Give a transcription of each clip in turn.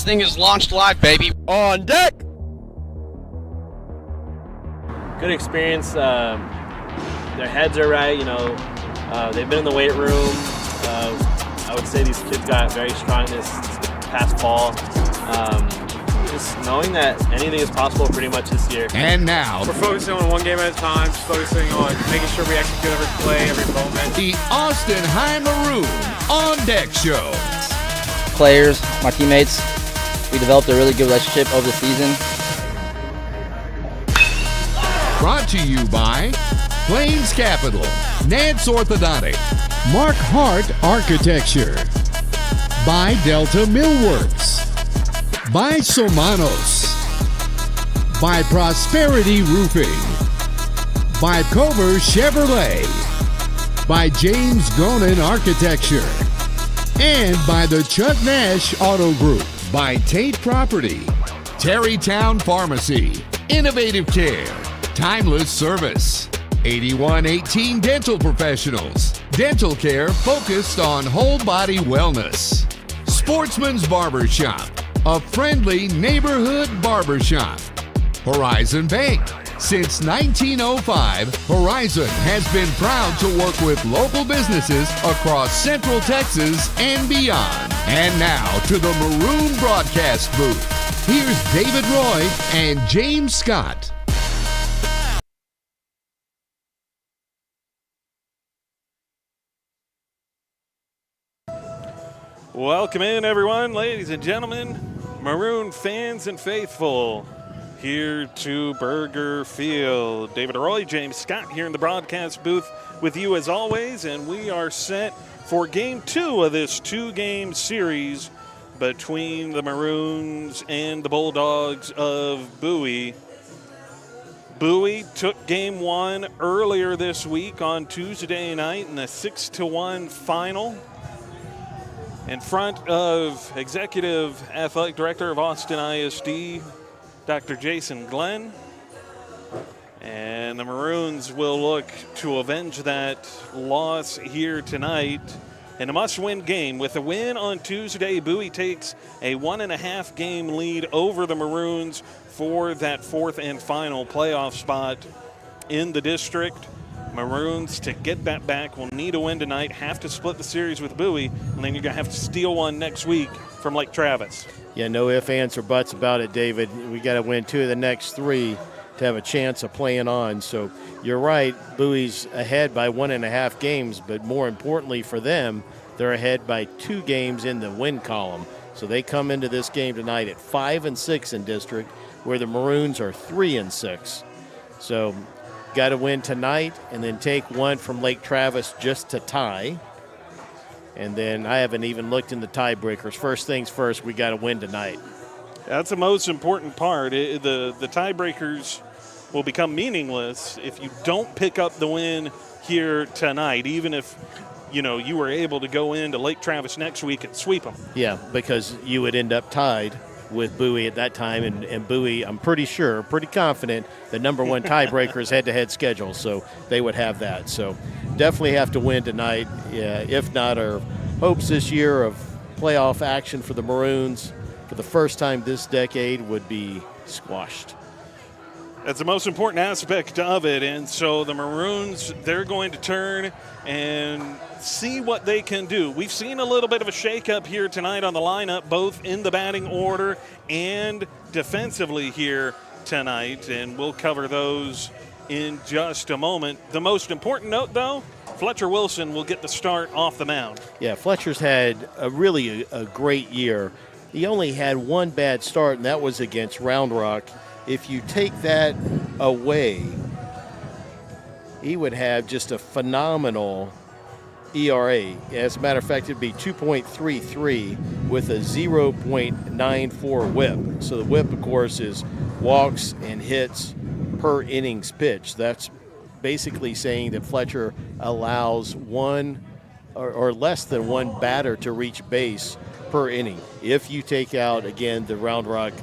thing is launched live, baby. On deck! Good experience. Their heads are right, they've been in the weight room. I would say these kids got very strong this past fall. Just knowing that anything is possible pretty much this year. And now, we're focusing on one game at a time, just focusing on making sure we execute every play, every moment. The Austin High Maroon On Deck Show. Players, my teammates, we developed a really good relationship over the season. Brought to you by Plains Capital, Nance Orthodontic, Mark Hart Architecture, by Delta Millworks, by Somanos, by Prosperity Roofing, by Cover Chevrolet, by James Gonin Architecture, and by the Chuck Nash Auto Group, by Tate Property, Terrytown Pharmacy, Innovative Care, Timeless Service, 8118 Dental Professionals, dental care focused on whole body wellness, Sportsman's Barbershop, a friendly neighborhood barbershop, Horizon Bank. Since 1905, Horizon has been proud to work with local businesses across Central Texas and beyond. And now to the Maroon broadcast booth. Here's David Roy and James Scott. Welcome in, everyone, ladies and gentlemen, Maroon fans and faithful, here to Burger Field. David Roy, James Scott here in the broadcast booth with you as always, and we are set for Game 2 of this two-game series between the Maroons and the Bulldogs of Bowie. Bowie took Game 1 earlier this week on Tuesday night in a 6-1 final. In front of Executive Athletic Director of Austin ISD, Dr. Jason Glenn. And the Maroons will look to avenge that loss here tonight in a must-win game. With a win on Tuesday, Bowie takes a 1.5 game lead over the Maroons for that fourth and final playoff spot in the district. Maroons, to get that back, will need a win tonight, have to split the series with Bowie, and then you're going to have to steal one next week from Lake Travis. Yeah, no ifs, ands, or buts about it, David. We got to win 2 of the next 3 to have a chance of playing on. So you're right, Bowie's ahead by 1.5 games, but more importantly for them, they're ahead by 2 games in the win column. So they come into this game tonight at 5-6 in district, where the Maroons are 3-6. So got to win tonight and then take one from Lake Travis just to tie. And then I haven't even looked in the tiebreakers. First things first, we got to win tonight. That's the most important part. The tiebreakers will become meaningless if you don't pick up the win here tonight, even if you were able to go into Lake Travis next week and sweep them. Yeah, because you would end up tied with Bowie at that time, and Bowie, I'm pretty confident, the number 1 tiebreaker is head-to-head schedule, so they would have that. So definitely have to win tonight. Yeah, if not, our hopes this year of playoff action for the Maroons for the first time this decade would be squashed. That's the most important aspect of it, and so the Maroons, they're going to turn and see what they can do. We've seen a little bit of a shakeup here tonight on the lineup, both in the batting order and defensively here tonight, and we'll cover those in just a moment. The most important note, though, Fletcher Wilson will get the start off the mound. Yeah, Fletcher's had a great year. He only had 1 bad start, and that was against Round Rock. If you take that away, he would have just a phenomenal ERA. As a matter of fact, it'd be 2.33 with a 0.94 whip. So the whip, of course, is walks and hits per innings pitched. That's basically saying that Fletcher allows 1 or less than 1 batter to reach base per inning. If you take out, again, the Round Rock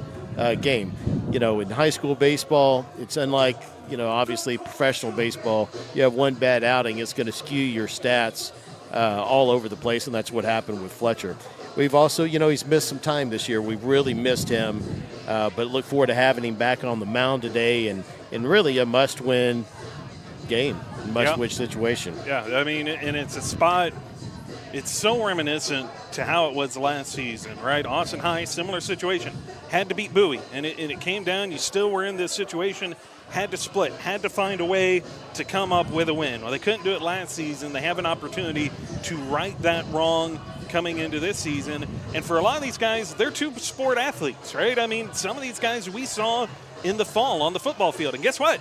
game. In high school baseball, it's unlike, obviously professional baseball. You have 1 bad outing, it's going to skew your stats all over the place, and that's what happened with Fletcher. we've also, he's missed some time this year. We've really missed him, but look forward to having him back on the mound today and really a must-win game, must-win situation. Yeah, I mean, and it's a spot, it's so reminiscent to how it was last season, right? Austin High, similar situation, had to beat Bowie, and it came down, you still were in this situation, had to split, had to find a way to come up with a win. Well, they couldn't do it last season. They have an opportunity to right that wrong coming into this season. And for a lot of these guys, they're two sport athletes, right? I mean, some of these guys we saw in the fall on the football field. And guess what?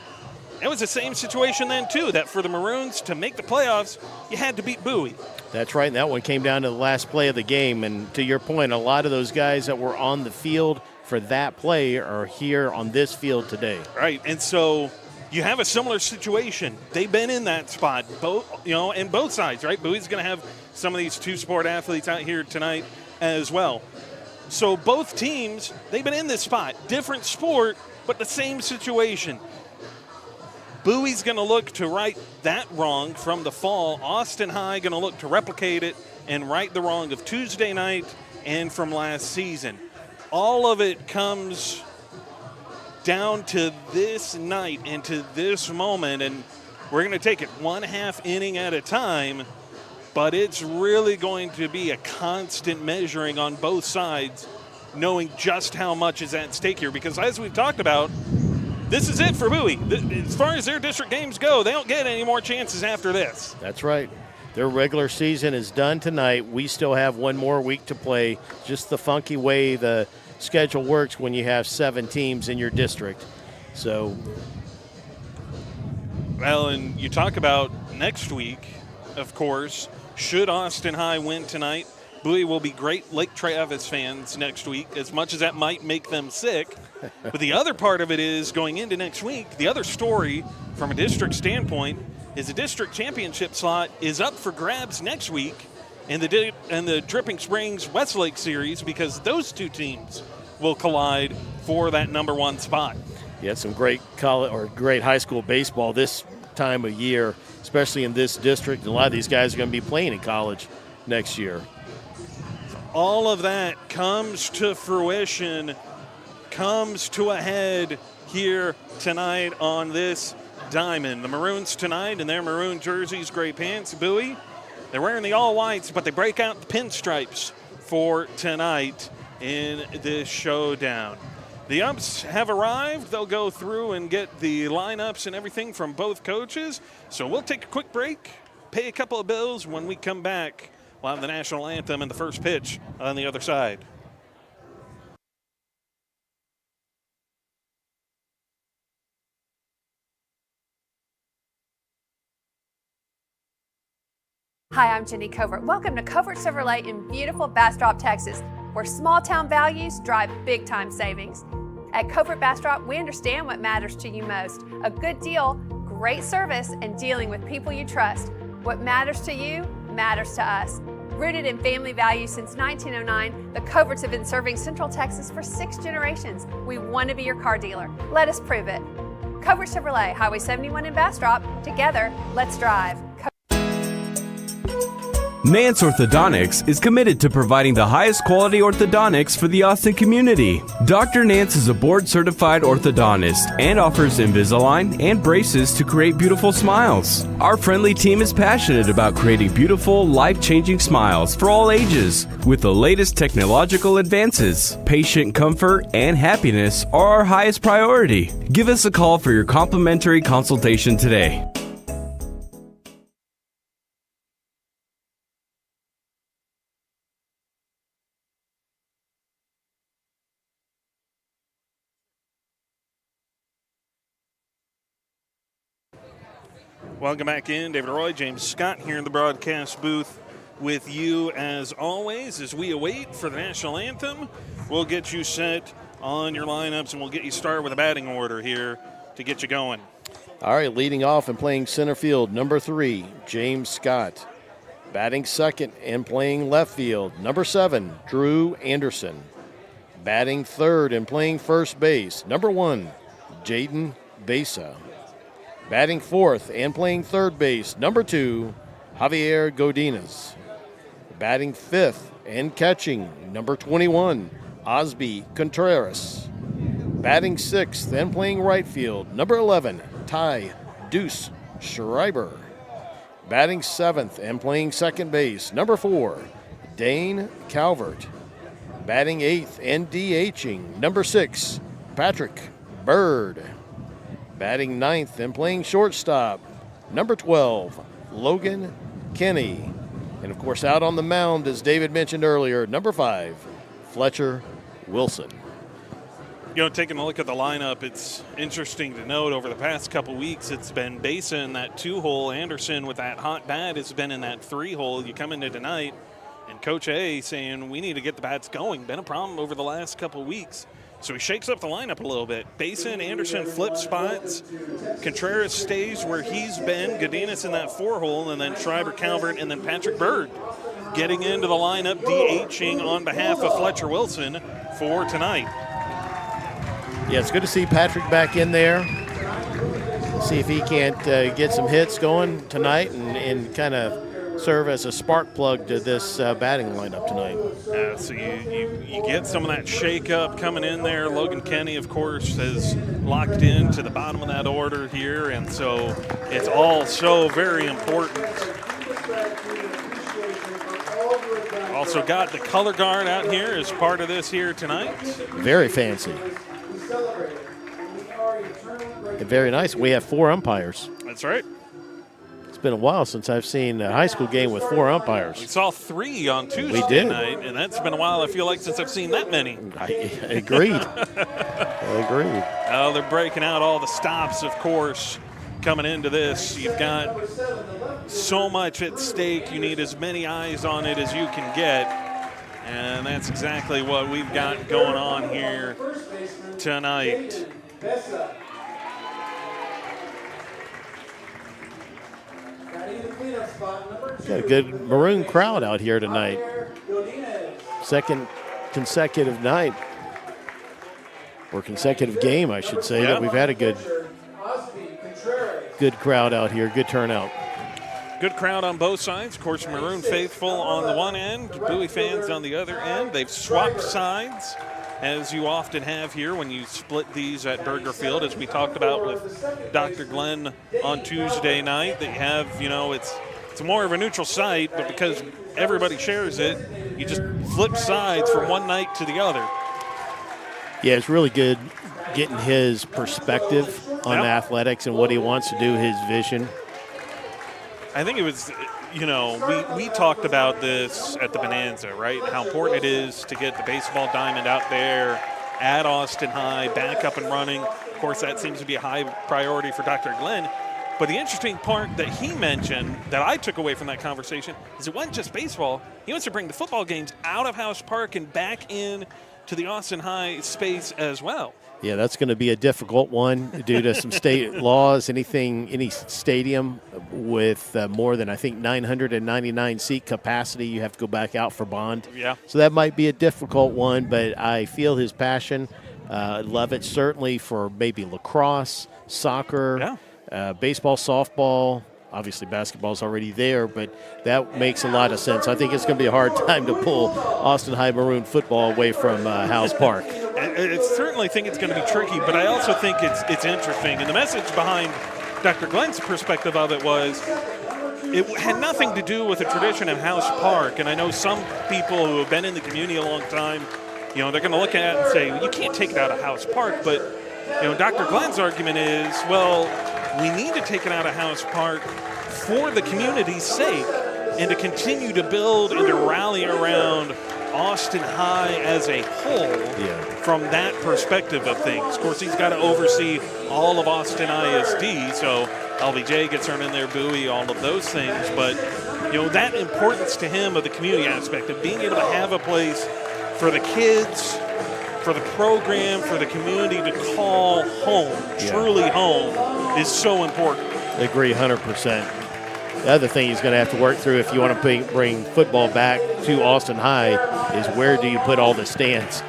It was the same situation then, too, that for the Maroons to make the playoffs, you had to beat Bowie. That's right, and that one came down to the last play of the game. And to your point, a lot of those guys that were on the field for that play are here on this field today. Right, and so you have a similar situation. They've been in that spot, and both sides, right? Bowie's going to have some of these two sport athletes out here tonight as well. So both teams, they've been in this spot. Different sport, but the same situation. Bowie's going to look to right that wrong from the fall. Austin High going to look to replicate it and right the wrong of Tuesday night and from last season. All of it comes down to this night and to this moment, and we're going to take it 1/2 inning at a time, but it's really going to be a constant measuring on both sides, knowing just how much is at stake here, because as we've talked about, this is it for Bowie. As far as their district games go, they don't get any more chances after this. That's right. Their regular season is done tonight. We still have one more week to play. Just the funky way the schedule works when you have 7 teams in your district. So, well, and you talk about next week, of course, should Austin High win tonight, Bowie will be great Lake Travis fans next week, as much as that might make them sick. But the other part of it is, going into next week, the other story from a district standpoint is the district championship slot is up for grabs next week in the Dripping Springs Westlake series, because those two teams will collide for that number 1 spot. Yeah, some great college or great high school baseball this time of year, especially in this district. And a lot of these guys are going to be playing in college next year. All of that comes to fruition, comes to a head here tonight on this diamond. The Maroons tonight in their maroon jerseys, gray pants. Bowie, they're wearing the all whites, but they break out the pinstripes for tonight in this showdown. The umps have arrived. They'll go through and get the lineups and everything from both coaches. So we'll take a quick break, pay a couple of bills. When we come back, we'll have the national anthem and the first pitch on the other side. Hi, I'm Jenny Covert. Welcome to Covert Chevrolet in beautiful Bastrop, Texas, where small town values drive big time savings. At Covert Bastrop, we understand what matters to you most. A good deal, great service, and dealing with people you trust. What matters to you matters to us. Rooted in family values since 1909, the Coverts have been serving Central Texas for 6 generations. We want to be your car dealer. Let us prove it. Covert Chevrolet, Highway 71 in Bastrop. Together, let's drive. Nance Orthodontics is committed to providing the highest quality orthodontics for the Austin community. Dr. Nance is a board-certified orthodontist and offers Invisalign and braces to create beautiful smiles. Our friendly team is passionate about creating beautiful, life-changing smiles for all ages with the latest technological advances. Patient comfort and happiness are our highest priority. Give us a call for your complimentary consultation today. Welcome back in. David Roy, James Scott here in the broadcast booth with you as always. As we await for the national anthem, we'll get you set on your lineups and we'll get you started with a batting order here to get you going. All right, leading off and playing center field, number 3, James Scott. Batting second and playing left field, number 7, Drew Anderson. Batting third and playing first base, number 1, Jaden Besa. Batting fourth and playing third base, number 2, Javier Godinez. Batting fifth And catching, number 21, Osby Contreras. Batting 6th and playing right field, number 11, Ty Deuce Schreiber. Batting 7th and playing second base, number 4, Dane Calvert. Batting 8th and DHing, number 6, Patrick Bird. Batting 9th and playing shortstop, number 12, Logan Kenny. And, of course, out on the mound, as David mentioned earlier, number 5, Fletcher Wilson. You know, taking a look at the lineup, it's interesting to note over the past couple weeks, it's been Besa in that 2-hole. Anderson with that hot bat has been in that 3-hole. You come into tonight, and Coach A saying we need to get the bats going. Been a problem over the last couple weeks. So he shakes up the lineup a little bit. Besa and Anderson flip spots. Contreras stays where he's been. Godinez in that 4-hole, and then Schreiber, Calvert, and then Patrick Bird getting into the lineup, DHing on behalf of Fletcher Wilson for tonight. Yeah, it's good to see Patrick back in there. See if he can't get some hits going tonight and kind of serve as a spark plug to this batting lineup tonight. So you get some of that shake-up coming in there. Logan Kenny, of course, has locked into the bottom of that order here, and so it's all so very important. Also got the color guard out here as part of this here tonight. Very fancy. And very nice. We have 4 umpires. That's right. It's been a while since I've seen a high school game with 4 umpires. We saw 3 on Tuesday night, and that's been a while, I feel like, since I've seen that many. I agreed. I agreed. Oh, they're breaking out all the stops, of course, coming into this. You've got so much at stake. You need as many eyes on it as you can get. And that's exactly what we've got going on here tonight. Got a good Maroon crowd out here tonight. Second consecutive night, or consecutive game, I should say, that we've had a good crowd out here, good turnout. Good crowd on both sides. Of course, Maroon faithful on the one end, Bowie fans on the other end. They've swapped sides, as you often have here when you split these at Burger Field, as we talked about with Dr. Glenn on Tuesday night. That you have, you know, it's more of a neutral site, but because everybody shares it, you just flip sides from one night to the other. Yeah, it's really good getting his perspective on athletics and what he wants to do, his vision. I think it was, you know, we talked about this at the Bonanza, right? How important it is to get the baseball diamond out there at Austin High, back up and running. Of course, that seems to be a high priority for Dr. Glenn. But the interesting part that he mentioned that I took away from that conversation is it wasn't just baseball. He wants to bring the football games out of House Park and back in to the Austin High space as well. Yeah, that's going to be a difficult one due to some state laws. Any stadium with more than, I think, 999 seat capacity, you have to go back out for bond. Yeah. So that might be a difficult one, but I feel his passion. Love it certainly for maybe lacrosse, soccer, baseball, softball. Obviously, basketball's already there, but that makes a lot of sense. I think it's going to be a hard time to pull Austin High Maroon football away from House Park. I certainly think it's going to be tricky, but I also think it's interesting. And the message behind Dr. Glenn's perspective of it was it had nothing to do with the tradition of House Park. And I know some people who have been in the community a long time, you know, they're going to look at it and say, well, you can't take it out of House Park. But, you know, Dr. Glenn's argument is, well, we need to take it out of House Park for the community's sake and to continue to build and to rally around Austin High as a whole from that perspective of things. Of course, he's got to oversee all of Austin ISD, so LBJ gets thrown in there, Bowie, all of those things. But, you know, that importance to him of the community aspect of being able to have a place for the kids, for the program, for the community to call home, truly home, is so important. I agree 100%. The other thing he's going to have to work through if you want to bring football back to Austin High is where do you put all the stands?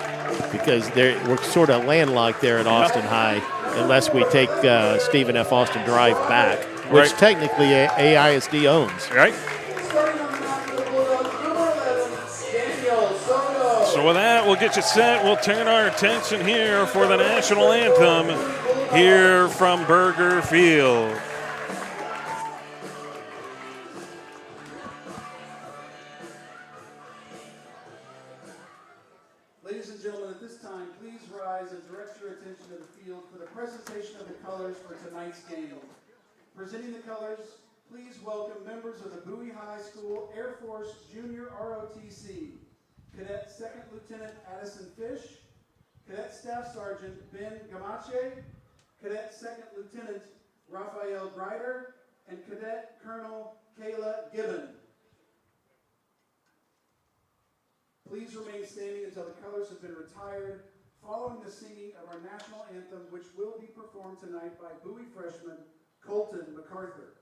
Because we're sort of landlocked there at Austin High unless we take Stephen F. Austin Drive back, which technically AISD owns. Right. So with that, we'll get you set. We'll turn our attention here for the national anthem here from Burger Field. Ladies and gentlemen, at this time, please rise and direct your attention to the field for the presentation of the colors for tonight's game. Presenting the colors, please welcome members of the Bowie High School Air Force Junior ROTC, Cadet Second Lieutenant Addison Fish, Cadet Staff Sergeant Ben Gamache, Cadet Second Lieutenant Raphael Grider, and Cadet Colonel Kayla Gibbon. Please remain standing until the colors have been retired, following the singing of our national anthem, which will be performed tonight by Bowie freshman Colton MacArthur.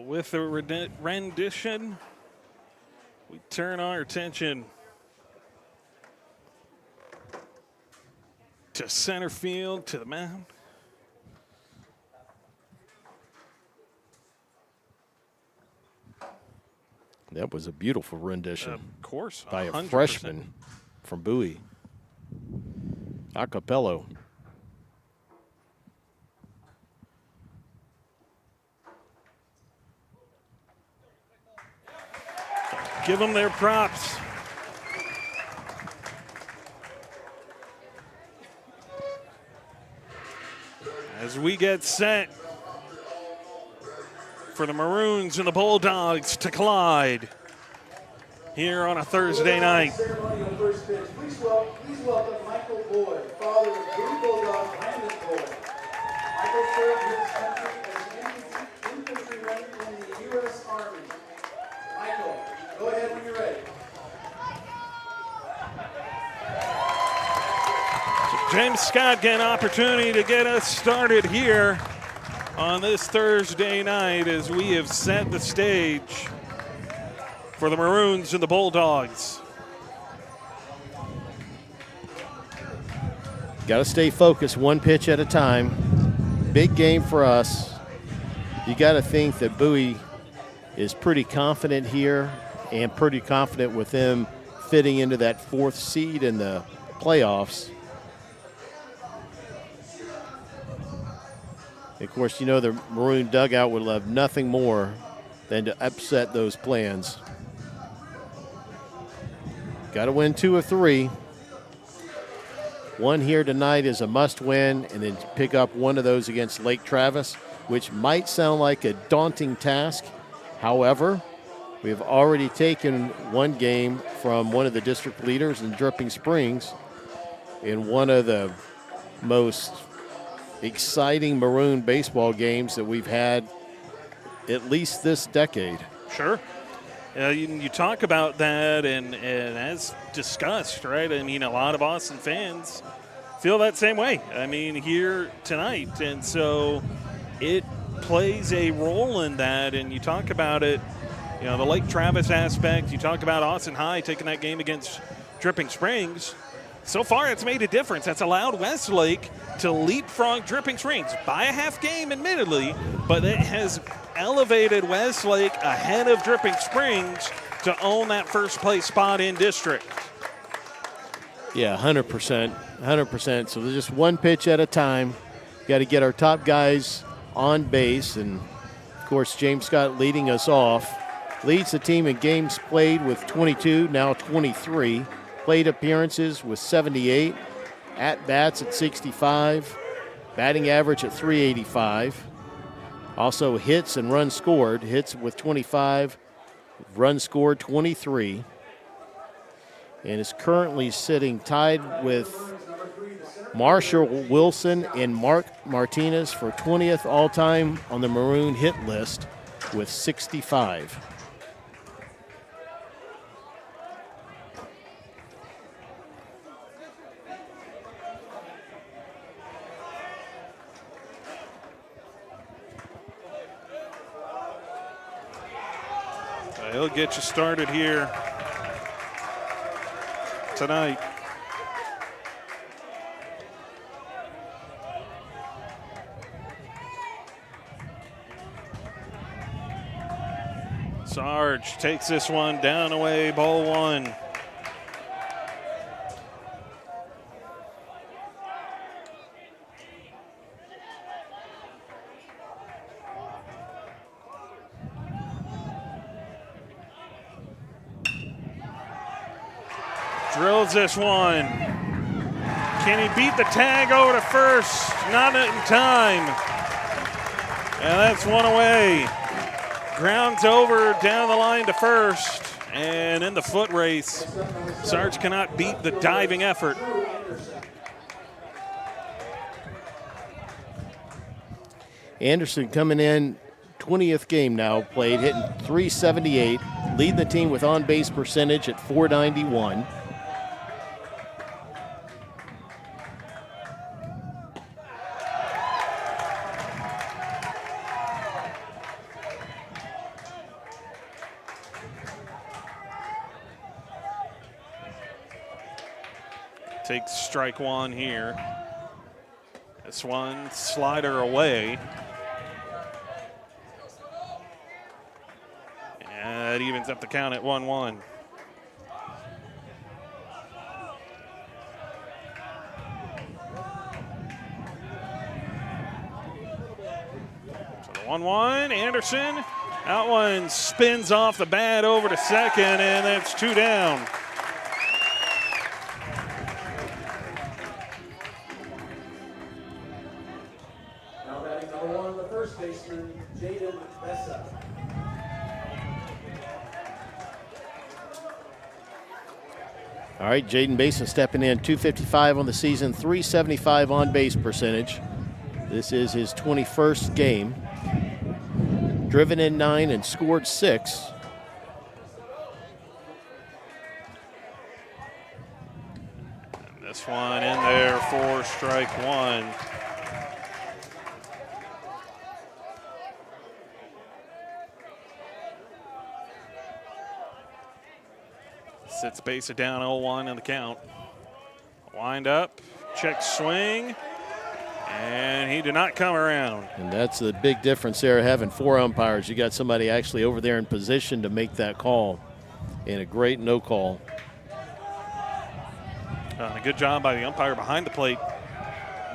With the rendition, we turn our attention to center field, to the mound. That was a beautiful rendition. Of course, by 100%. a freshman from Bowie. A cappella. Give them their props. As we get set for the Maroons and the Bulldogs to collide here on a Thursday night. Please welcome Michael Boyd, father of Bowie Bulldog Landon Boyd. Michael served his country as an infantryman in the U.S. Army. Michael, go ahead when you're ready. James Scott get an opportunity to get us started here on this Thursday night as we have set the stage for the Maroons and the Bulldogs. Got to stay focused, one pitch at a time. Big game for us. You got to think that Bowie is pretty confident here and pretty confident with them fitting into that fourth seed in the playoffs. Of course, you know the Maroon dugout would love nothing more than to upset those plans. Got to win 2 of 3. One here tonight is a must win, and then pick up one of those against Lake Travis. which might sound like a daunting task. However, we have already taken one game from one of the district leaders in Dripping Springs in one of the most exciting Maroon baseball games that we've had at least this decade. Sure. You talk about that, and as discussed, right? I mean, a lot of Austin fans feel that same way. I mean, here tonight. And so it plays a role in that. And you talk about it, you know, the Lake Travis aspect. You talk about Austin High taking that game against Dripping Springs. So far, it's made a difference. That's allowed Westlake to leapfrog Dripping Springs by a half game, admittedly, but it has elevated Westlake ahead of Dripping Springs to own that first place spot in district. Yeah, 100%. 100%. So there's just one pitch at a time. Got to get our top guys on base. And, of course, James Scott leading us off. Leads the team in games played with 22, now 23. Plate appearances with 78. At-bats at 65. Batting average at 385. Also hits and runs scored. Hits with 25. Runs scored 23. And is currently sitting tied with Marshall Wilson and Mark Martinez for 20th all-time on the Maroon hit list with 65. He'll get you started here tonight. Sarge takes this one down away, ball one. Drills this one. Can he beat the tag over to first? Not in time. And that's one away. Grounds over down the line to first. And in the foot race, Sarge cannot beat the diving effort. Anderson coming in, 20th game now played, hitting .378, leading the team with on-base percentage at .491. Takes strike one here. This one, slider away. And that evens up the count at 1-1. So the 1-1, Anderson. That one spins off the bat over to second, and that's two down. All right, Jaden Basin stepping in, .255 on the season, .375 on-base percentage. This is his 21st game. Driven in 9 and scored 6. And this one in there for strike one. Sits Basin down 0-1 in the count. Wind up, check swing, and he did not come around. And that's the big difference there, having 4 umpires. You got somebody actually over there in position to make that call, and a great no call. A good job by the umpire behind the plate.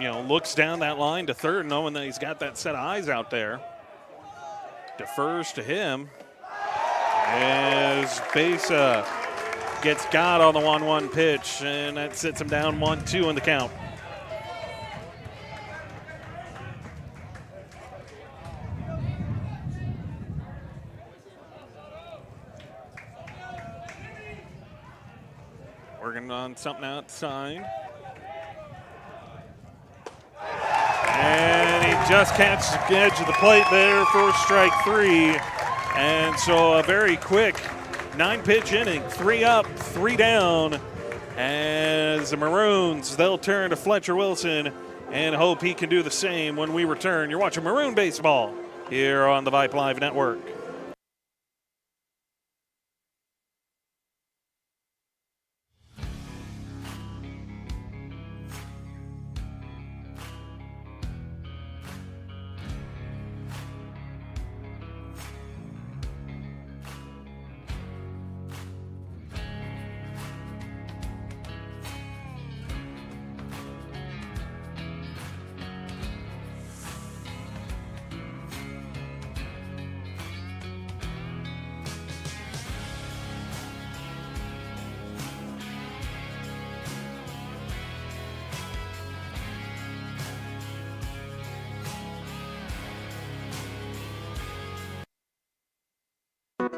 You know, looks down that line to third, knowing that he's got that set of eyes out there. Defers to him as Basin gets got on the 1-1 pitch, and that sits him down 1-2 in the count. Working on something outside. And he just catches the edge of the plate there for strike 3. And so a very quick 9-pitch inning, 3 up, 3 down. As the Maroons, they'll turn to Fletcher Wilson and hope he can do the same when we return. You're watching Maroon Baseball here on the Vipe Live Network.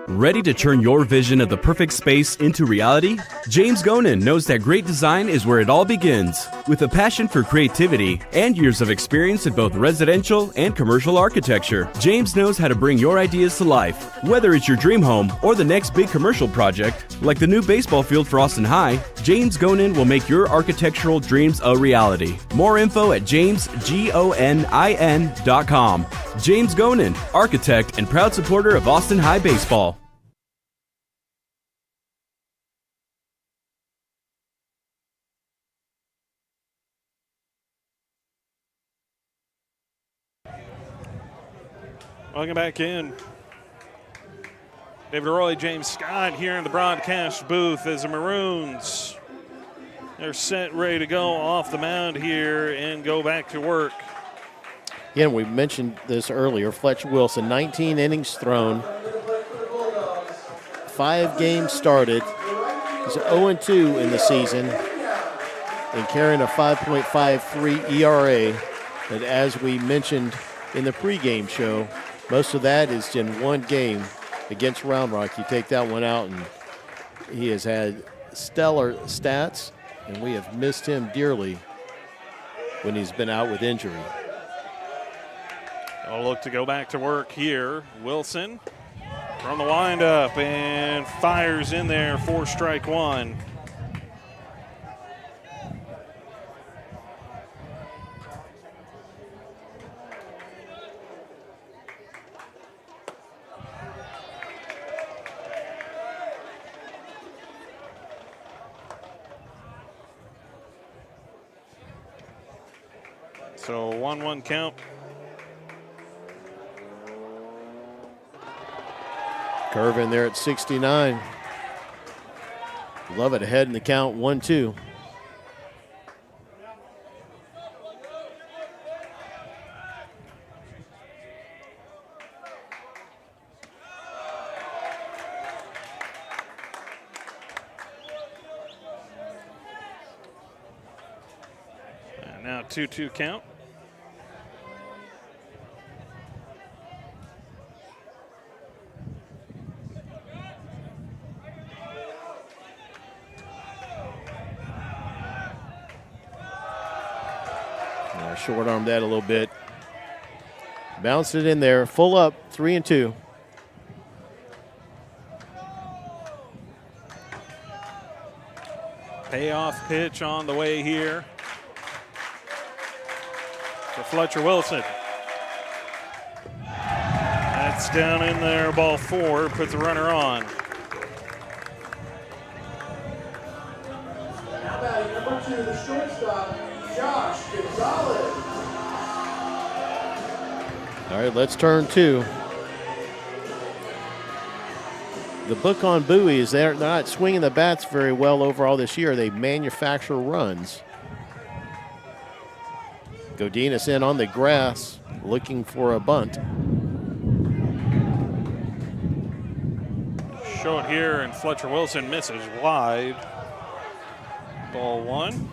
Ready to turn your vision of the perfect space into reality? James Gonin knows that great design is where it all begins. With a passion for creativity and years of experience in both residential and commercial architecture, James knows how to bring your ideas to life. Whether it's your dream home or the next big commercial project, like the new baseball field for Austin High, James Gonin will make your architectural dreams a reality. More info at jamesgonin.com. James Gonin, architect and proud supporter of Austin High baseball. Welcome back in. David Roy, James Scott here in the broadcast booth as the Maroons, they're set, ready to go off the mound here and go back to work. Again, we mentioned this earlier. Fletcher Wilson, 19 innings thrown, 5 games started. He's 0-2 in the season and carrying a 5.53 ERA. But as we mentioned in the pregame show, most of that is in one game against Round Rock. You take that one out, and he has had stellar stats, and we have missed him dearly when he's been out with injury. I'll look to go back to work here. Wilson from the windup and fires in there for strike 1. So 1-1 count. Curve in there at 69. Love it ahead in the count, 1-2. And now 2-2 count. Short arm that a little bit. Bounced it in there, full up, 3-2. Payoff pitch on the way here to Fletcher Wilson. That's down in there, ball 4, puts the runner on. Now batting number 2, the shortstop, Josh Gonzalez. All right, let's turn 2. The book on Bowie is they're not swinging the bats very well overall this year. They manufacture runs. Godinez in on the grass looking for a bunt. Short here, and Fletcher Wilson misses wide. Ball 1.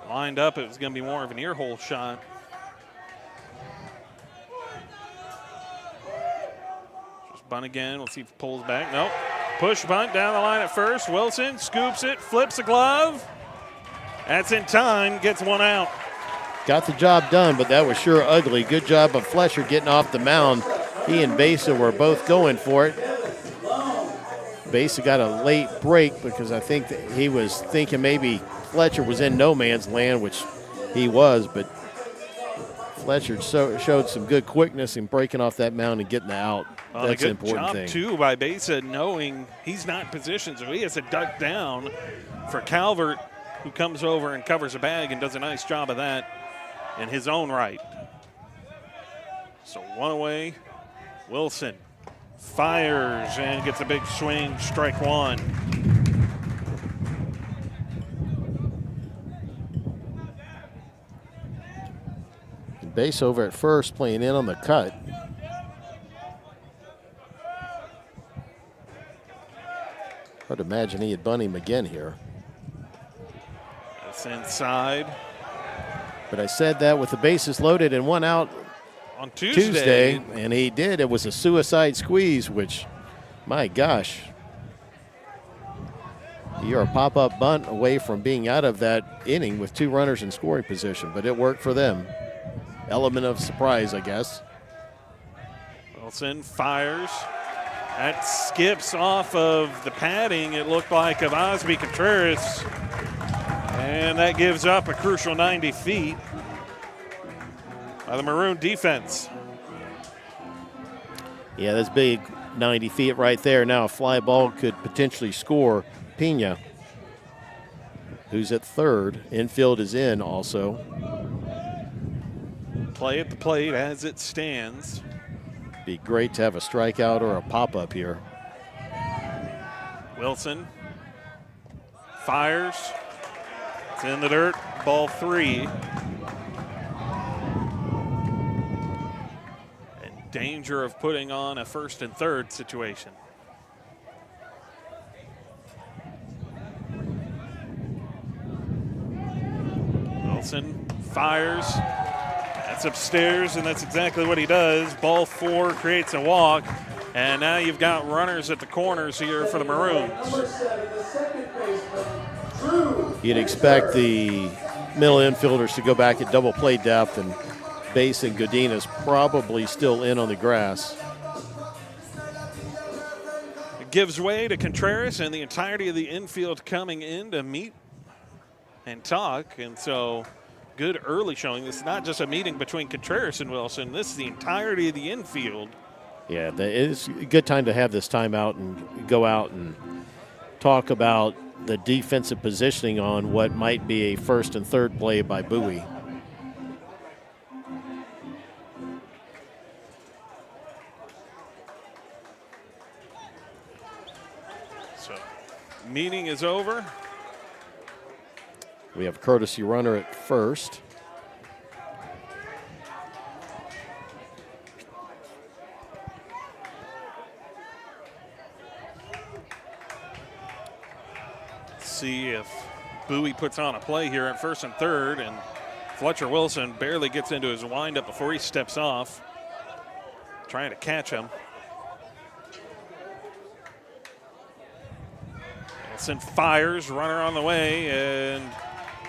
Lined up, it was going to be more of an ear hole shot. Bunt again. We'll see if he pulls back. Nope. Push bunt down the line at first. Wilson scoops it, flips a glove. That's in time, gets one out. Got the job done, but that was sure ugly. Good job of Fletcher getting off the mound. He and Besa were both going for it. Besa got a late break because I think that he was thinking maybe Fletcher was in no man's land, which he was, but Fletcher showed some good quickness in breaking off that mound and getting the out. That's an important job, thing. too, by Besa, knowing he's not in position, so he has to duck down for Calvert, who comes over and covers a bag and does a nice job of that in his own right. So one away. Wilson fires and gets a big swing, strike one. Base over at first, playing in on the cut. Hard to imagine he'd bunt him again here. That's inside. But I said that with the bases loaded and one out on Tuesday, and he did. It was a suicide squeeze, which, my gosh. You're a pop-up bunt away from being out of that inning with 2 runners in scoring position, but it worked for them. Element of surprise, I guess. Wilson fires. That skips off of the padding, it looked like, of Osby Contreras. And that gives up a crucial 90 feet by the Maroon defense. Yeah, that's big 90 feet right there. Now a fly ball could potentially score Pena, who's at third. Infield is in also. Play at the plate as it stands. Be great to have a strikeout or a pop-up here. Wilson fires. It's in the dirt, ball 3. In danger of putting on a first and third situation. Wilson fires. That's upstairs, and that's exactly what he does. Ball 4 creates a walk, and now you've got runners at the corners here for the Maroons. You'd expect the middle infielders to go back at double play depth, and Base and Godinez probably still in on the grass. It gives way to Contreras and the entirety of the infield coming in to meet and talk, and so good early showing. This is not just a meeting between Contreras and Wilson. This is the entirety of the infield. Yeah, it is a good time to have this timeout and go out and talk about the defensive positioning on what might be a first and third play by Bowie. So, meeting is over. We have a courtesy runner at first. See if Bowie puts on a play here at first and third, and Fletcher Wilson barely gets into his windup before he steps off, trying to catch him. Wilson fires, runner on the way, and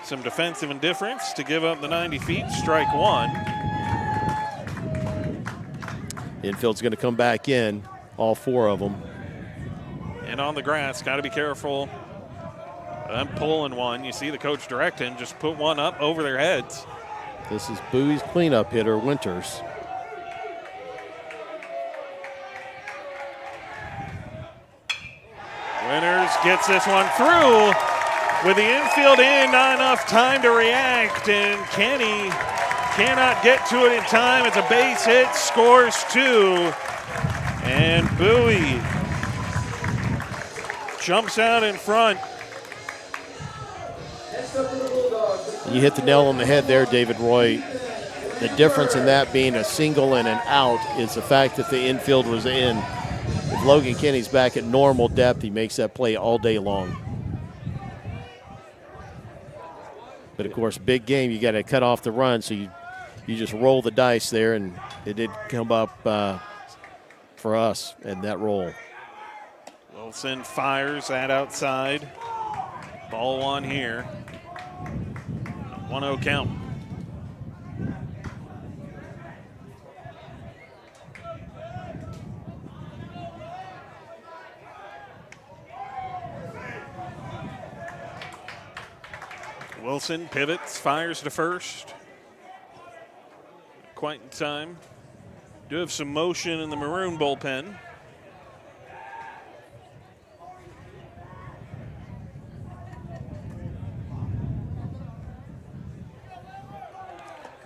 some defensive indifference to give up the 90 feet, strike one. Infield's going to come back in, all 4 of them. And on the grass, got to be careful. I'm pulling one. You see the coach directing, just put one up over their heads. This is Bowie's cleanup hitter, Winters. Winters gets this one through. With the infield in, not enough time to react, and Kenny cannot get to it in time. It's a base hit, scores 2, and Bowie jumps out in front. You hit the nail on the head there, David Roy. The difference in that being a single and an out is the fact that the infield was in. If Logan Kenny's back at normal depth, he makes that play all day long. But, of course, big game, you got to cut off the run, so you just roll the dice there, and it did come up for us in that role. Wilson fires that outside. Ball one here. 1-0 count. Wilson pivots, fires to first. Quite in time. Do have some motion in the Maroon bullpen.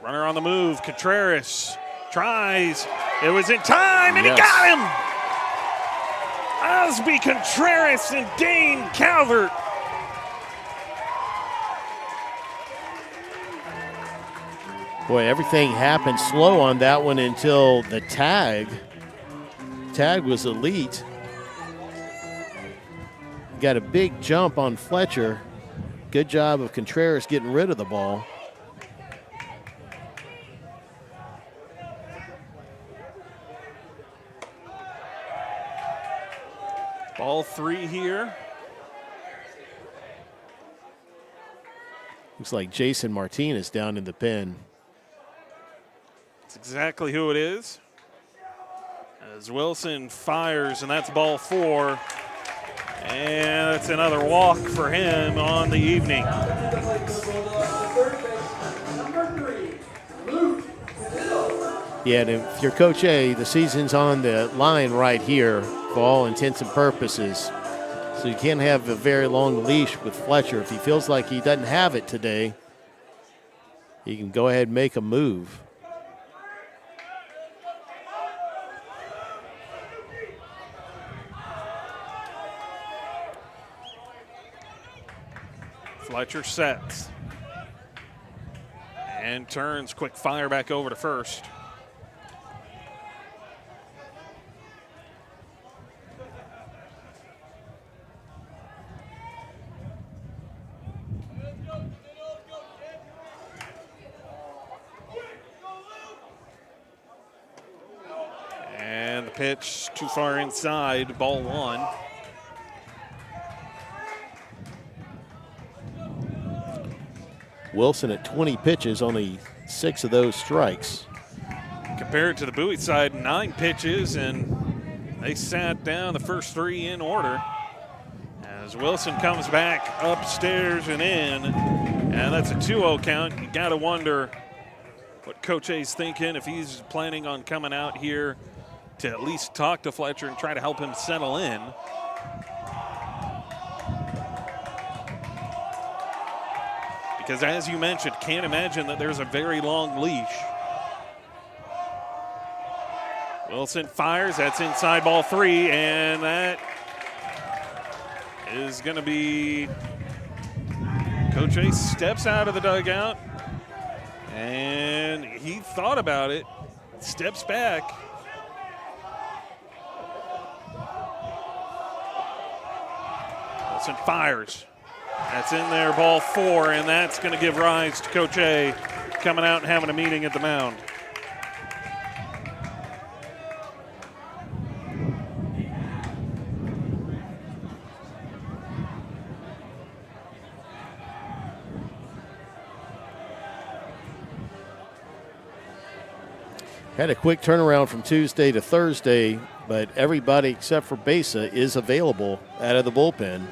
Runner on the move. Contreras tries. It was in time, and Yes. he got him. Osby Contreras and Dane Calvert. Boy, everything happened slow on that one until the tag. Tag was elite. Got a big jump on Fletcher. Good job of Contreras getting rid of the ball. Ball three here. Looks like Jason Martinez down in the pen. That's exactly who it is. As Wilson fires, and that's ball four. And it's another walk for him on the evening. Yeah, and if you're Coach A, the season's on the line right here for all intents and purposes. So you can't have a very long leash with Fletcher. If he feels like he doesn't have it today, he can go ahead and make a move. Fletcher sets. And turns, quick fire back over to first. And the pitch too far inside, ball one. Wilson at 20 pitches, only 6 of those strikes. Compared to the Bowie side, 9 pitches, and they sat down the first 3 in order. As Wilson comes back upstairs and in, and that's a 2-0 count. You got to wonder what Coach A's thinking, if he's planning on coming out here to at least talk to Fletcher and try to help him settle in. Because as you mentioned, can't imagine that there's a very long leash. Wilson fires, that's inside ball 3, and that is going to be Coach A steps out of the dugout, and he thought about it, steps back. Wilson fires. That's in there, ball 4, and that's going to give rise to Coach A coming out and having a meeting at the mound. Had a quick turnaround from Tuesday to Thursday, but everybody except for Besa is available out of the bullpen.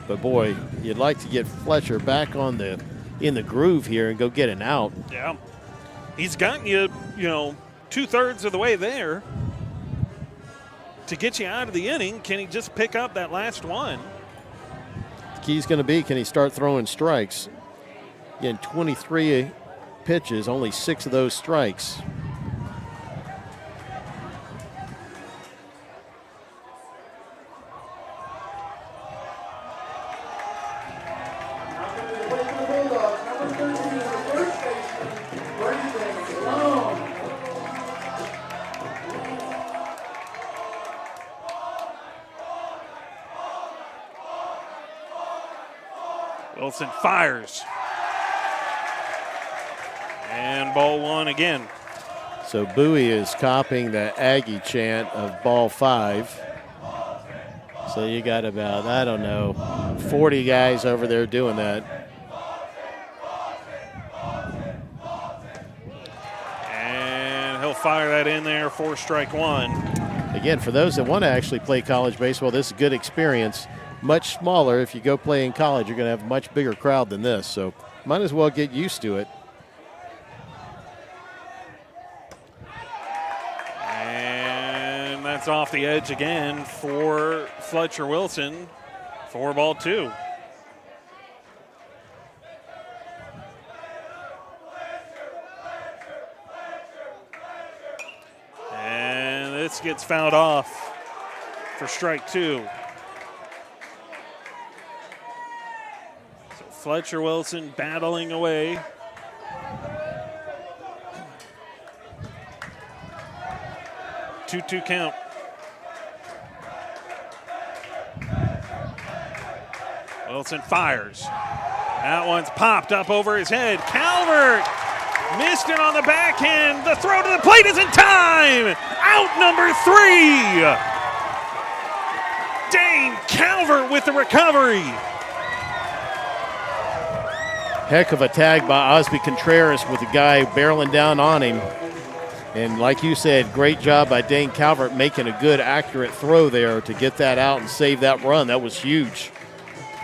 But boy, you'd like to get Fletcher back on in the groove here and go get an out. Yeah. He's gotten you, 2/3 of the way there to get you out of the inning. Can he just pick up that last one? The key's going to be, can he start throwing strikes? Again, 23 pitches, only 6 of those strikes. Wilson fires. And ball 1 again. So Bowie is copying the Aggie chant of ball 5. So you got about, I don't know, 40 guys over there doing that. And he'll fire that in there for strike 1. Again, for those that want to actually play college baseball, this is a good experience. Much smaller. If you go play in college, you're going to have a much bigger crowd than this. So might as well get used to it. And that's off the edge again for Fletcher Wilson for ball 2. And this gets fouled off for strike 2. So Fletcher Wilson battling away. Two count. Wilson fires. That one's popped up over his head. Calvert missed it on the backhand. The throw to the plate is in time. Out number 3. Dane Calvert with the recovery. Heck of a tag by Osby Contreras with the guy barreling down on him. And like you said, great job by Dane Calvert making a good, accurate throw there to get that out and save that run. That was huge.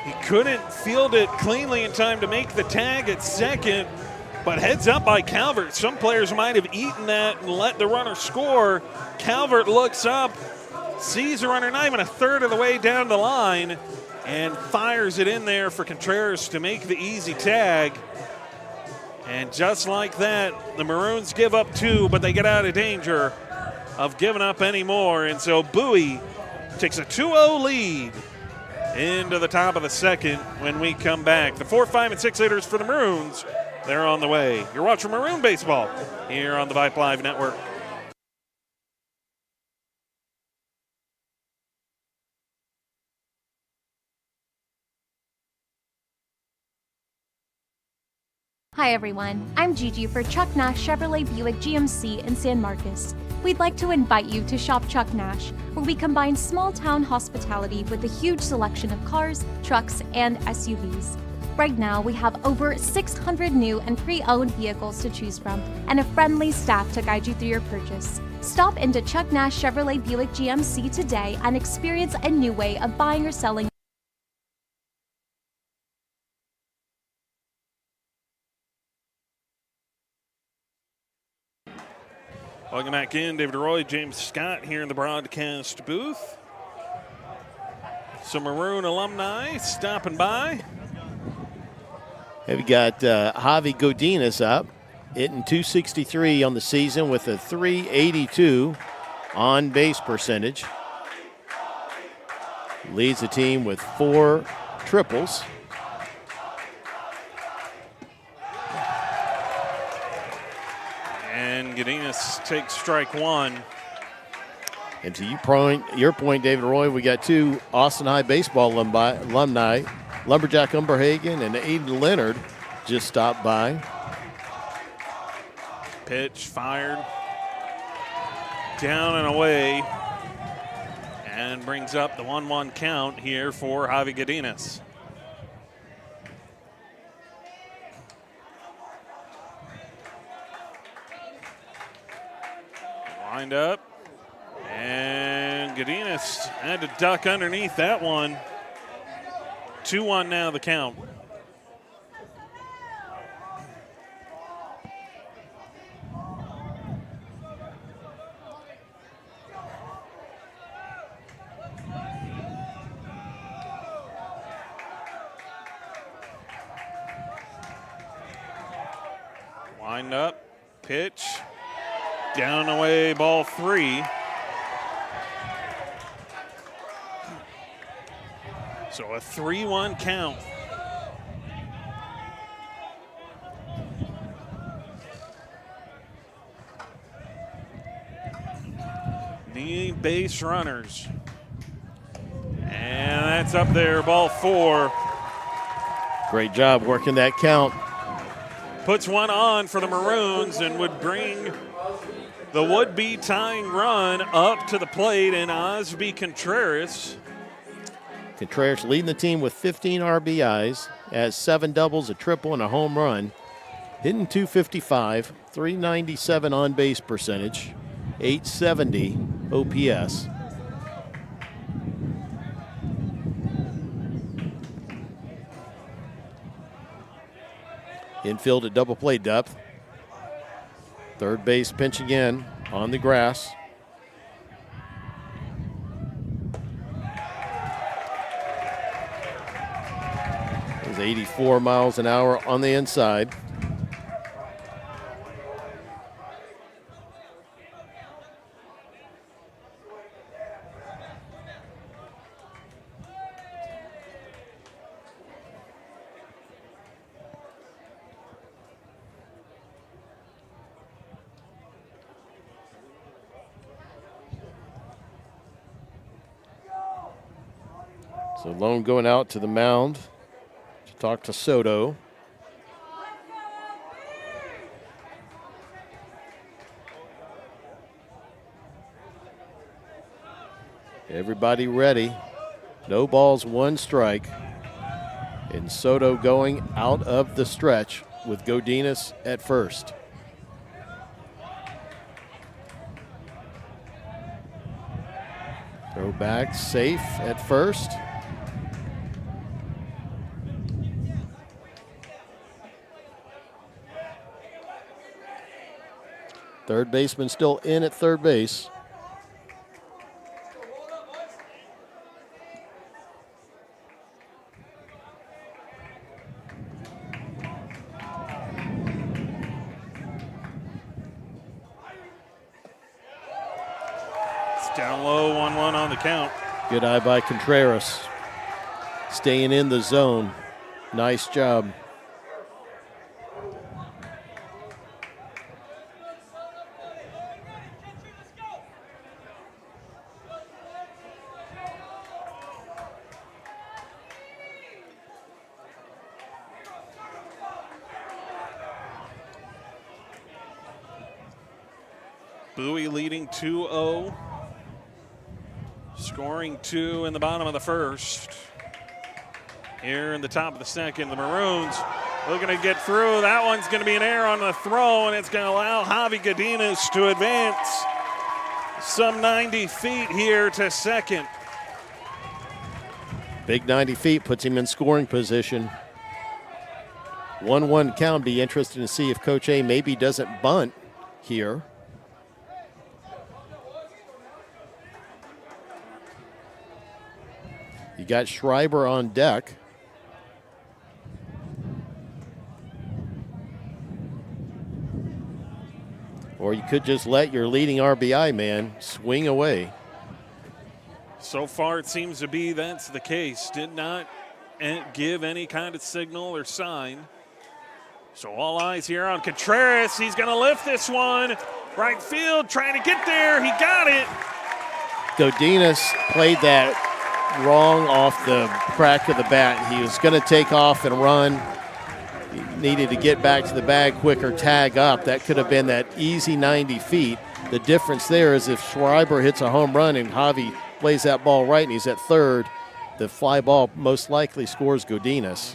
He couldn't field it cleanly in time to make the tag at second, but heads up by Calvert. Some players might have eaten that and let the runner score. Calvert looks up, sees the runner not even a third of the way down the line, and fires it in there for Contreras to make the easy tag. And just like that, the Maroons give up 2, but they get out of danger of giving up any more. And so Bowie takes a 2-0 lead into the top of the second when we come back. The 4, 5, and 6 hitters for the Maroons, they're on the way. You're watching Maroon Baseball here on the Vipe Live Network. Hi everyone, I'm Gigi for Chuck Nash Chevrolet Buick GMC in San Marcos. We'd like to invite you to shop Chuck Nash, where we combine small-town hospitality with a huge selection of cars, trucks, and SUVs. Right now, we have over 600 new and pre-owned vehicles to choose from, and a friendly staff to guide you through your purchase. Stop into Chuck Nash Chevrolet Buick GMC today and experience a new way of buying or selling. Welcome back in. David Roy, James Scott here in the broadcast booth. Some Maroon alumni stopping by. We've got Javi Godinez up, hitting .263 on the season with a .382 on base percentage. Leads the team with 4 triples. And Godinez takes strike 1. And to your point, David Roy, we got 2 Austin High baseball alumni, Lumberjack Umberhagen and Aiden Leonard, just stopped by. Pitch fired. Down and away. And brings up the 1-1 count here for Javi Godinez. Wind up. And Godinez had to duck underneath that one. 2-1 now the count. Wind up, pitch, down away, ball 3. So a 3-1 count. Need base runners. And that's up there, ball 4. Great job working that count. Puts one on for the Maroons and would bring the would-be tying run up to the plate, and Osby Contreras. Contreras leading the team with 15 RBIs, has 7 doubles, a triple, and a home run. Hitting .255, 397 on-base percentage, 870 OPS. Infield at double play depth. Third base pinching in on the grass. It's 84 miles an hour on the inside. So Lone going out to the mound to talk to Soto. Everybody ready. No balls, 1 strike. And Soto going out of the stretch with Godinez at first. Throw back, safe at first. Third baseman still in at third base. It's down low, 1-1 on the count. Good eye by Contreras. Staying in the zone. Nice job. Bowie leading 2-0. Scoring 2 in the bottom of the first. Here in the top of the second, the Maroons looking to get through. That one's going to be an error on the throw, and it's going to allow Javi Godinez to advance some 90 feet here to second. Big 90 feet puts him in scoring position. 1-1 count. Be interested to see if Coach A maybe doesn't bunt here. You got Schreiber on deck. Or you could just let your leading RBI man swing away. So far, it seems to be that's the case. Did not give any kind of signal or sign. So all eyes here on Contreras. He's going to lift this one. Right field, trying to get there. He got it. Godinez played that wrong off the crack of the bat. He was going to take off and run. He needed to get back to the bag quicker, tag up. That could have been that easy 90 feet. The difference there is if Schreiber hits a home run and Javi plays that ball right and he's at third, the fly ball most likely scores Godinez.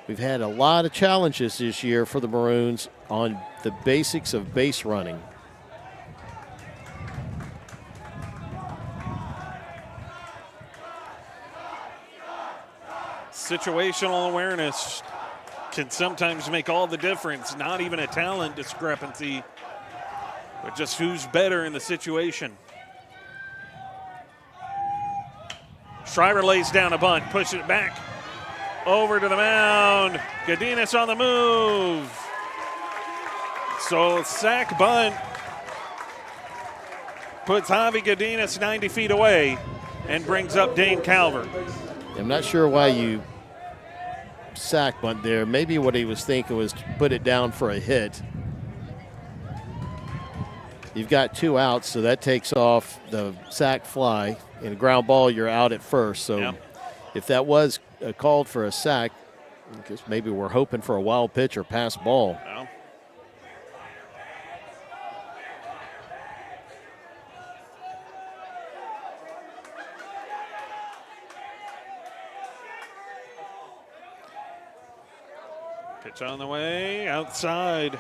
We've had a lot of challenges this year for the Maroons on the basics of base running. Situational awareness can sometimes make all the difference. Not even a talent discrepancy, but just who's better in the situation. Schreiber lays down a bunt, pushes it back over to the mound. Godinez on the move. So sack bunt puts Javi Godinez 90 feet away and brings up Dane Calvert. I'm not sure why you sack bunt there. Maybe what he was thinking was to put it down for a hit. You've got 2 outs, so that takes off the sack fly. In a ground ball, you're out at first. So if that was called for a sack, I guess maybe we're hoping for a wild pitch or pass ball. Well, Pitch on the way, outside.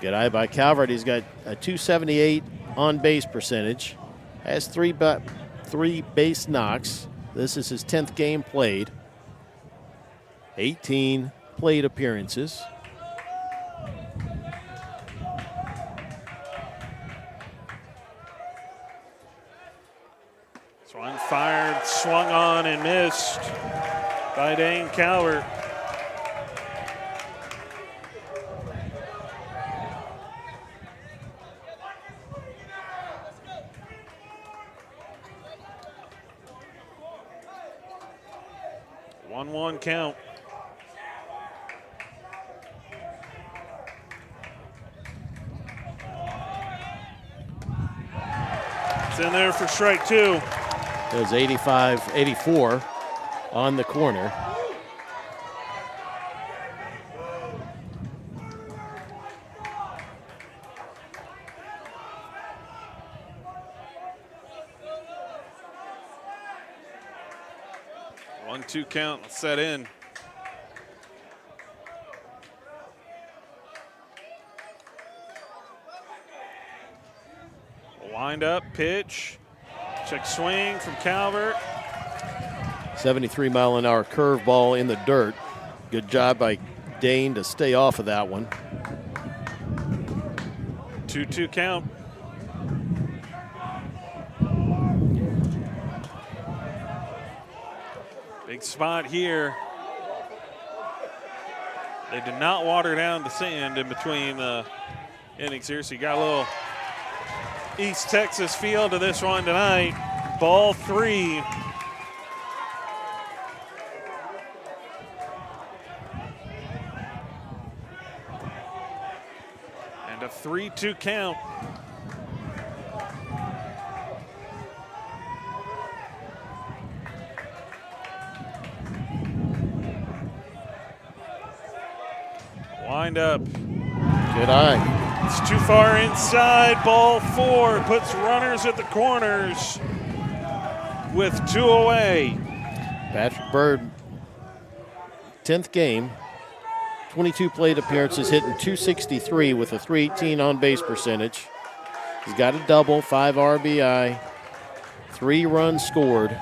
Good eye by Calvert. He's got a 278 on base percentage. Has three base knocks. This is his 10th game played. 18 plate appearances. Swung, fired, swung on and missed by Dane Calvert. One count. It's in there for strike two. There's 85-84 on the corner. One-two count, let's set in. Wind up, pitch. Check swing from Calvert. 73-mile-an-hour curveball in the dirt. Good job by Dane to stay off of that one. 2-2 count. Big spot here. They did not water down the sand in between innings here, so you got a little East Texas feel to this one tonight. Ball three. And a 3-2 count. Wind up. Good eye. It's too far inside. Ball four. Puts runners at the corners with two away. Patrick Bird, 10th game, 22 plate appearances, hitting .263 with a .318 on base percentage. He's got a double, 5 RBI, 3 runs scored.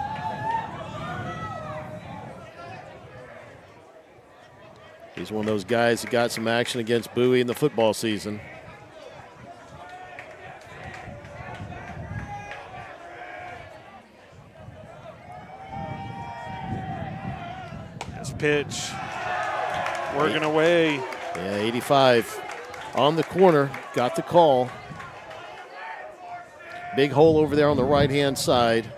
He's one of those guys that got some action against Bowie in the football season. This pitch working away. Yeah, 85 on the corner, got the call. Big hole over there on the right-hand side.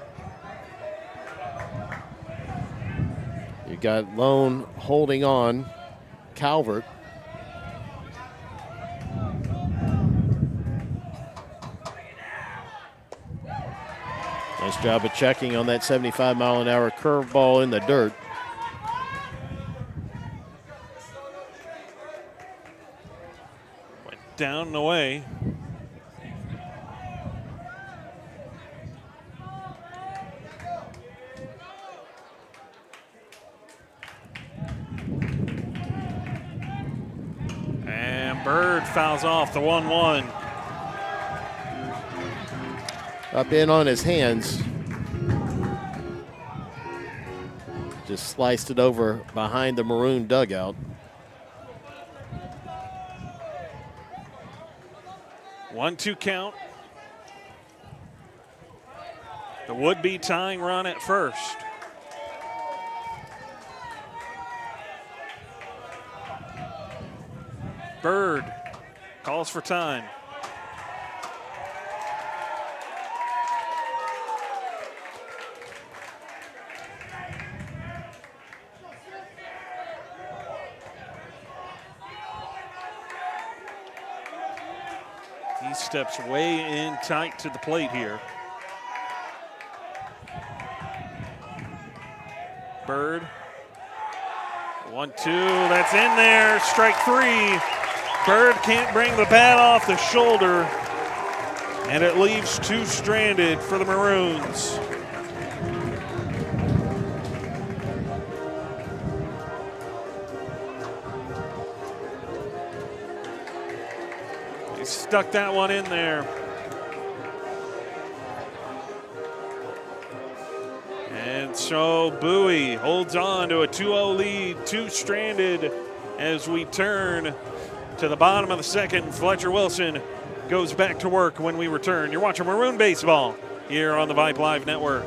You got Lone holding on. Calvert. Nice job of checking on that 75-mile-an-hour curveball in the dirt. Went down and away. Bird fouls off the 1-1. Up in on his hands. Just sliced it over behind the Maroon dugout. 1-2 count. The would-be tying run at first. Bird calls for time. He steps way in tight to the plate here. Bird. 1-2, that's in there, strike three. Bird can't bring the bat off the shoulder, and it leaves two stranded for the Maroons. stuck that one in there. And so Bowie holds on to a 2-0 lead, two stranded as we turn to the bottom of the second. Fletcher Wilson goes back to work when we return. You're watching Maroon Baseball here on the Vibe Live Network.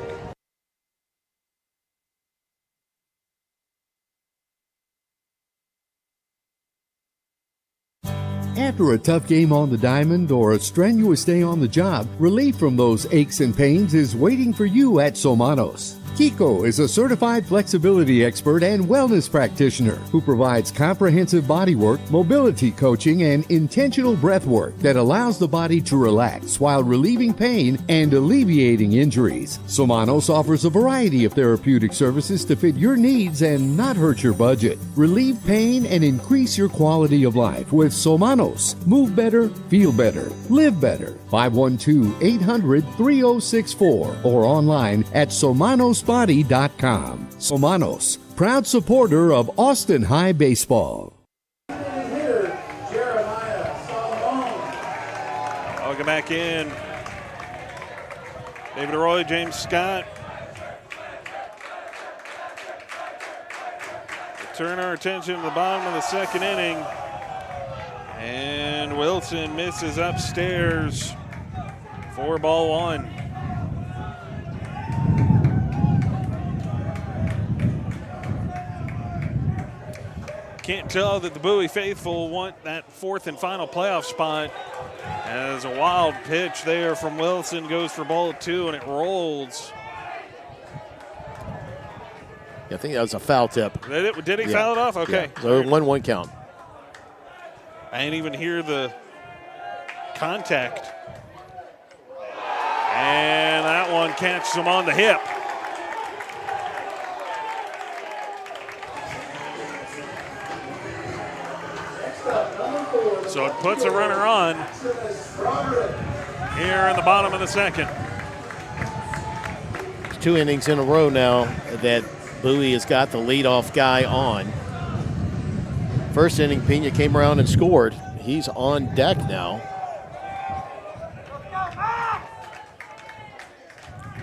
After a tough game on the diamond or a strenuous day on the job, relief from those aches and pains is waiting for you at Somanos. Kiko is a certified flexibility expert and wellness practitioner who provides comprehensive bodywork, mobility coaching, and intentional breath work that allows the body to relax while relieving pain and alleviating injuries. Somanos offers a variety of therapeutic services to fit your needs and not hurt your budget. Relieve pain and increase your quality of life with Somanos. Move better, feel better, live better. 512-800-3064 or online at somanosbody.com. Somanos, proud supporter of Austin High Baseball. Welcome back in. David Arroyo, James Scott. Turn our attention to the bottom of the second inning. And Wilson misses upstairs. 4-1. Can't tell that the Bowie faithful want that fourth and final playoff spot, as a wild pitch there from Wilson goes for ball 2 and it rolls. Yeah, I think that was a foul tip. Did he foul it off? Okay. Yeah. So 1-1 count. I didn't even hear the contact. And that one catches him on the hip. So it puts a runner on here in the bottom of the second. It's 2 innings in a row now that Bowie has got the leadoff guy on. First inning, Pena came around and scored. He's on deck now.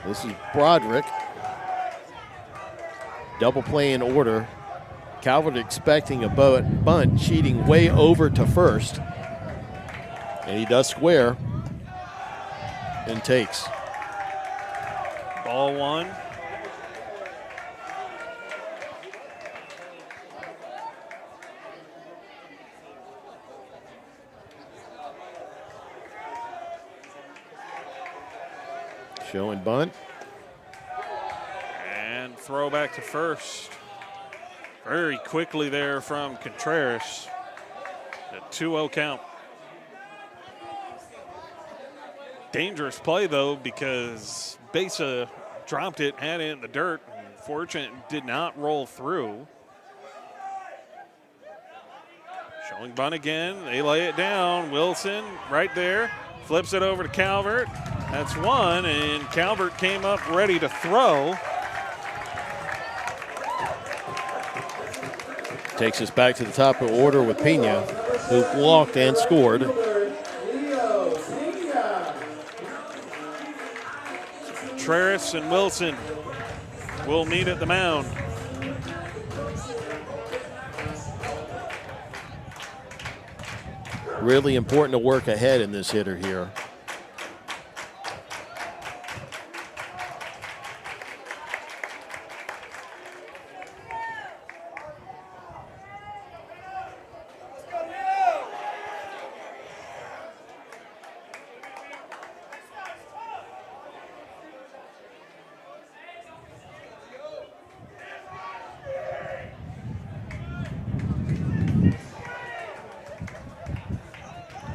This is Broderick. Double play in order. Calvert expecting a bunt, cheating way over to first. And he does square and takes. Ball 1. Show and bunt. And throw back to first. Very quickly there from Contreras. A 2-0 count. Dangerous play, though, because Besa dropped it, had it in the dirt. Fortunate did not roll through. Showing bunt again. They lay it down. Wilson right there. Flips it over to Calvert. That's one, and Calvert came up ready to throw. Takes us back to the top of the order with Pena, who walked and scored. Contreras and Wilson will meet at the mound. Really important to work ahead in this hitter here.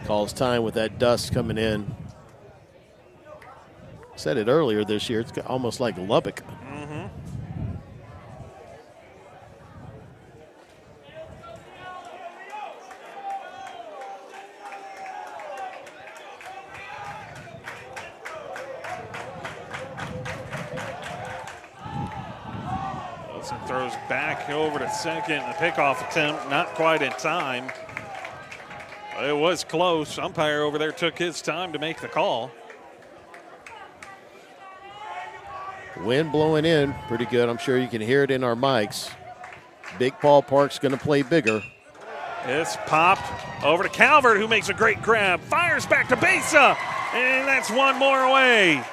Calls time with that dust coming in. Said it earlier this year, it's almost like Lubbock. Mm-hmm. Wilson throws back over to second. The pickoff attempt not quite in time. It was close. Umpire over there took his time to make the call. Wind blowing in pretty good. I'm sure you can hear it in our mics. Big ballpark's going to play bigger. It's popped over to Calvert, who makes a great grab. Fires back to Besa, and that's one more away.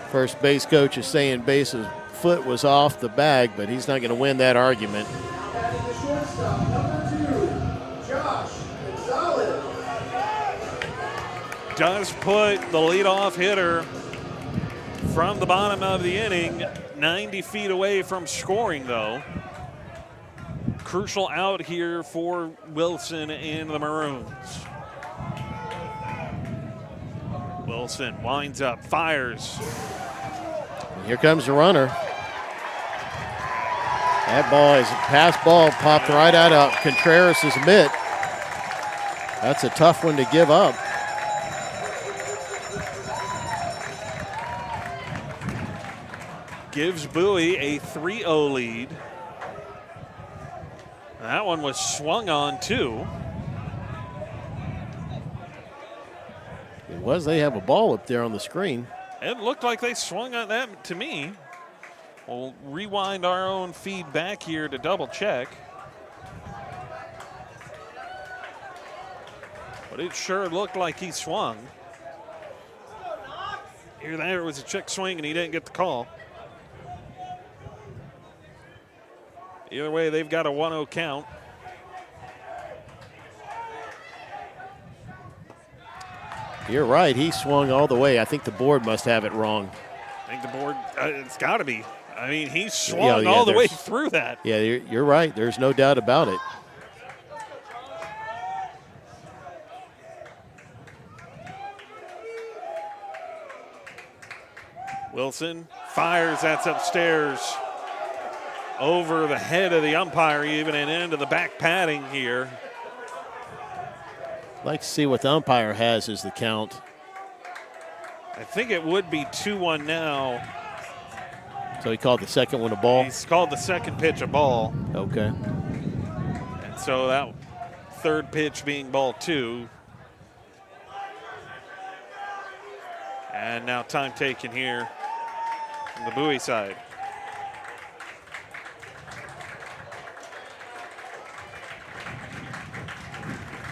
First base coach is saying Besa's foot was off the bag, but he's not going to win that argument. Batting the shortstop, number 2, Josh Gonzalez. Does put the leadoff hitter from the bottom of the inning 90 feet away from scoring, though. Crucial out here for Wilson and the Maroons. Wilson winds up, fires. Here comes the runner. That ball is a pass ball, popped right out of Contreras' mitt. That's a tough one to give up. Gives Bowie a 3-0 lead. That one was swung on too. It was. They have a ball up there on the screen. It looked like they swung on that to me. We'll rewind our own feed back here to double check. But it sure looked like he swung. Here, there was a check swing and he didn't get the call. Either way, they've got a 1-0 count. You're right. He swung all the way. I think the board must have it wrong. I think the board, it's got to be. I mean, he swung all the way through that. Yeah, you're right. There's no doubt about it. Wilson fires. That's upstairs. Over the head of the umpire, even and into the back padding here. I'd like to see what the umpire has as the count. I think it would be 2-1 now. So he called the second one a ball? He's called the second pitch a ball. Okay. And so that third pitch being ball 2. And now time taken here from the Bowie side.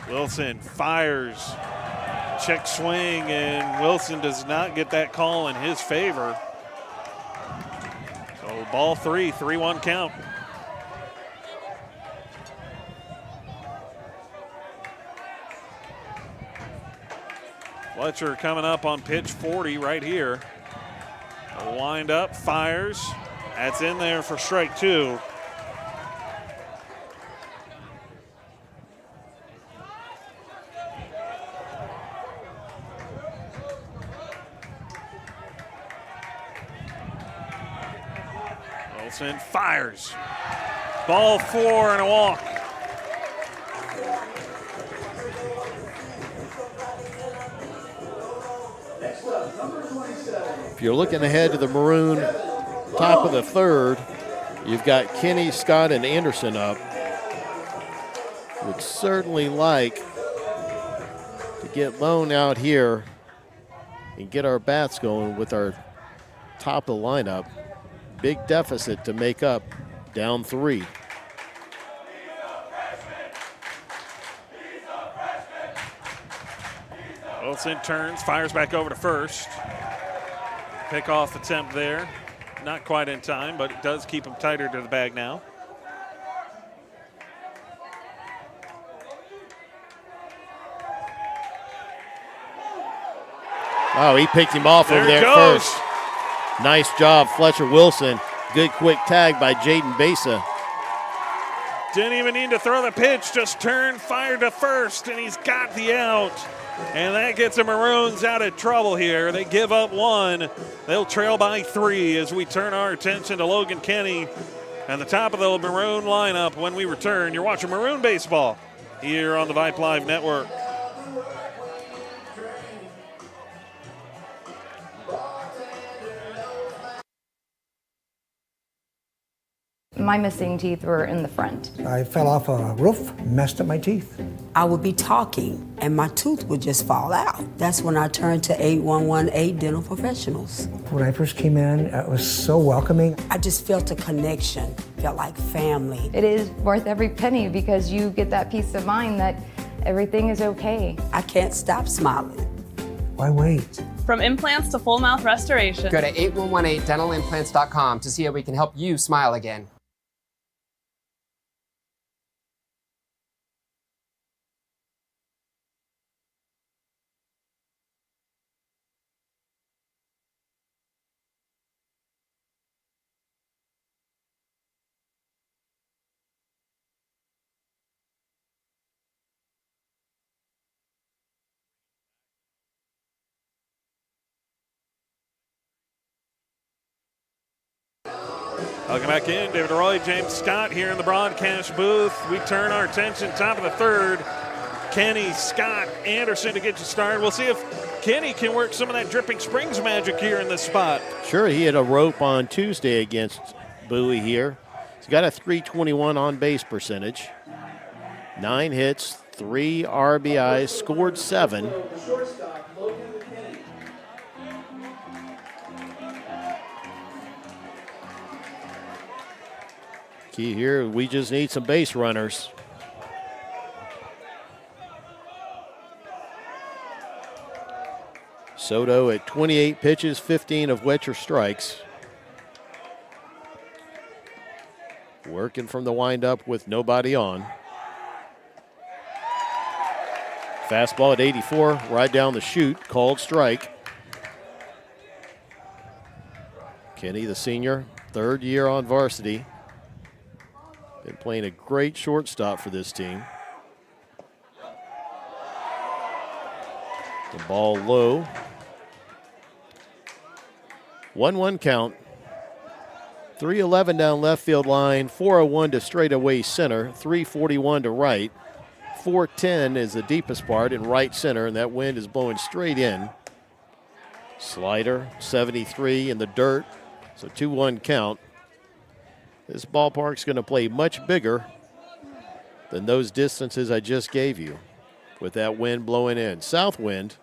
Wilson fires, check swing, and Wilson does not get that call in his favor. So ball 3, 3-1 count. Fletcher coming up on pitch 40 right here. A wind up, fires. That's in there for strike 2. Wilson fires. Ball 4 and a walk. If you're looking ahead to the Maroon top of the third, you've got Kenny, Scott, and Anderson up. Would certainly like to get Lone out here and get our bats going with our top of the lineup. Big deficit to make up, down 3. Wilson turns, fires back over to first. Pickoff attempt there. Not quite in time, but it does keep him tighter to the bag now. Oh, he picked him off over there at first. Nice job, Fletcher Wilson. Good quick tag by Jaden Besa. Didn't even need to throw the pitch, just turned, fired to first, and he's got the out. And that gets the Maroons out of trouble here. They give up 1. They'll trail by 3 as we turn our attention to Logan Kenny and the top of the Maroon lineup when we return. You're watching Maroon Baseball here on the Vipe Live Network. My missing teeth were in the front. I fell off a roof, messed up my teeth. I would be talking and my tooth would just fall out. That's when I turned to 8118 Dental Professionals. When I first came in, it was so welcoming. I just felt a connection, felt like family. It is worth every penny because you get that peace of mind that everything is okay. I can't stop smiling. Why wait? From implants to full mouth restoration. Go to 8118dentalimplants.com to see how we can help you smile again. Welcome back in. David Roy, James Scott here in the broadcast booth. We turn our attention top of the third. Kenny, Scott, Anderson to get you started. We'll see if Kenny can work some of that Dripping Springs magic here in this spot. Sure, he hit a rope on Tuesday against Bowie here. He's got a .321 on-base percentage. 9 hits, 3 RBIs, scored 7. Key here, we just need some base runners. Soto at 28 pitches, 15 of which are strikes. Working from the windup with nobody on. Fastball at 84, right down the chute, called strike. Kenny, the senior, 3rd year on varsity. Been playing a great shortstop for this team. The ball low. 1-1 count. 311 down left field line, 401 to straightaway center, 341 to right. 410 is the deepest part in right center, and that wind is blowing straight in. Slider, 73 in the dirt, so 2-1 count. This ballpark's going to play much bigger than those distances I just gave you with that wind blowing in. South wind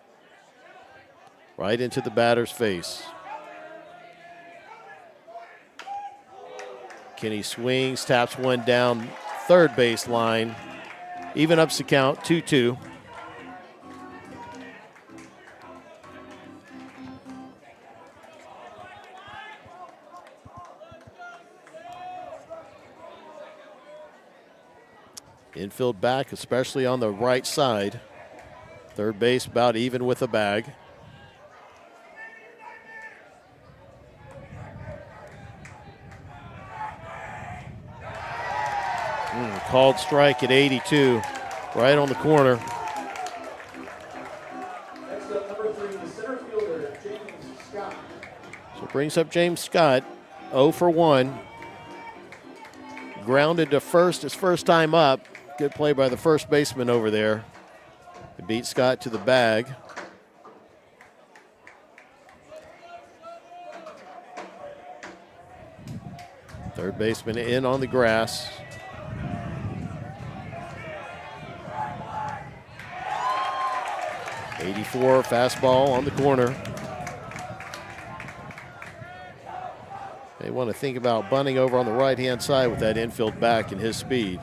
right into the batter's face. Kenny swings, taps one down third base line. Even ups the count, 2-2. Infield back, especially on the right side. Third base about even with the bag. Called strike at 82, right on the corner. Next up, number 3, the center fielder, James Scott. So brings up James Scott, 0 for 1. Grounded to first his first time up. Good play by the first baseman over there. He beat Scott to the bag. Third baseman in on the grass. .84 fastball on the corner. They want to think about bunting over on the right-hand side with that infield back and his speed.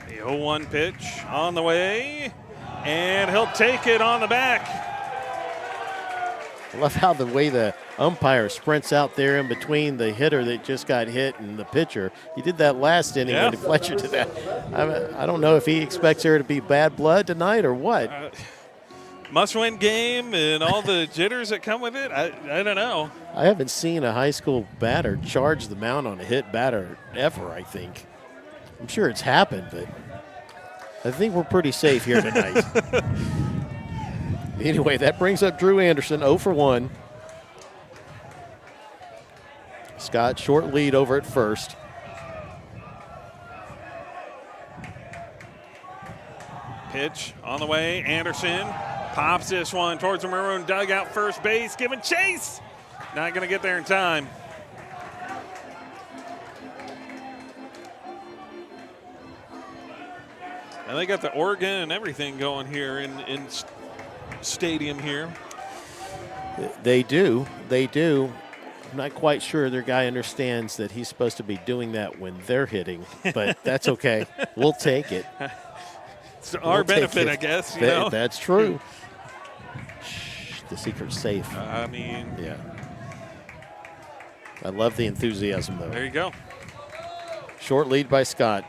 The 0-1 pitch on the way, and he'll take it on the back. I love how the way the umpire sprints out there in between the hitter that just got hit and the pitcher. He did that last inning when Fletcher did that. I don't know if he expects there to be bad blood tonight or what. Must-win game and all the jitters that come with it. I don't know. I haven't seen a high school batter charge the mound on a hit batter ever, I think. I'm sure it's happened, but I think we're pretty safe here tonight. Anyway, that brings up Drew Anderson, 0 for 1. Scott, short lead over at first. Pitch on the way. Anderson pops this one towards the Maroon dugout, first base, giving chase. Not going to get there in time. And they got the organ and everything going here in stadium here. They do. They do. I'm not quite sure their guy understands that he's supposed to be doing that when they're hitting, but that's okay. We'll take it. It's to our benefit, I guess. You know? That's true. Shh, the secret's safe. I mean. Yeah. I love the enthusiasm, though. There you go. Short lead by Scott.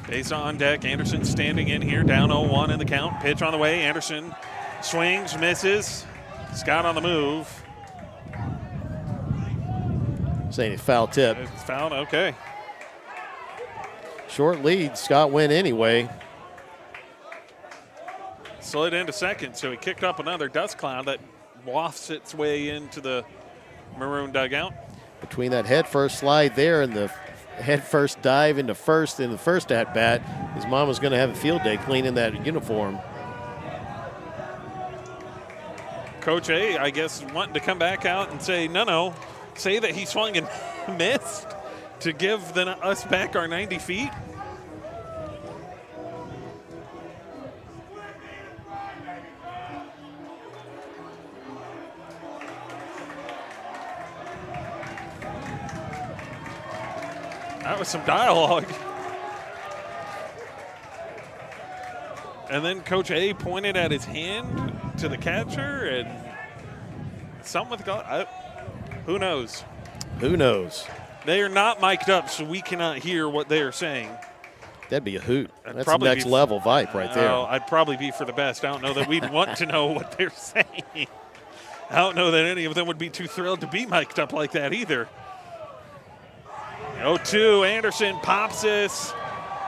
Base on deck. Anderson standing in here, down 0-1 in the count. Pitch on the way. Anderson swings, misses. Scott on the move. Saying a foul tip. It's foul, okay. Short lead. Scott went anyway. Slid into second, so he kicked up another dust cloud that wafts its way into the Maroon dugout. Between that head first slide there and the head first dive into first in the first at bat, his mom was going to have a field day cleaning that uniform. Coach A, I guess, wanting to come back out and say, no, say that he swung and missed to give us back our 90 feet. That was some dialogue. And then Coach A pointed at his hand to the catcher, and something with God. Who knows? Who knows? They are not mic'd up, so we cannot hear what they are saying. That'd be a hoot. That's the next level vibe right there. I'd probably be for the best. I don't know that we'd want to know what they're saying. I don't know that any of them would be too thrilled to be mic'd up like that either. 0-2, Anderson pops this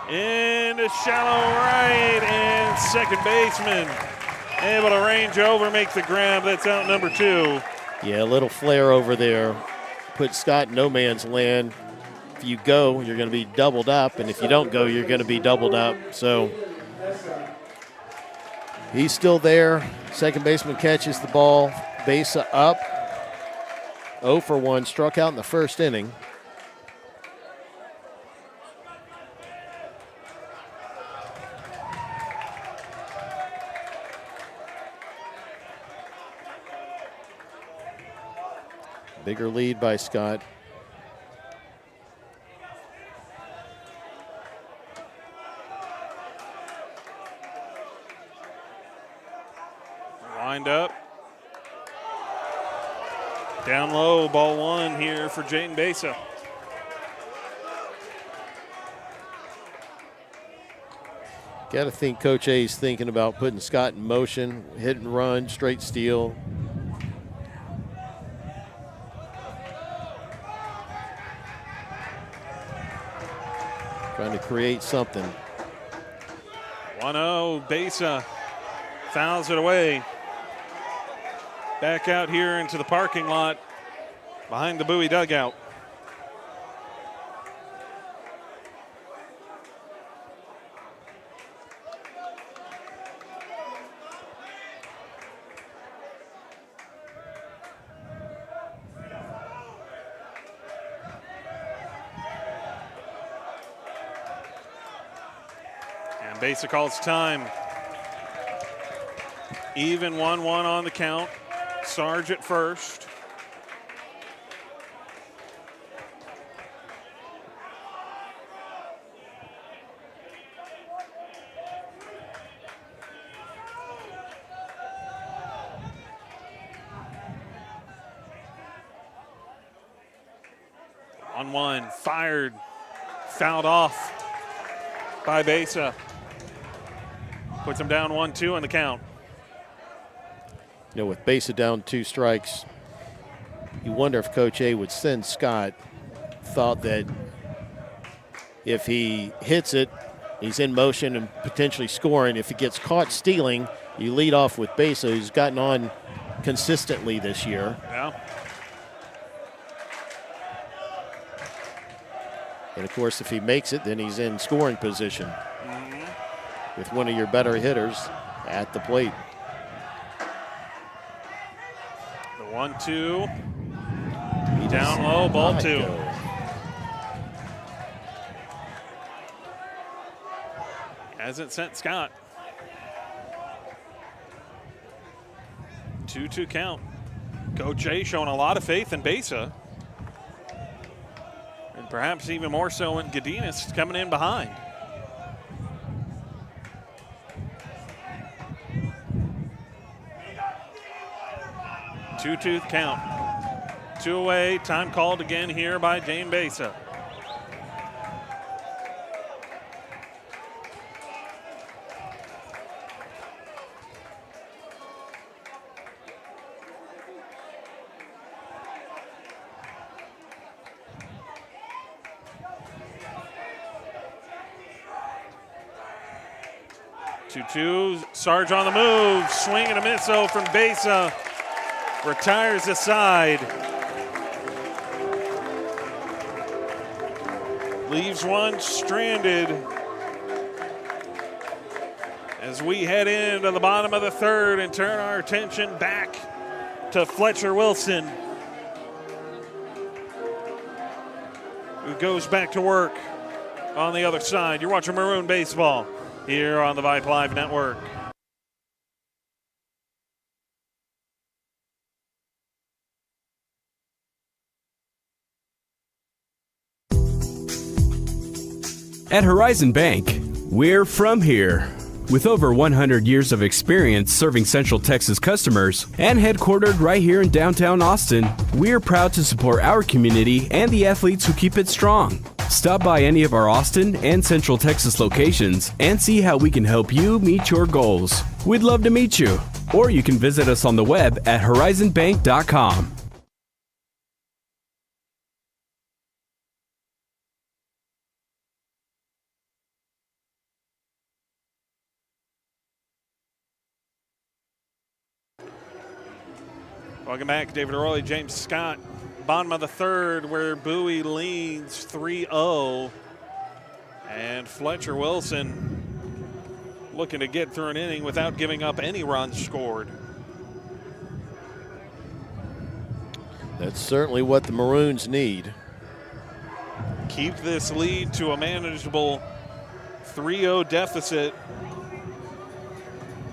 into shallow right, and second baseman able to range over, make the grab. That's out number 2. Yeah, a little flare over there. Put Scott in no man's land. If you go, you're going to be doubled up, and if you don't go, you're going to be doubled up. So he's still there. Second baseman catches the ball, base up. 0 for 1, struck out in the first inning. Bigger lead by Scott. Wind up. Down low, ball 1 here for Jaden Besa. Got to think Coach A's thinking about putting Scott in motion, hit and run, straight steal. Trying to create something. 1-0, Besa fouls it away. Back out here into the parking lot behind the Bowie dugout. Besa calls time. Even 1-1 on the count. Sarge at first. On 1, fired, fouled off by Besa. Puts him down 1-2 in the count. You know, with Besa down 2 strikes, you wonder if Coach A would send Scott. Thought that if he hits it, he's in motion and potentially scoring. If he gets caught stealing, you lead off with Besa, who's gotten on consistently this year. Yeah. And of course, if he makes it, then he's in scoring position with one of your better hitters at the plate. The 1-2. Down low, ball 2. Hasn't sent Scott. 2-2 count. Coach A showing a lot of faith in Besa. And perhaps even more so in Godinez coming in behind. Two-tooth count. 2 away, time called again here by Dane Besa. Two, Sarge on the move, swing and a miss from Besa. Retires aside. Leaves one stranded as we head into the bottom of the third and turn our attention back to Fletcher Wilson, who goes back to work on the other side. You're watching Maroon Baseball here on the Vibe Live Network. At Horizon Bank, we're from here. With over 100 years of experience serving Central Texas customers and headquartered right here in downtown Austin, we're proud to support our community and the athletes who keep it strong. Stop by any of our Austin and Central Texas locations and see how we can help you meet your goals. We'd love to meet you. Or you can visit us on the web at horizonbank.com. Welcome back, David Arroyo, James Scott. Bottom of the third, where Bowie leads 3-0. And Fletcher Wilson looking to get through an inning without giving up any runs scored. That's certainly what the Maroons need. Keep this lead to a manageable 3-0 deficit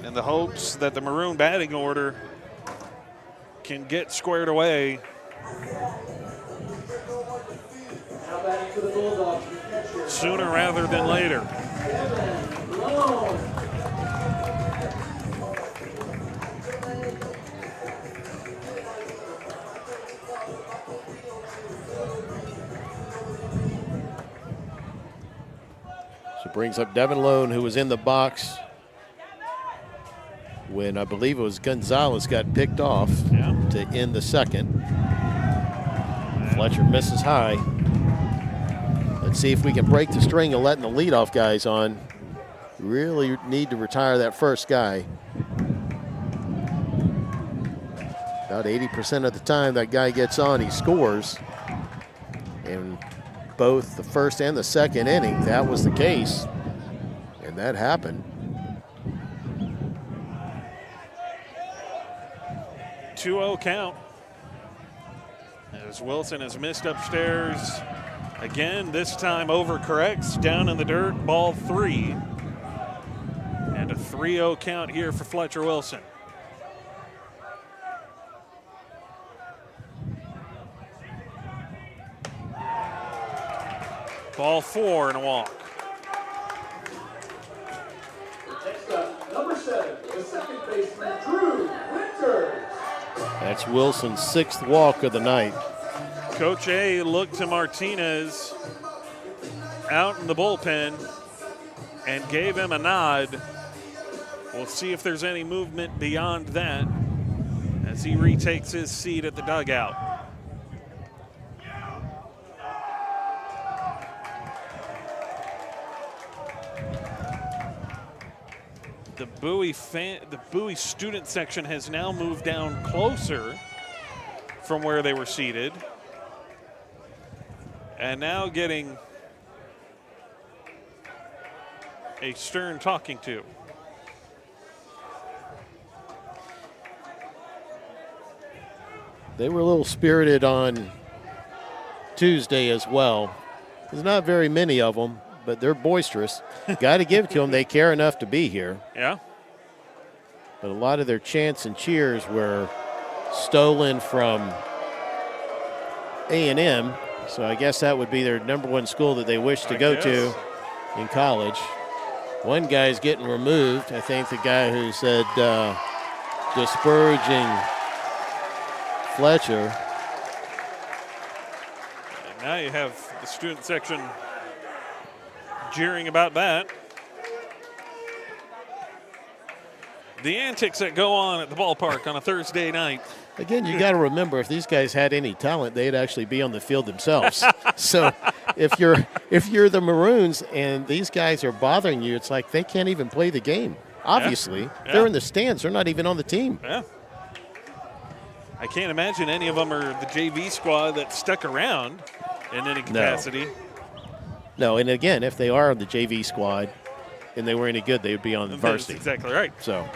in the hopes that the Maroon batting order can get squared away. Sooner rather than later. So brings up Devin Lone, who was in the box when I believe it was Gonzalez got picked off to end the second. Fletcher misses high. Let's see if we can break the string of letting the leadoff guys on. Really need to retire that first guy. About 80% of the time that guy gets on, he scores. And both the first and the second inning, that was the case. And that happened. 2-0 count as Wilson has missed upstairs again. This time overcorrects down in the dirt, ball 3. And a 3-0 count here for Fletcher Wilson. Ball 4 and a walk. Next up, number 7, the second baseman, Drew Winters. That's Wilson's 6th walk of the night. Coach A looked to Martinez out in the bullpen and gave him a nod. We'll see if there's any movement beyond that as he retakes his seat at the dugout. The Bowie student section has now moved down closer from where they were seated, and now getting a stern talking to. They were a little spirited on Tuesday as well. There's not very many of them, but they're boisterous. Got to give it to them. They care enough to be here. Yeah. But a lot of their chants and cheers were stolen from A&M, so I guess that would be their number one school that they wish to go to in college. One guy's getting removed. I think the guy who said disparaging Fletcher. And now you have the student section jeering about that. The antics that go on at the ballpark on a Thursday night. Again, you got to remember, if these guys had any talent, they'd actually be on the field themselves. So if you're the Maroons and these guys are bothering you, it's like they can't even play the game. Obviously, they're in the stands. They're not even on the team. Yeah. I can't imagine any of them are the JV squad that stuck around in any capacity. No, and again, if they are on the JV squad and they were any good, they would be on the varsity. That's exactly right. So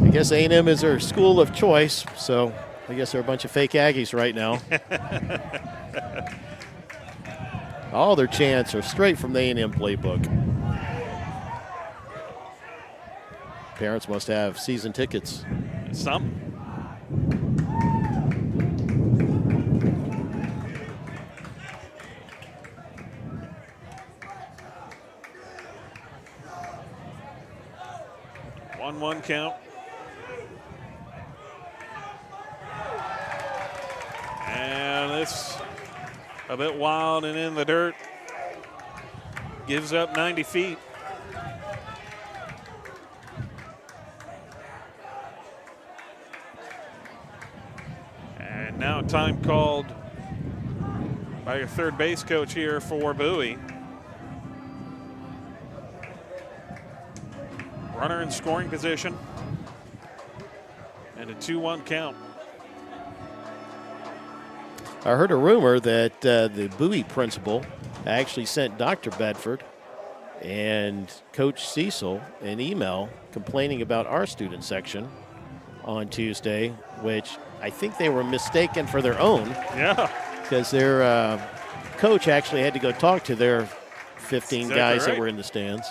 I guess A&M is their school of choice, so I guess they're a bunch of fake Aggies right now. All their chants are straight from the A&M playbook. Parents must have season tickets. Some. One count. And this a bit wild and in the dirt. Gives up 90 feet. And now time called by your third base coach here for Bowie. Runner in scoring position. And a 2-1 count. I heard a rumor that the Bowie principal actually sent Dr. Bedford and Coach Cecil an email complaining about our student section on Tuesday, which I think they were mistaken for their own. Yeah. Because their coach actually had to go talk to their 15 guys that were in the stands.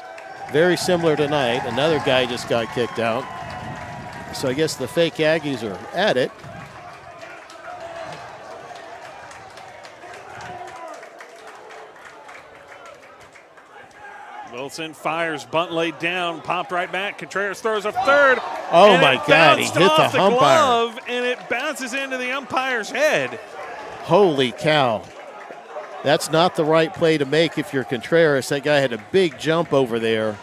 Very similar tonight. Another guy just got kicked out. So I guess the fake Aggies are at it. Wilson fires, bunt laid down, popped right back. Contreras throws a third. Oh my God, he hit the umpire. Glove, and it bounces into the umpire's head. Holy cow. That's not the right play to make if you're Contreras. That guy had a big jump over there.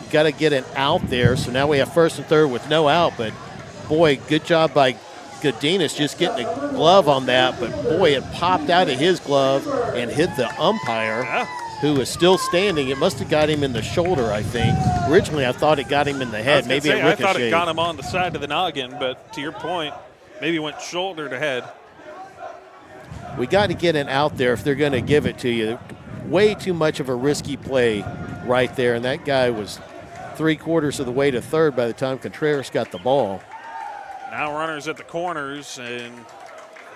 You got to get an out there. So now we have first and third with no out. But, boy, good job by Godinez just getting a glove on that. But, boy, it popped out of his glove and hit the umpire, who is still standing. It must have got him in the shoulder, I think. Originally, I thought it got him in the head. Maybe a ricochet. I thought it got him on the side of the noggin. But to your point, maybe went shoulder to head. We got to get an out there if they're going to give it to you. Way too much of a risky play right there, and that guy was 3/4 of the way to third by the time Contreras got the ball. Now runners at the corners, and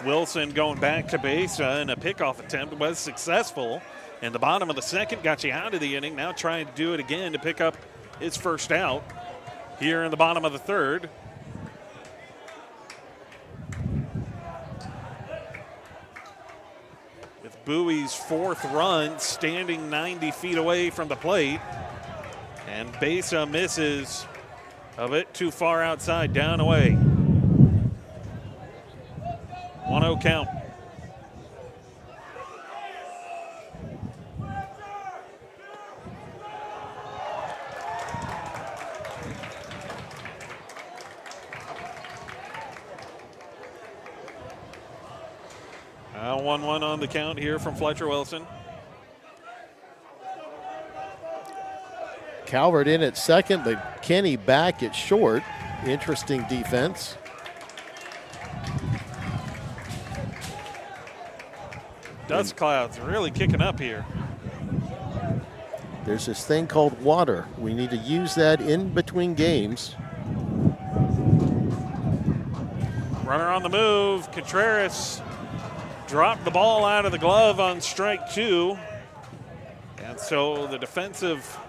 Wilson going back to base, and a pickoff attempt was successful. And the bottom of the second got you out of the inning. Now trying to do it again to pick up his first out here in the bottom of the third. Bowie's fourth run, standing 90 feet away from the plate. And Besa misses a bit too far outside, down away. 1-0 count. Now 1-1 on the count here from Fletcher Wilson. Calvert in at second, but Kenny back at short. Interesting defense. Dust clouds really kicking up here. There's this thing called water. We need to use that in between games. Runner on the move. Contreras dropped the ball out of the glove on strike two. And And so the defensive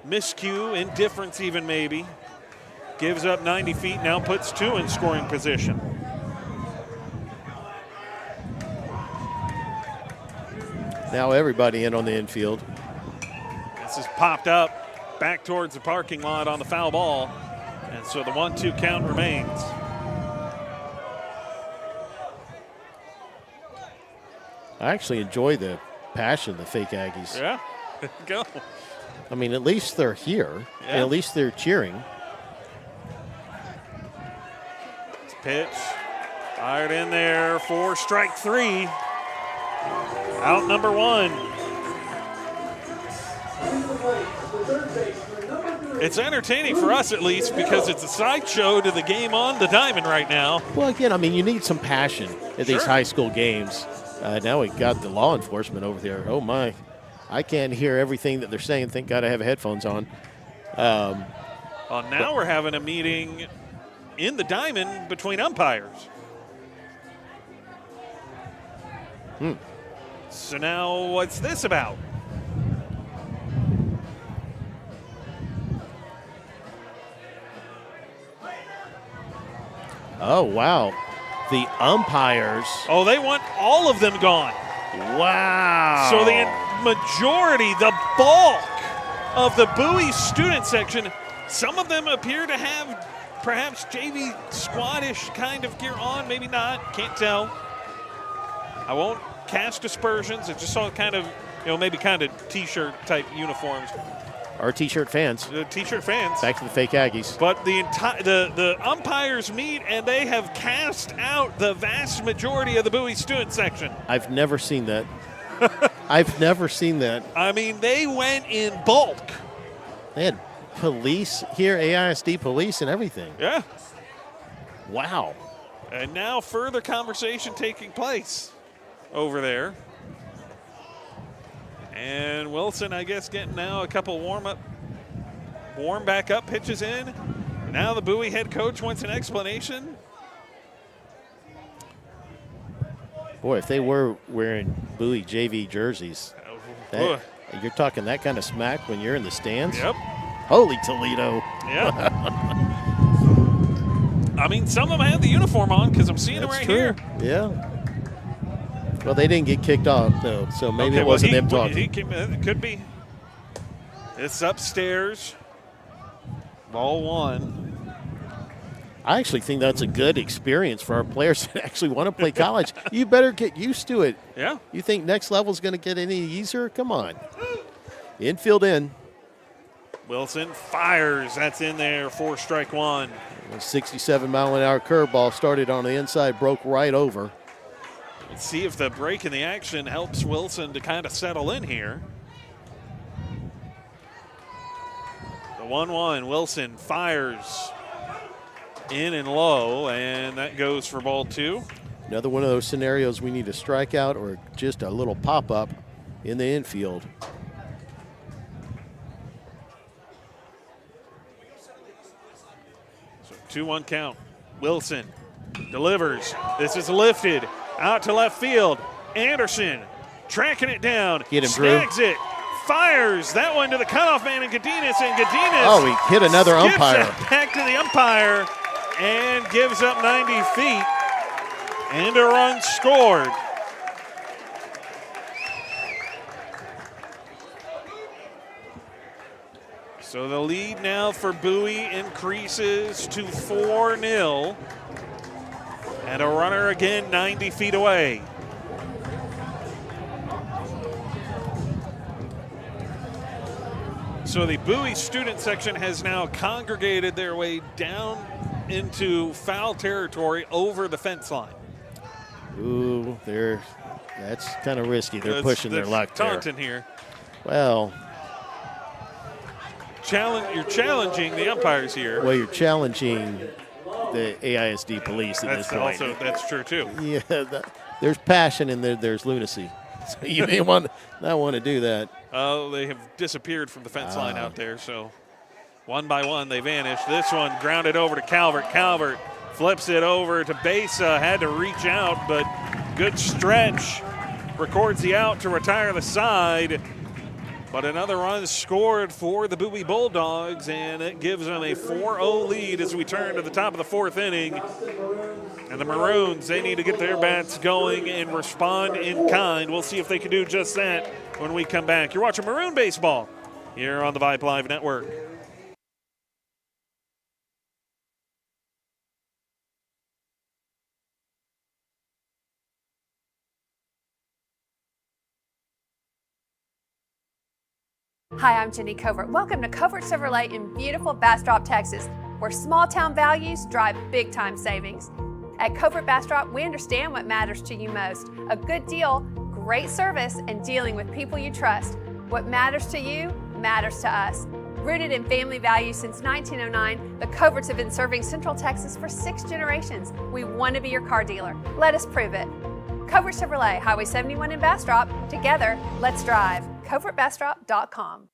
miscue, indifference even maybe, gives up 90 feet, now puts 2 in scoring position. Now everybody in on the infield. This is popped up back towards the parking lot on the foul ball. And so the 1-2 count remains. I actually enjoy the passion of the fake Aggies. Yeah, there you go. I mean, at least they're here. Yeah. And at least they're cheering. It's pitch. Fired in there for strike 3. Out number 1. It's entertaining for us at least because it's a sideshow to the game on the diamond right now. Well, again, I mean, you need some passion at these high school games. Now we got the law enforcement over there. Oh, my. I can't hear everything that they're saying. Thank God I have headphones on. Now we're having a meeting in the diamond between umpires. So now what's this about? Oh, wow. The umpires. Oh, they want all of them gone. Wow. So the majority, the bulk of the Bowie student section, some of them appear to have perhaps JV squad-ish kind of gear on, maybe not, can't tell. I won't cast aspersions. I just saw kind of, maybe kind of T-shirt type uniforms. Our T-shirt fans. The T-shirt fans. Back to the fake Aggies. But the umpires meet, and they have cast out the vast majority of the Bowie student section. I've never seen that. I've never seen that. I mean, they went in bulk. They had police here, AISD police and everything. Yeah. Wow. And now further conversation taking place over there. And Wilson, I guess, getting now a couple warm back up pitches in. Now the Bowie head coach wants an explanation. Boy, if they were wearing Bowie JV jerseys, you're talking that kind of smack when you're in the stands? Yep. Holy Toledo. Yep. I mean, some of them have the uniform on because I'm seeing them right here. Yeah. Well, they didn't get kicked off, though, so maybe it wasn't them talking. It could be. It's upstairs. Ball 1. I actually think that's a good experience for our players that actually want to play college. You better get used to it. Yeah. You think next level is going to get any easier? Come on. Infield in. Wilson fires. That's in there for strike 1. A 67-mile-an-hour curveball started on the inside, broke right over. Let's see if the break in the action helps Wilson to kind of settle in here. The 1-1, Wilson fires in and low, and that goes for ball 2. Another one of those scenarios we need a strikeout or just a little pop-up in the infield. So 2-1 count. Wilson delivers. This is lifted. Out to left field. Anderson tracking it down. Get him, Drew. Snags it. Fires that one to the cutoff man in Godinez. And Godinez. Oh, he hit another umpire. Back to the umpire and gives up 90 feet. And a run scored. So the lead now for Bowie increases to 4-0. And a runner again 90 feet away. So the Bowie student section has now congregated their way down into foul territory over the fence line. Ooh, that's kind of risky. They're pushing their luck there. Taunting here. Well, you're challenging the umpires here. Well, you're challenging the AISD police at this point. That's true too. Yeah, there's passion and there's lunacy. So you may not want to do that. They have disappeared from the fence line out there. So one by one they vanish. This one grounded over to Calvert. Calvert flips it over to Besa. Had to reach out, but good stretch. Records the out to retire the side. But another run scored for the Bowie Bulldogs, and it gives them a 4-0 lead as we turn to the top of the fourth inning. And the Maroons, they need to get their bats going and respond in kind. We'll see if they can do just that when we come back. You're watching Maroon Baseball here on the Vibe Live Network. Hi, I'm Jenny Covert. Welcome to Covert Chevrolet in beautiful Bastrop, Texas, where small town values drive big time savings. At Covert Bastrop, we understand what matters to you most. A good deal, great service, and dealing with people you trust. What matters to you matters to us. Rooted in family values since 1909, the Coverts have been serving Central Texas for 6 generations. We want to be your car dealer. Let us prove it. Covert Chevrolet, Highway 71 in Bastrop. Together, let's drive. CovertBastrop.com.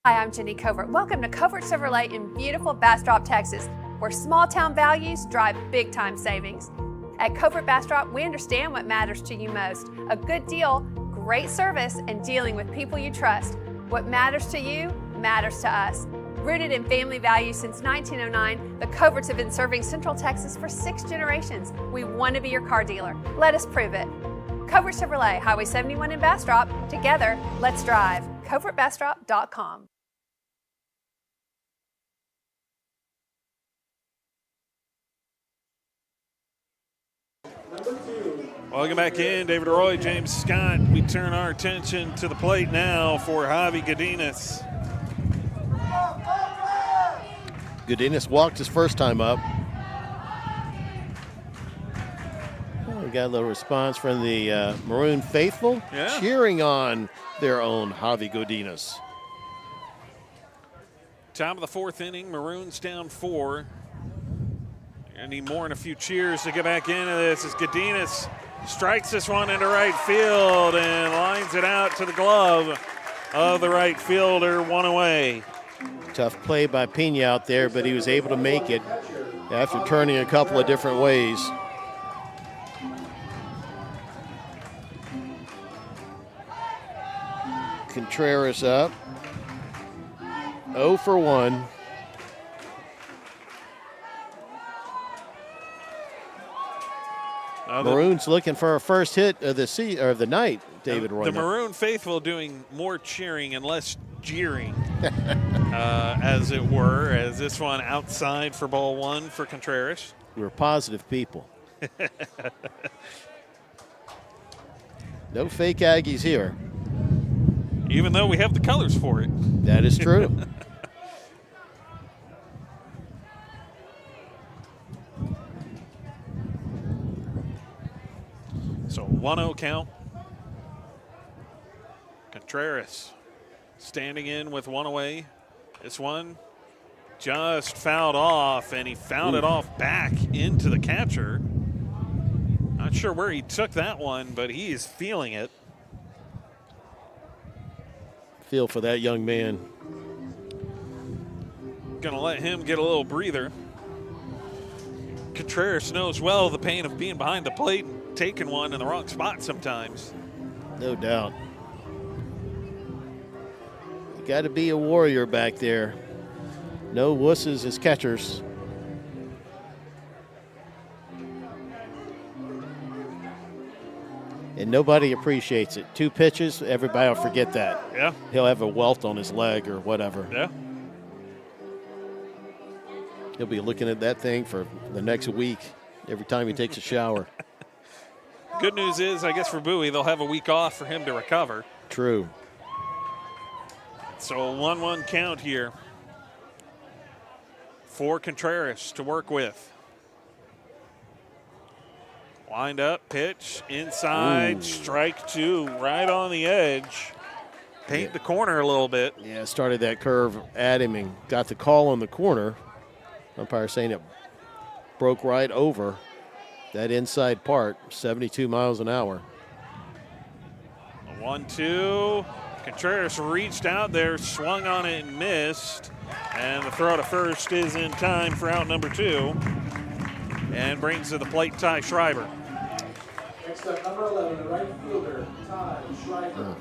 Hi, I'm Jenny Covert. Welcome to Covert Chevrolet in beautiful Bastrop, Texas, where small town values drive big time savings. At Covert Bastrop, we understand what matters to you most. A good deal, great service, and dealing with people you trust. What matters to you matters to us. Rooted in family values since 1909, the Coverts have been serving Central Texas for 6 generations. We want to be your car dealer. Let us prove it. Covert Chevrolet, Highway 71 in Bastrop. Together, let's drive. CovertBastrop.com. Welcome back in. David Roy, James Scott. We turn our attention to the plate now for Javi Godinez. Godinez walked his first time up. We got a little response from the Maroon faithful, cheering on their own Javi Godinez. Top of the fourth inning, Maroons down 4. I need more than a few cheers to get back into this as Godinez strikes this one into right field and lines it out to the glove of the right fielder, one away. Tough play by Pena out there, but he was able to make it after turning a couple of different ways. Contreras up. 0 for 1. Maroons looking for a first hit of the night, David Roy. The Maroon faithful doing more cheering and less jeering, as it were, as this one outside for ball 1 for Contreras. We're positive people. No fake Aggies here. Even though we have the colors for it. That is true. So 1-0 count. Contreras standing in with 1 away. This one just fouled off, and he fouled it off back into the catcher. Not sure where he took that one, but he is feeling it. Feel for that young man. Gonna let him get a little breather. Contreras knows well the pain of being behind the plate and taking one in the wrong spot sometimes. No doubt. You got to be a warrior back there. No wusses as catchers. And nobody appreciates it. 2 pitches, everybody will forget that. Yeah. He'll have a welt on his leg or whatever. Yeah. He'll be looking at that thing for the next week every time he takes a shower. Good news is, I guess for Bowie, they'll have a week off for him to recover. True. So a 1-1 count here for Contreras to work with. Wind up, pitch, inside, strike 2, right on the edge. Paint the corner a little bit. Yeah, started that curve at him and got the call on the corner. Umpire saying it broke right over that inside part, 72 miles an hour. 1-2. Contreras reached out there, swung on it and missed. And the throw to first is in time for out number 2. And brings to the plate Ty Schreiber. Next up, number 11, the right fielder, Ty Schreiber.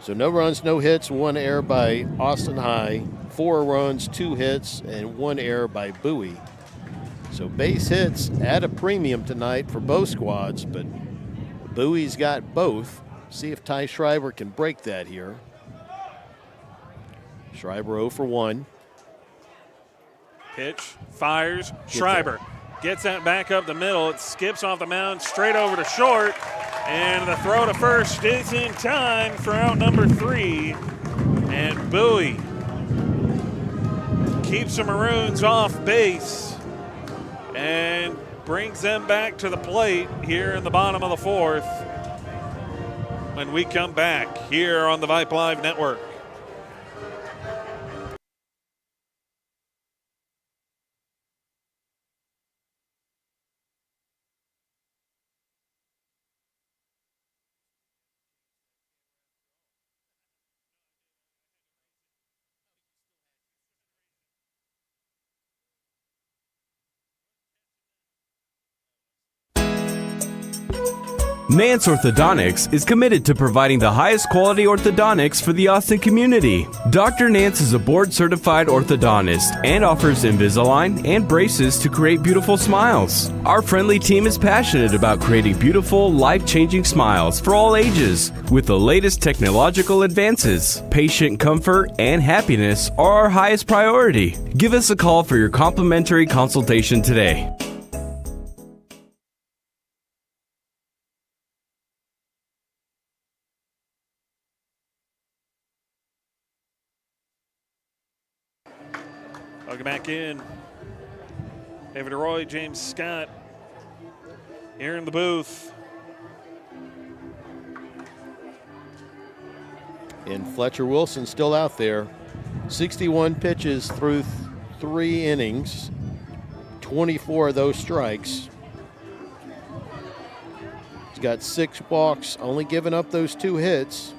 So no runs, no hits, 1 error by Austin High, 4 runs, 2 hits, and 1 error by Bowie. So base hits at a premium tonight for both squads, but Bowie's got both. See if Ty Schreiber can break that here. Schreiber 0 for 1. Pitch, fires, Schreiber gets that back up the middle. It skips off the mound straight over to short, and the throw to first is in time for out number 3. And Bowie keeps the Maroons off base and brings them back to the plate here in the bottom of the 4th when we come back here on the Vipe Live Network. Nance Orthodontics is committed to providing the highest quality orthodontics for the Austin community. Dr. Nance is a board-certified orthodontist and offers Invisalign and braces to create beautiful smiles. Our friendly team is passionate about creating beautiful, life-changing smiles for all ages with the latest technological advances. Patient comfort and happiness are our highest priority. Give us a call for your complimentary consultation today. Welcome back in. David Roy, James Scott here in the booth. And Fletcher Wilson still out there. 61 pitches through 3 innings. 24 of those strikes. He's got 6 walks, only giving up those 2 hits.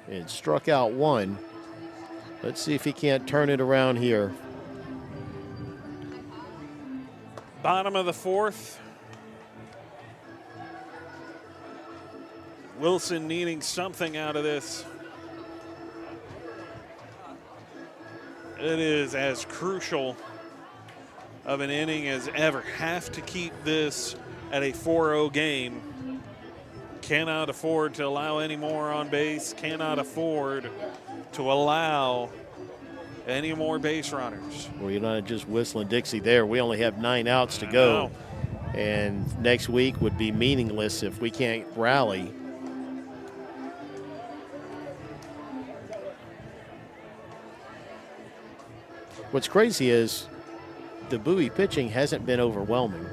And struck out 1. Let's see if he can't turn it around here. Bottom of the 4th. Wilson needing something out of this. It is as crucial of an inning as ever. Have to keep this at a 4-0 game. Cannot afford to allow any more on base. Cannot afford to allow any more base runners. Well, you're not just whistling Dixie there. We only have 9 outs to go. And next week would be meaningless if we can't rally. What's crazy is the Bowie pitching hasn't been overwhelming.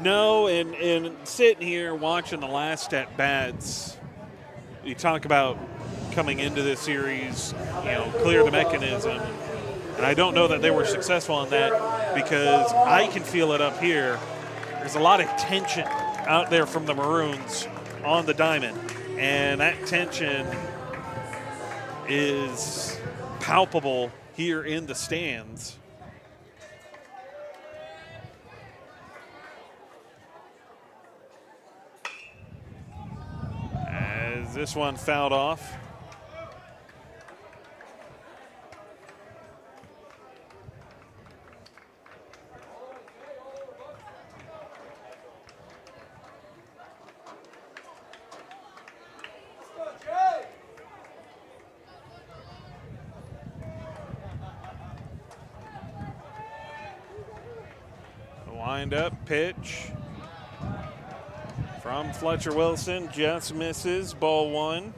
No, and sitting here watching the last at-bats, you talk about coming into this series, clear the mechanism. And I don't know that they were successful in that because I can feel it up here. There's a lot of tension out there from the Maroons on the diamond. And that tension is palpable here in the stands. As this one fouled off. Wind up pitch from Fletcher Wilson, just misses, ball 1.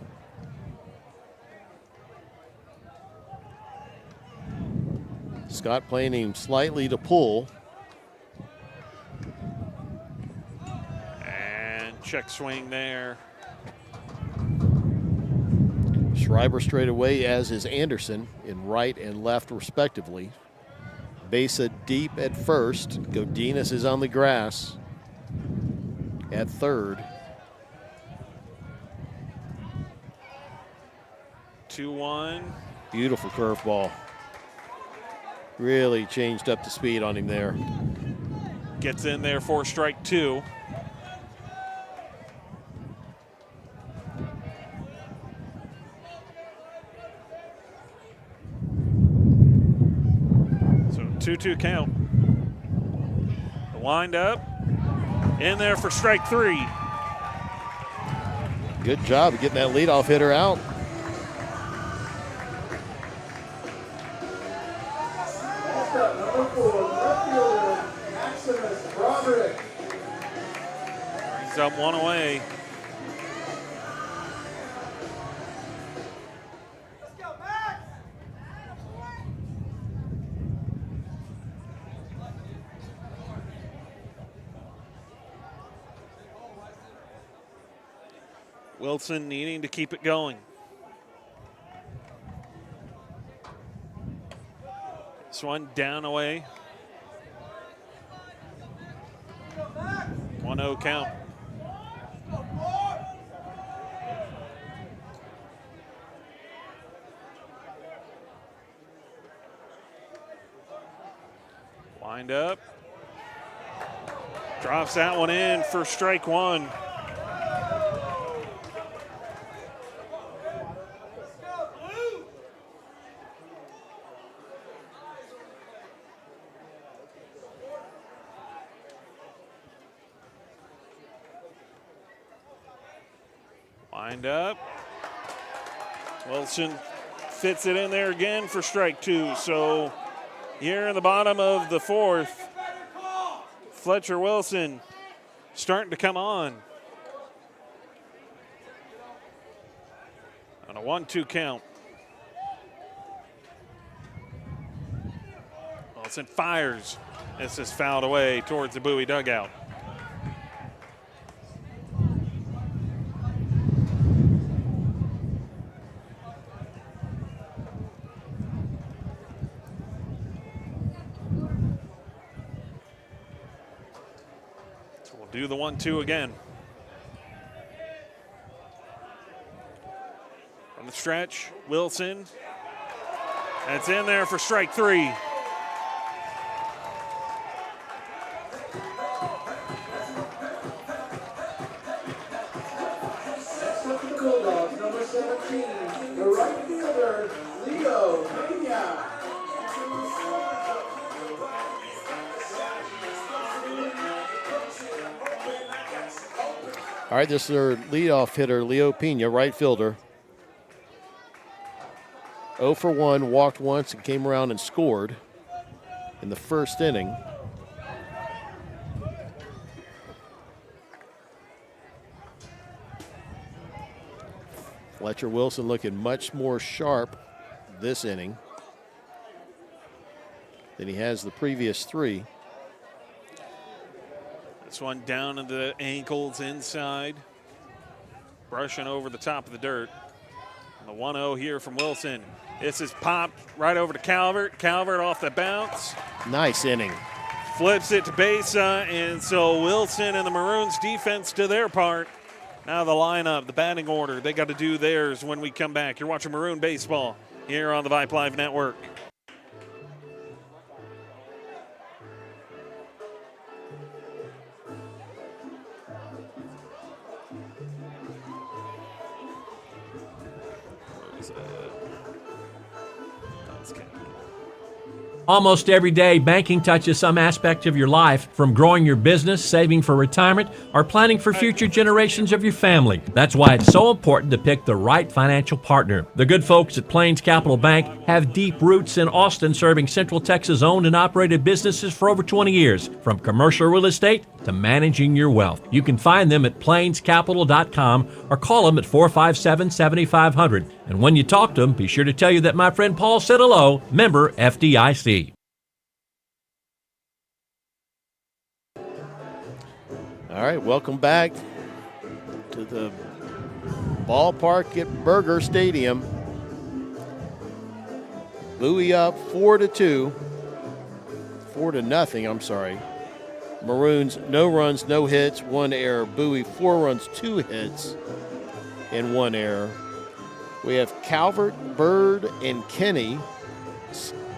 Scott playing him slightly to pull. And check swing there. Schreiber straight away, as is Anderson, in right and left respectively. Besa deep at first. Godinez is on the grass at third. 2-1. Beautiful curveball. Really changed up the speed on him there. Gets in there for strike 2. So 2-2 count. The wind up. In there for strike 3. Good job of getting that leadoff hitter out. He's up 1 away. Wilson needing to keep it going. This one down away. 1-0 count. Wind up. Drops that one in for strike 1. Wind up. Wilson fits it in there again for strike 2. So here in the bottom of the 4th, Fletcher Wilson starting to come on. On a 1-2 count. Wilson fires. This is fouled away towards the Bowie dugout. Do the 1-2 again. On the stretch, Wilson. That's in there for strike 3. Next up for the Bulldogs, number 17, the right fielder, Leo Pena. All right, this is our leadoff hitter, Leo Pena, right fielder. 0 for 1, walked once and came around and scored in the first inning. Fletcher Wilson looking much more sharp this inning than he has the previous 3. This one down into the ankles inside. Brushing over the top of the dirt. And the 1-0 here from Wilson. This is popped right over to Calvert. Calvert off the bounce. Nice inning. Flips it to Besa, and so Wilson and the Maroons defense do their part. Now the lineup, the batting order, they got to do theirs when we come back. You're watching Maroon Baseball here on the Vipe Live Network. Almost every day, banking touches some aspect of your life, from growing your business, saving for retirement, or planning for future generations of your family. That's why it's so important to pick the right financial partner. The good folks at Plains Capital Bank have deep roots in Austin, serving Central Texas owned and operated businesses for over 20 years, from commercial real estate to managing your wealth. You can find them at plainscapital.com or call them at 457-7500. And when you talk to them, be sure to tell you that my friend Paul said hello, member FDIC. All right, welcome back to the ballpark at Burger Stadium. Bowie up 4-2. 4-0, I'm sorry. Maroons, no runs, no hits, 1 error. Bowie, 4 runs, 2 hits, and 1 error. We have Calvert, Bird, and Kenny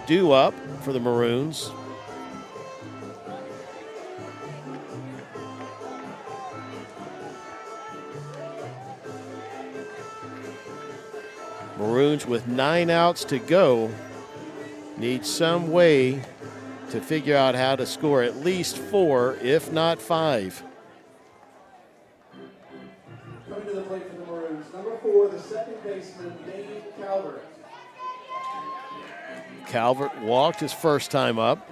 due up for the Maroons. Maroons with 9 outs to go need some way to figure out how to score at least 4, if not 5. Coming to the plate for the Maroons, number 4, the second baseman, Dave Calvert. Calvert walked his first time up.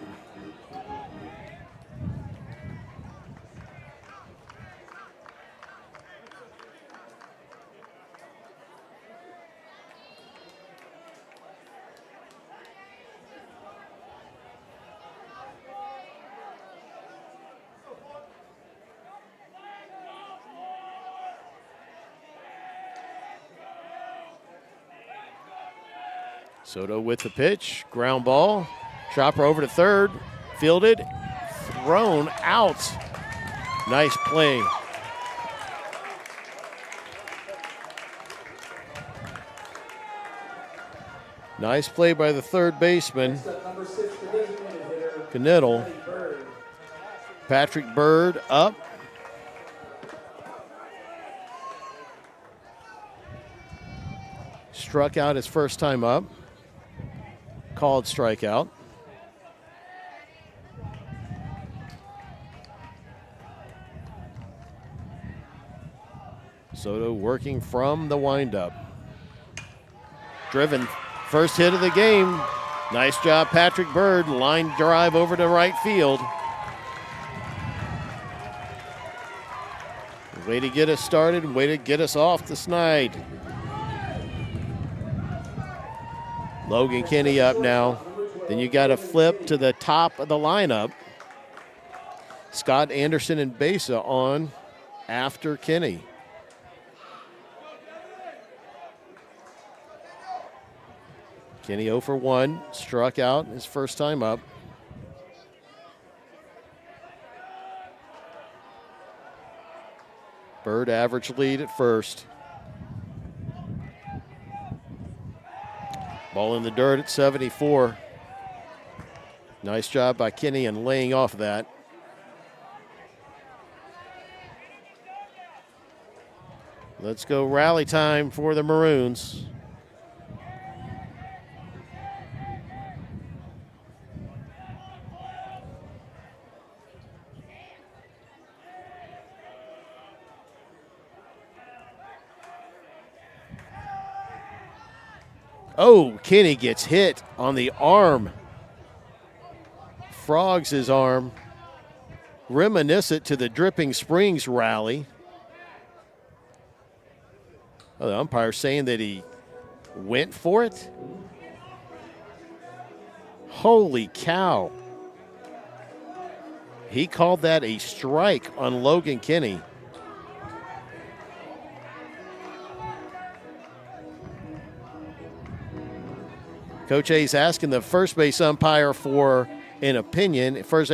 Soto with the pitch, ground ball, chopper over to third, fielded, thrown out. Nice play. Nice play by the third baseman, Knittel. Patrick Bird up. Struck out his first time up. Called strikeout. Soto working from the windup. Driven, first hit of the game. Nice job, Patrick Bird. Line drive over to right field. Way to get us started, way to get us off the snide. Logan Kinney up now. Then you got to flip to the top of the lineup. Scott Anderson and Besa on after Kinney. Kinney 0 for 1, struck out his first time up. Bird average lead at first. Ball in the dirt at 74. Nice job by Kinney and laying off that. Let's go rally time for the Maroons. Oh, Kinney gets hit on the arm. Frogs his arm. Reminiscent to the Dripping Springs rally. Oh, the umpire saying that he went for it? Holy cow. He called that a strike on Logan Kinney. Coach A's asking the first base umpire for an opinion. First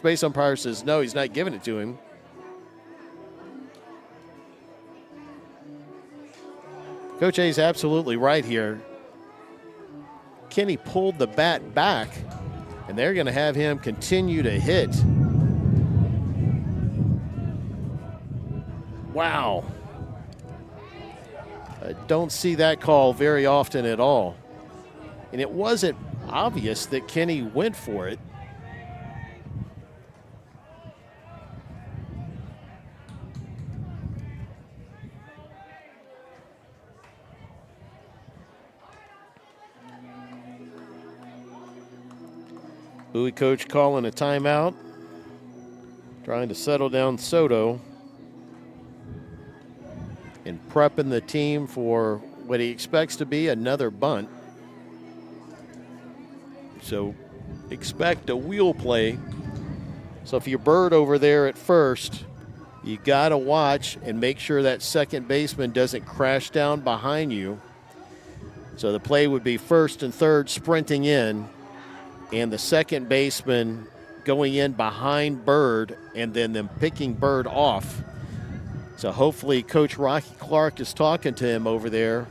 base umpire says no, he's not giving it to him. Coach A's absolutely right here. Kinney pulled the bat back, and they're going to have him continue to hit. Wow. I don't see that call very often at all. And it wasn't obvious that Kinney went for it. Bowie coach calling a timeout, trying to settle down Soto and prepping the team for what he expects to be another bunt. So expect a wheel play. So if you're Bird over there at first, you got to watch and make sure that second baseman doesn't crash down behind you. So the play would be first and third sprinting in, and the second baseman going in behind Bird, and then them picking Bird off. So hopefully Coach Rocky Clark is talking to him over there.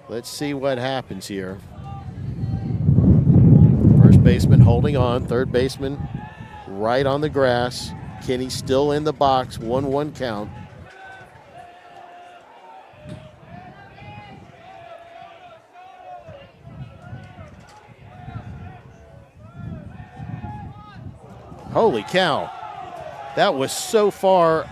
Let's see what happens here. First baseman holding on. Third baseman right on the grass. Kenny still in the box. 1-1 count. Holy cow. That was so far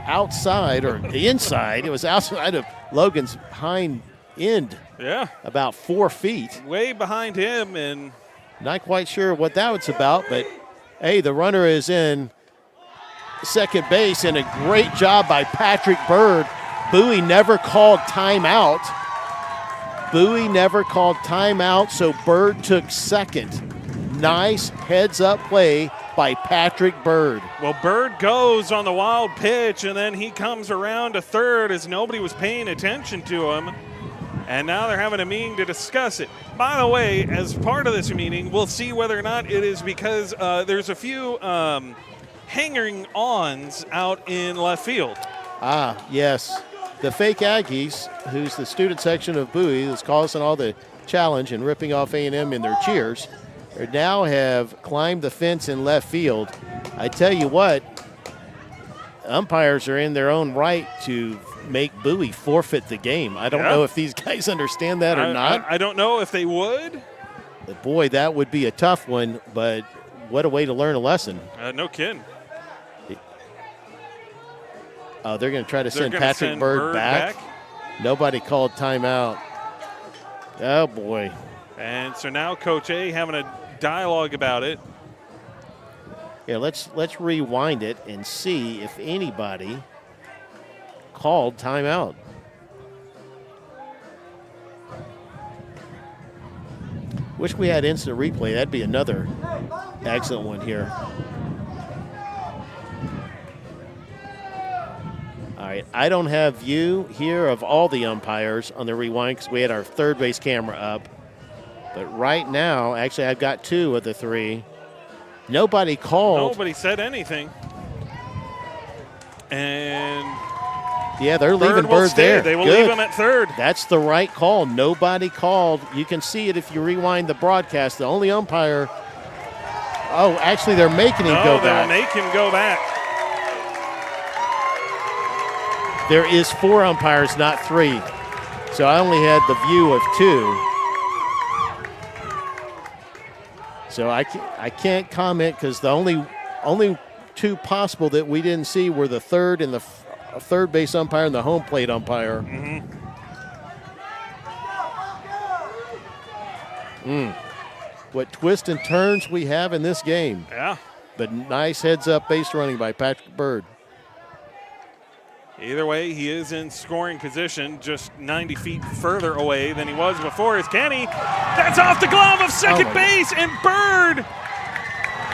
outside or inside. It was outside of Logan's hind end. Yeah. About 4 feet. Way behind him, and not quite sure what that was about, but hey, the runner is in second base, and a great job by Patrick Bird. Bowie never called timeout. So Bird took second. Nice heads-up play by Patrick Bird. well, Bird goes on the wild pitch, and then he comes around to third as nobody was paying attention to him. And now they're having a meeting to discuss it. By the way, as part of this meeting, we'll see whether or not it is because there's a few hanging-ons out in left field. Ah, yes. The fake Aggies, who's the student section of Bowie, that's causing all the challenge and ripping off A&M in their cheers, now have climbed the fence in left field. I tell you what, umpires are in their own right to make Bowie forfeit the game. I don't know if these guys understand that or not. I don't know if they would. But boy, that would be a tough one, but what a way to learn a lesson. No kidding. They're going to try to send Patrick Bird back. Nobody called timeout. Oh, boy. And so now Coach A having a dialogue about it. Yeah, let's rewind it and see if anybody called timeout. Wish we had instant replay. That'd be another excellent one here. All right, I don't have view here of all the umpires on the rewind because we had our third base camera up. But right now, actually, I've got 2 of the 3. Nobody called. Nobody said anything. And yeah, they're leaving Bird there. They will Good. leave him at third. That's the right call. Nobody called. You can see it if you rewind the broadcast. The only umpire. Oh, actually, they're making him go back. They'll make him go back. There is 4 umpires, not 3. So I only had the view of 2. So I can't comment because the only 2 possible that we didn't see were the third and the third base umpire and the home plate umpire. What twists and turns we have in this game. Yeah. But nice heads-up base running by Patrick Bird. Either way, he is in scoring position, just 90 feet further away than he was before. Is Kenny? That's off the glove of second base, and Bird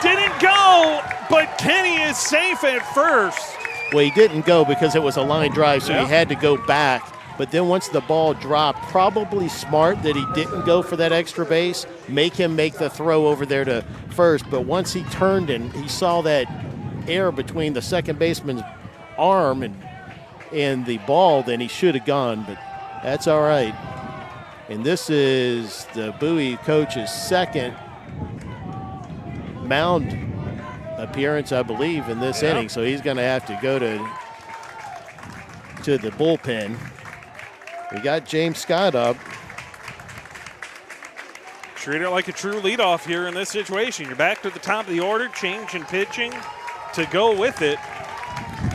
didn't go, but Kenny is safe at first. Well, he didn't go because it was a line drive, so he had to go back. But then once the ball dropped, probably smart that he didn't go for that extra base, make him make the throw over there to first. But once he turned and he saw that air between the second baseman's arm and the ball, then he should have gone, but that's all right. And this is the Bowie coach's second mound appearance, I believe, in this inning, so he's going to have to go to the bullpen. We got James Scott up. Treat it like a true leadoff here in this situation. You're back to the top of the order, change in pitching to go with it.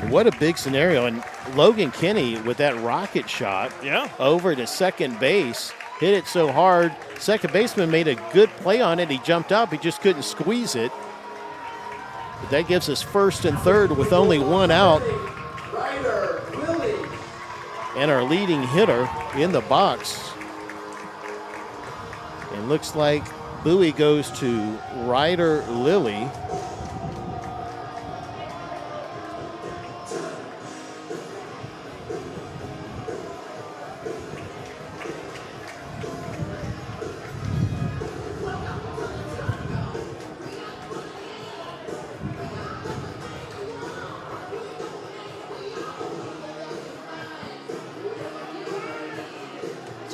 What a big scenario. And Logan Kenny with that rocket shot over to second base, hit it so hard. Second baseman made a good play on it. He jumped up. He just couldn't squeeze it. But that gives us first and third with only 1 out. And our leading hitter in the box. And looks like Bowie goes to Ryder Lilly.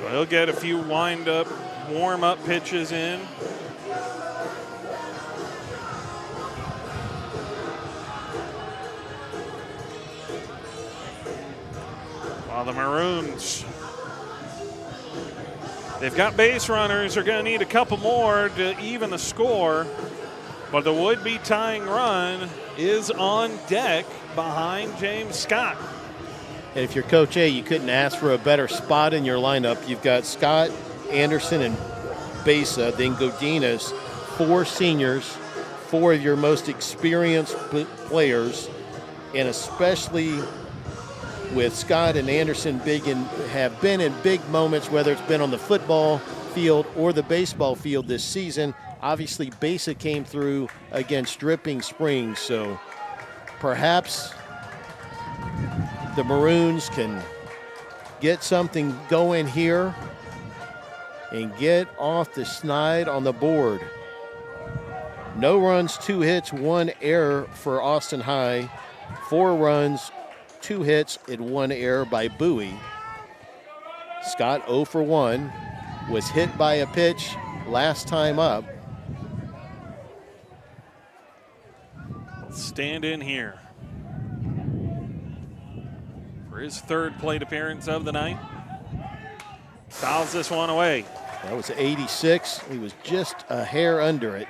So he'll get a few wind-up, warm-up pitches in. While the Maroons, they've got base runners. They're going to need a couple more to even the score. But the would-be tying run is on deck behind James Scott. And if you're Coach A, you couldn't ask for a better spot in your lineup. You've got Scott, Anderson, and Besa, then Godinez, 4 seniors, 4 of your most experienced players, and especially with Scott and Anderson have been in big moments, whether it's been on the football field or the baseball field this season. Obviously, Besa came through against Dripping Springs, so perhaps the Maroons can get something going here and get off the snide on the board. No runs, 2 hits, 1 error for Austin High. 4 runs, 2 hits, and 1 error by Bowie. Scott 0 for 1, was hit by a pitch last time up. Stand in here for his 3rd plate appearance of the night. Fouls this one away. That was 86. He was just a hair under it.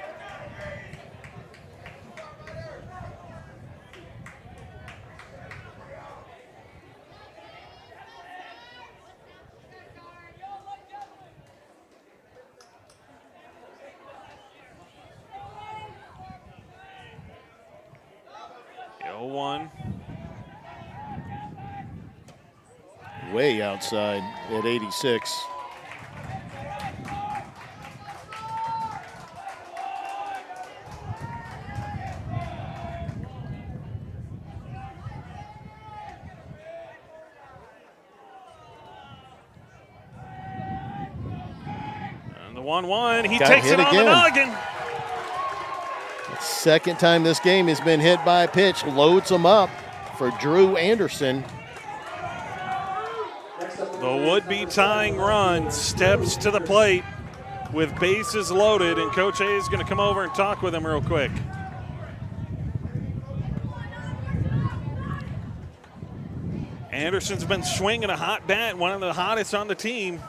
Way outside at 86. And the 1-1, he Got takes hit it on again. the noggin. Second time this game has been hit by a pitch, loads them up for Drew Anderson. The would-be tying run steps to the plate with bases loaded, and Coach A is going to come over and talk with him real quick. Anderson's been swinging a hot bat, one of the hottest on the team.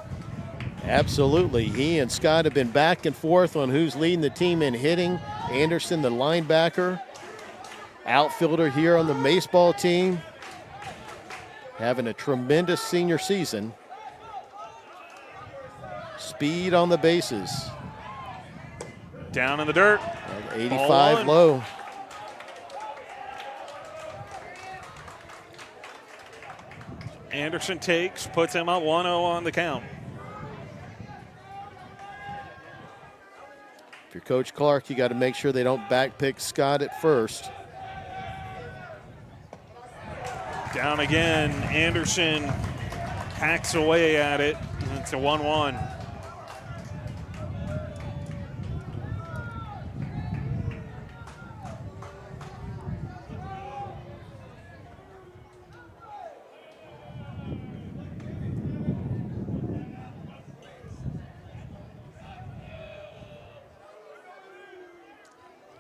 Absolutely. He and Scott have been back and forth on who's leading the team in hitting. Anderson, the linebacker, outfielder here on the baseball team, having a tremendous senior season. Speed on the bases. Down in the dirt. 85 low. Anderson takes, puts him up 1-0 on the count. If you're Coach Clark, you got to make sure they don't backpick Scott at first. Down again, Anderson hacks away at it. It's a 1-1.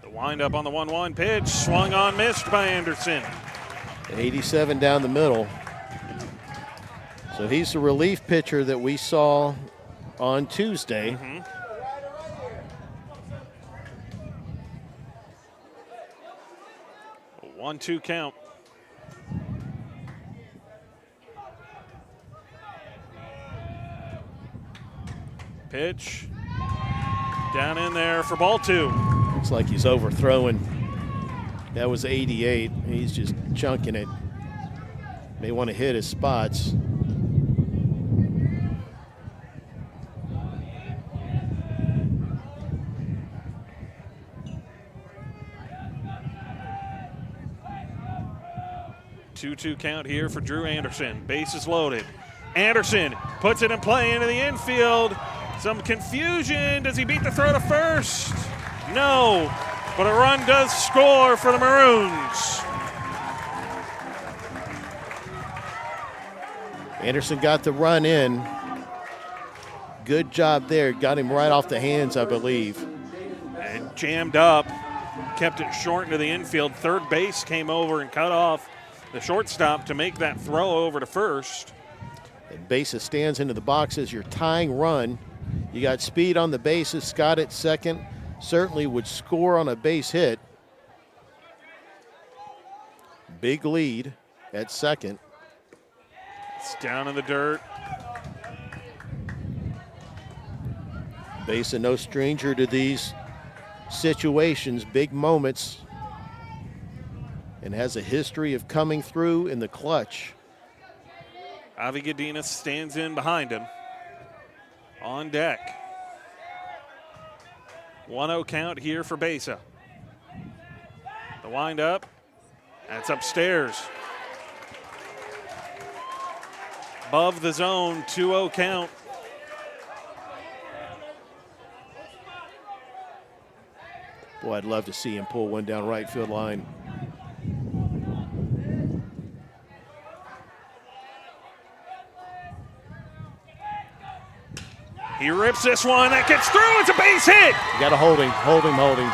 The windup on the 1-1 pitch, swung on, missed by Anderson. 87 down the middle. So he's the relief pitcher that we saw on Tuesday. 1-2 count. Pitch down in there for ball 2. Looks like he's overthrowing. That was 88. He's just chunking it. May want to hit his spots. Two count here for Drew Anderson. Bases loaded. Anderson puts it in play into the infield. Some confusion. Does he beat the throw to first? No. But a run does score for the Maroons. Anderson got the run in. Good job there. Got him right off the hands, I believe. And jammed up, kept it short into the infield. Third base came over and cut off the shortstop to make that throw over to first. And Besa stands into the box as your tying run. You got speed on the bases. Scott at second certainly would score on a base hit. Big lead at second. It's down in the dirt. Besa no stranger to these situations, big moments, and has a history of coming through in the clutch. Avi Godinez stands in behind him. On deck. 1-0 count here for Besa. The windup. That's upstairs. Above the zone, 2-0 count. Boy, I'd love to see him pull one down right field line. He rips this one. That gets through. It's a base hit. You got to hold him, hold him, hold him.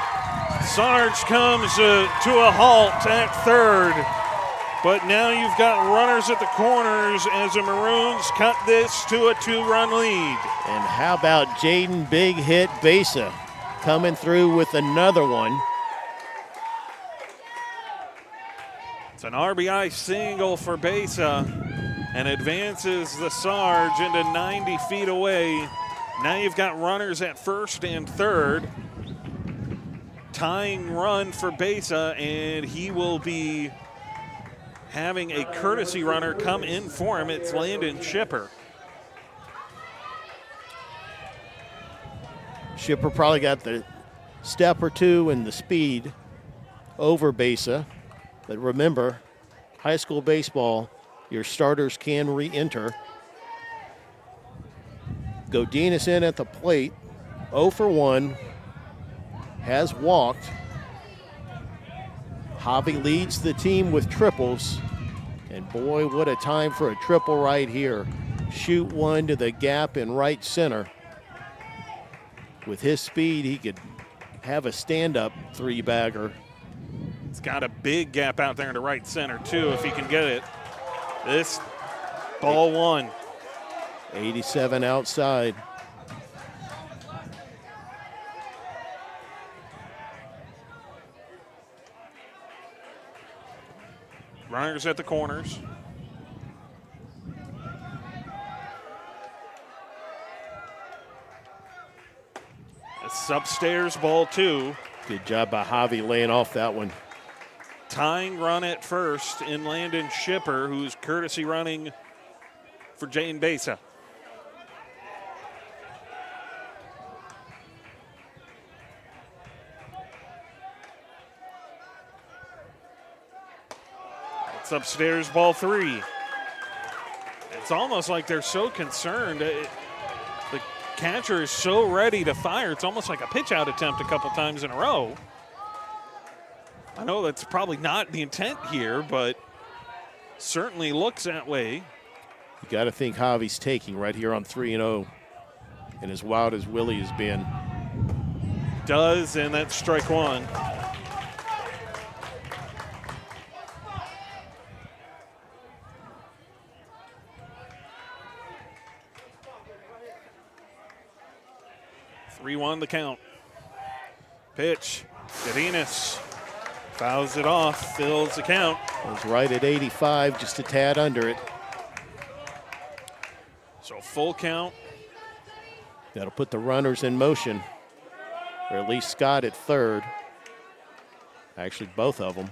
Sarge comes to a halt at third. But now you've got runners at the corners as the Maroons cut this to a 2-run lead. And how about Jaden Big Hit Besa coming through with another one. It's an RBI single for Besa and advances the Sarge into 90 feet away. Now you've got runners at first and third. Tying run for Besa, and he will be having a courtesy runner come in for him. It's Landon Shipper. Shipper probably got the step or two and the speed over Besa. But remember, high school baseball, your starters can re-enter. Godinez in at the plate, 0 for 1, has walked. Javi leads the team with triples. And boy, what a time for a triple right here. Shoot one to the gap in right center. With his speed, he could have a stand-up three-bagger. It's got a big gap out there into right center, too, if he can get it. This ball one. 87 outside. Runners at the corners. It's upstairs, ball two. Good job by Javi laying off that one. Tying run at first in Landon Shipper, who's courtesy running for Jane Besa. It's upstairs, ball three. It's almost like they're so concerned. The catcher is so ready to fire. It's almost like a pitch out attempt a couple times in a row. I know that's probably not the intent here, but certainly looks that way. You got to think Javi's taking right here on 3-0. And as wild as Willie has been. Does, and that's strike one. Three-one the count. Pitch. Godinez fouls it off, fills the count. Was right at 85, just a tad under it. So full count. That'll put the runners in motion, or at least Scott at third. Actually, both of them.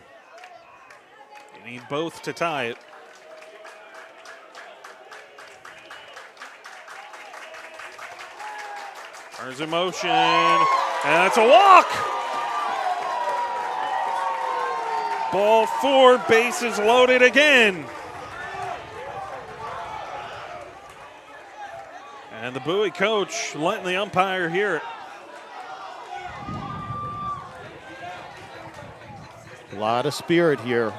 You need both to tie it. Runners in motion, and that's a walk. Ball four, bases loaded again. And the Bowie coach letting the umpire hear it. A lot of spirit here.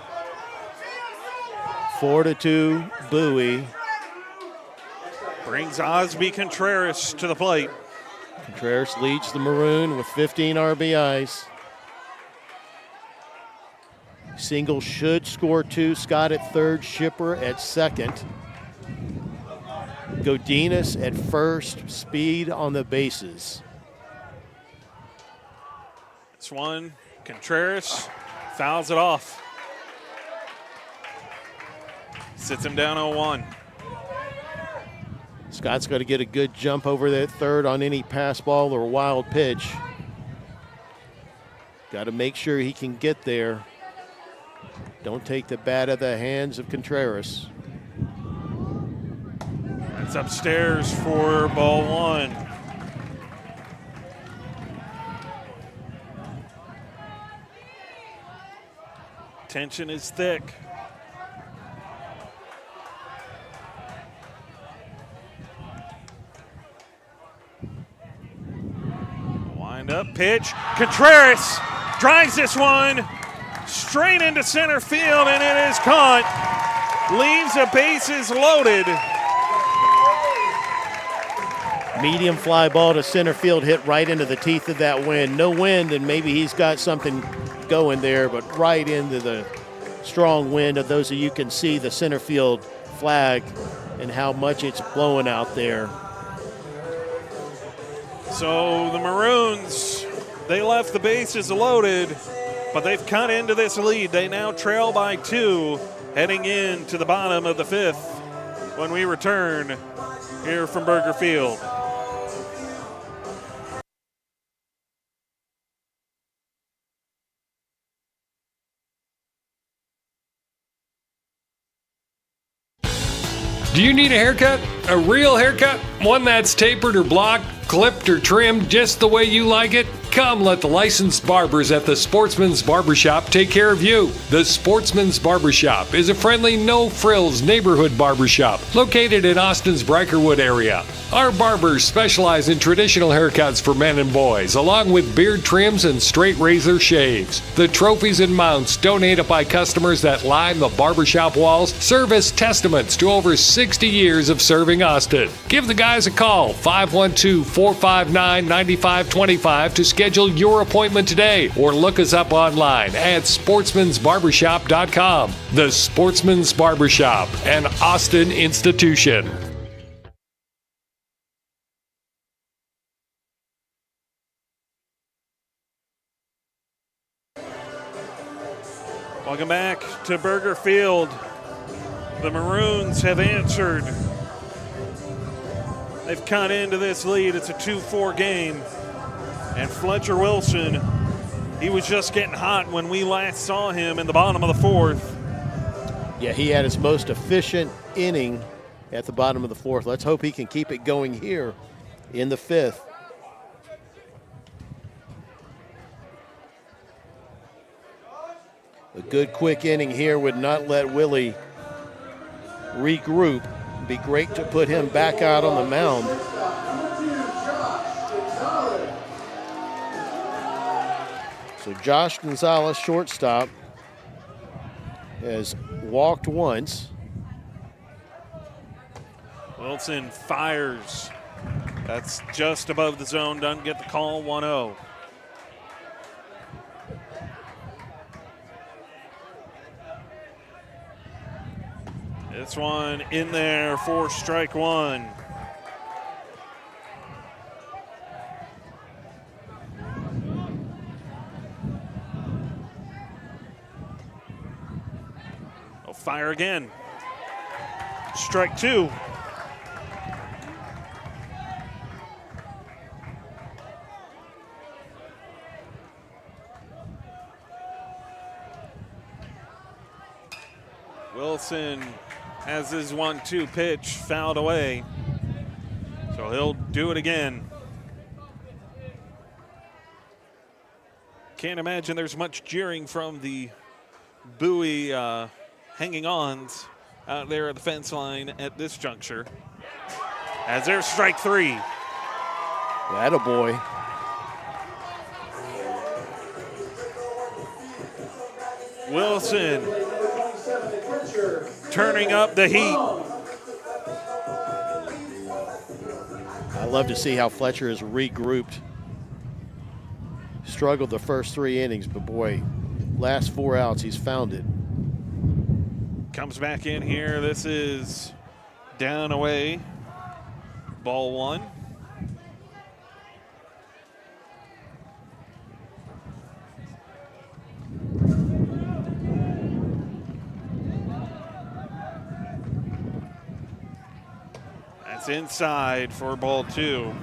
4-2 Bowie. Brings Osby Contreras to the plate. Contreras leads the Maroon with 15 RBIs. Single should score 2. Scott at third, Shipper at second. Godinez at first, Speed on the bases. This one, Contreras fouls it off. Sits him down 0-1. Scott's got to get a good jump over that third on any pass ball or wild pitch. Got to make sure he can get there. Don't take the bat out of the hands of Contreras. That's upstairs for ball 1. Tension is thick. Wind up pitch. Contreras drives this one straight into center field, and it is caught. Leaves the bases loaded. Medium fly ball to center field, hit right into the teeth of that wind. No wind, and maybe he's got something going there, but right into the strong wind. Of those of you can see the center field flag and how much it's blowing out there. So the Maroons, they left the bases loaded, but they've cut into this lead. They now trail by 2, heading into the bottom of the 5th when we return here from Burger Field. Do you need a haircut? A real haircut? One that's tapered or blocked, clipped or trimmed just the way you like it? Come let the licensed barbers at the Sportsman's Barbershop take care of you. The Sportsman's Barbershop is a friendly, no-frills neighborhood barbershop located in Austin's Brykerwood area. Our barbers specialize in traditional haircuts for men and boys, along with beard trims and straight razor shaves. The trophies and mounts donated by customers that line the barbershop walls serve as testaments to over 60 years of serving Austin. Give the guys a call, 512-459-9525 to schedule your appointment today, or look us up online at sportsmansbarbershop.com. The Sportsman's Barbershop, an Austin institution. Welcome back to Burger Field. The Maroons have answered. They've cut into this lead. It's a 2-4 game. And Fletcher Wilson, he was just getting hot when we last saw him in the bottom of the 4th. Yeah, he had his most efficient inning at the bottom of the 4th. Let's hope he can keep it going here in the 5th. A good quick inning here would not let Willie regroup. It'd be great to put him back out on the mound. So Josh Gonzalez, shortstop, has walked once. Wilson fires. That's just above the zone. Doesn't get the call. 1-0. This one in there for strike 1. I'll fire again. Strike 2. Wilson has his 1-2 pitch fouled away, so he'll do it again. Can't imagine there's much jeering from the Bowie hanging-ons out there at the fence line at this juncture. As there's strike 3. Attaboy. Wilson turning up the heat. love to see how Fletcher has regrouped. Struggled the first 3 innings, but boy, last 4 outs, he's found it. Comes back in here. This is down away. Ball 1. That's inside for ball 2.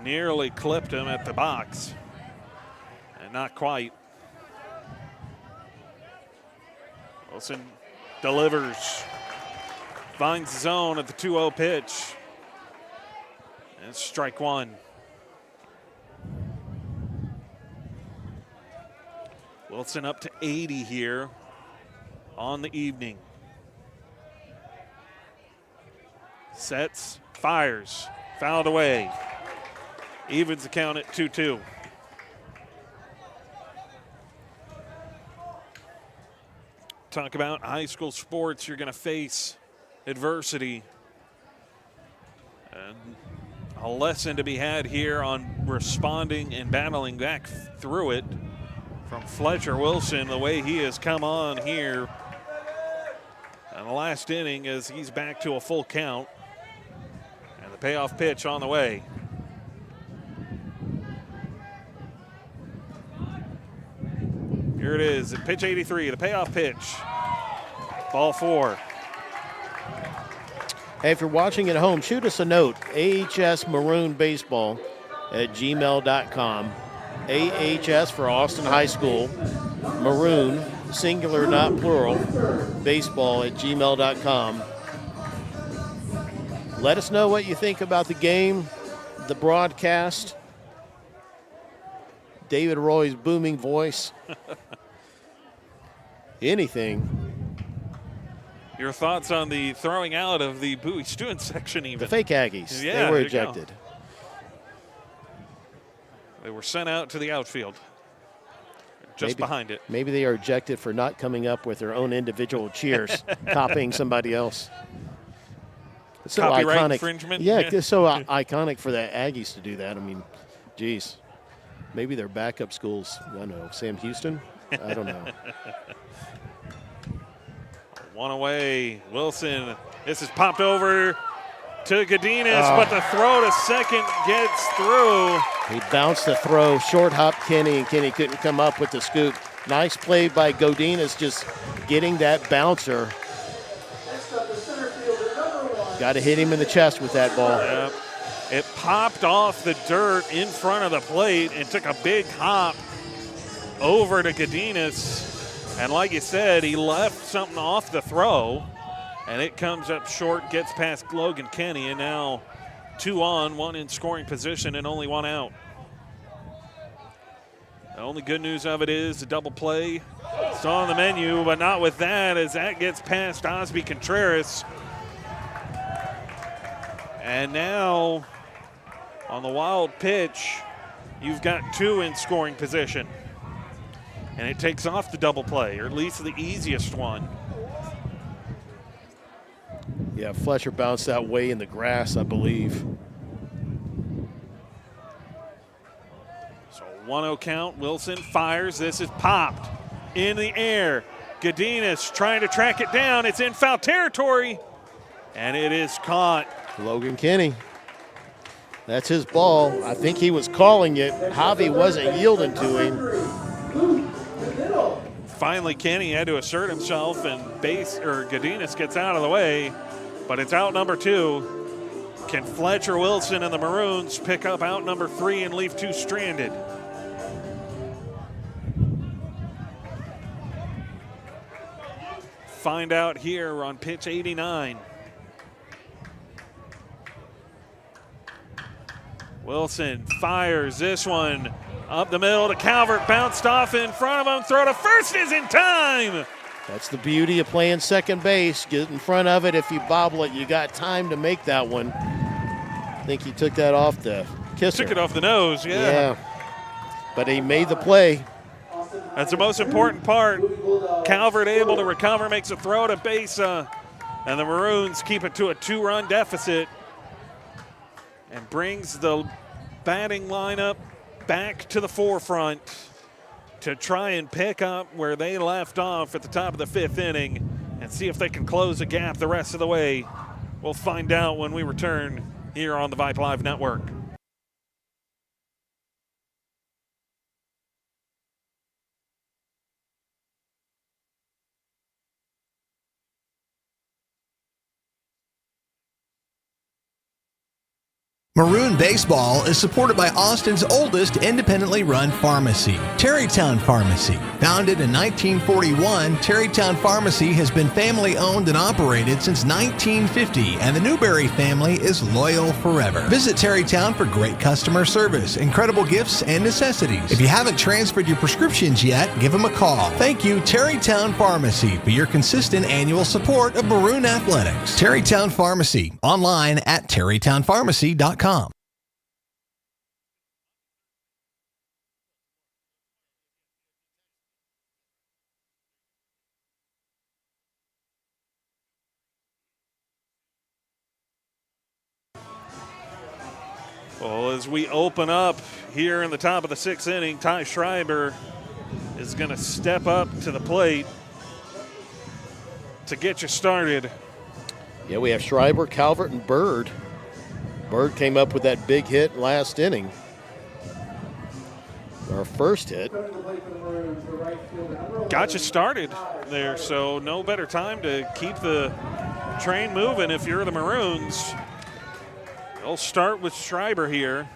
Nearly clipped him at the box, and not quite. Wilson delivers, finds zone at the 2-0 pitch, and strike 1. Wilson up to 80 here on the evening. Sets, fires, fouled away. Evens the count at 2-2. Talk about high school sports. You're going to face adversity. And a lesson to be had here on responding and battling back through it from Fletcher Wilson, the way he has come on here in the last inning as he's back to a full count. And the payoff pitch on the way. Here it is at pitch 83, the payoff pitch. Ball 4. Hey, if you're watching at home, shoot us a note. AHS Maroon Baseball at gmail.com. AHS for Austin High School. Maroon, singular, not plural. Baseball at gmail.com. Let us know what you think about the game, the broadcast. David Roy's booming voice. Anything. Your thoughts on the throwing out of the Bowie student section even? The fake Aggies. Yeah, they were ejected. They were sent out to the outfield. Just behind it. Maybe they are ejected for not coming up with their own individual cheers, copying somebody else. It's so Copyright iconic. infringement? Yeah, it's so iconic for the Aggies to do that. I mean, geez. Maybe their backup schools, I don't know, Sam Houston? I don't know. One away. Wilson. This is popped over to Godinez, but the throw to second gets through. He bounced the throw, short hop Kenny, and Kenny couldn't come up with the scoop. Nice play by Godinez, just getting that bouncer. Got to hit him in the chest with that ball. Yep. It popped off the dirt in front of the plate and took a big hop over to Godinez. And like you said, he left something off the throw, and it comes up short, gets past Logan Kenny, and now 2 on, 1 in scoring position, and only 1 out. The only good news of it is a double play. It's on the menu, but not with that, as that gets past Osby Contreras. And now, on the wild pitch, you've got 2 in scoring position. And it takes off the double play, or at least the easiest one. Yeah, Fletcher bounced that way in the grass, I believe. So 1-0 count. Wilson fires. This is popped in the air. Godinez trying to track it down. It's in foul territory, and it is caught. Logan Kenny. That's his ball. I think he was calling it. Javi wasn't yielding to him. Finally, Kenny had to assert himself, and Godinez gets out of the way, but it's out number 2. Can Fletcher Wilson and the Maroons pick up out number 3 and leave 2 stranded? Find out here on pitch 89. Wilson fires this one up the middle to Calvert, bounced off in front of him, throw to first is in time. That's the beauty of playing second base. Get in front of it. If you bobble it, you got time to make that one. I think he took that off the kisser. Took it off the nose, yeah. But he made the play. That's the most important part. Calvert able to recover, makes a throw to base And the Maroons keep it to a 2-run deficit and brings the batting lineup back to the forefront to try and pick up where they left off at the top of the 5th inning and see if they can close the gap the rest of the way. We'll find out when we return here on the Vibe Live Network. Maroon Baseball is supported by Austin's oldest independently run pharmacy, Terrytown Pharmacy. Founded in 1941, Terrytown Pharmacy has been family owned and operated since 1950, and the Newberry family is loyal forever. Visit Terrytown for great customer service, incredible gifts, and necessities. If you haven't transferred your prescriptions yet, give them a call. Thank you, Terrytown Pharmacy, for your consistent annual support of Maroon Athletics. Terrytown Pharmacy, online at terrytownpharmacy.com. Well, as we open up here in the top of the 6th inning, Ty Schreiber is going to step up to the plate to get you started. Yeah, we have Schreiber, Calvert, and Bird. Bird came up with that big hit last inning. Our first hit. Got you started there, so no better time to keep the train moving if you're the Maroons. They'll start with Schreiber here.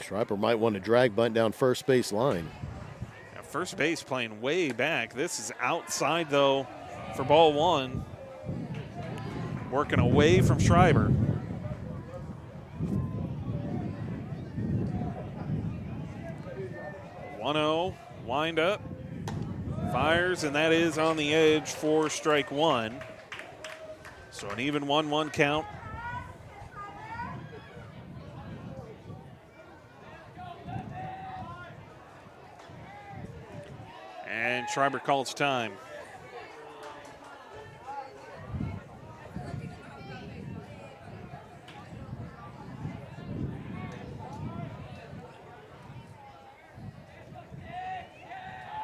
Schreiber might want to drag bunt down first base line. Yeah, first base playing way back. This is outside, though, for ball 1. Working away from Schreiber. 1-0, wind up, fires, and that is on the edge for strike 1. So an even 1-1 count. And Schreiber calls time.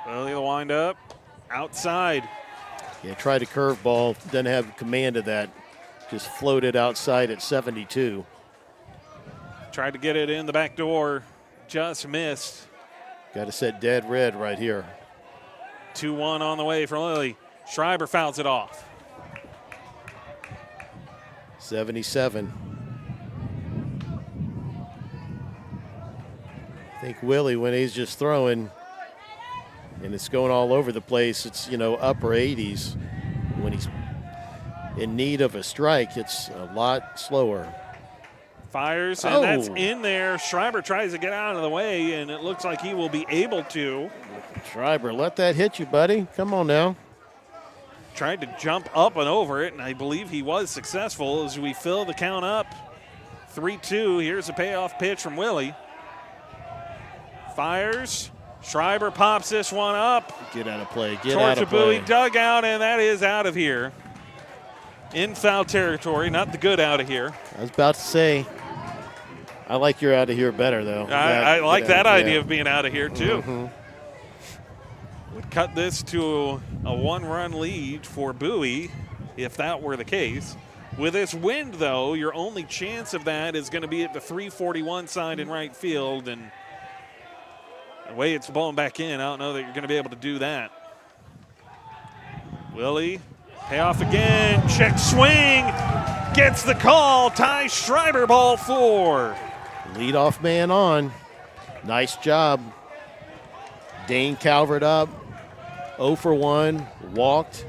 Early the wind up, outside. Yeah, tried a curveball, doesn't have command of that. Just floated outside at 72. Tried to get it in the back door, just missed. Got to set dead red right here. 2-1 on the way for Lilly. Schreiber fouls it off. 77. I think Willie, when he's just throwing, and it's going all over the place, it's, upper 80s. When he's in need of a strike, it's a lot slower. Fires, and that's in there. Schreiber tries to get out of the way, and it looks like he will be able to. Schreiber, let that hit you, buddy. Come on now. Tried to jump up and over it, and I believe he was successful as we fill the count up. 3-2. Here's a payoff pitch from Willie. Fires. Schreiber pops this one up. Get out of play. Get out of play. Towards the Bowie dugout, and that is out of here. In foul territory, not the good out of here. I was about to say, I like your out of here better, though. I like that idea of being out of here, too. Mm-hmm. Would cut this to a 1-run lead for Bowie, if that were the case. With this wind, though, your only chance of that is going to be at the 341 side in right field, and the way it's blowing back in, I don't know that you're going to be able to do that. Willie, payoff again, check swing, gets the call, Ty Schreiber, ball 4. Leadoff man on. Nice job. Dane Calvert up, 0 for 1, walked.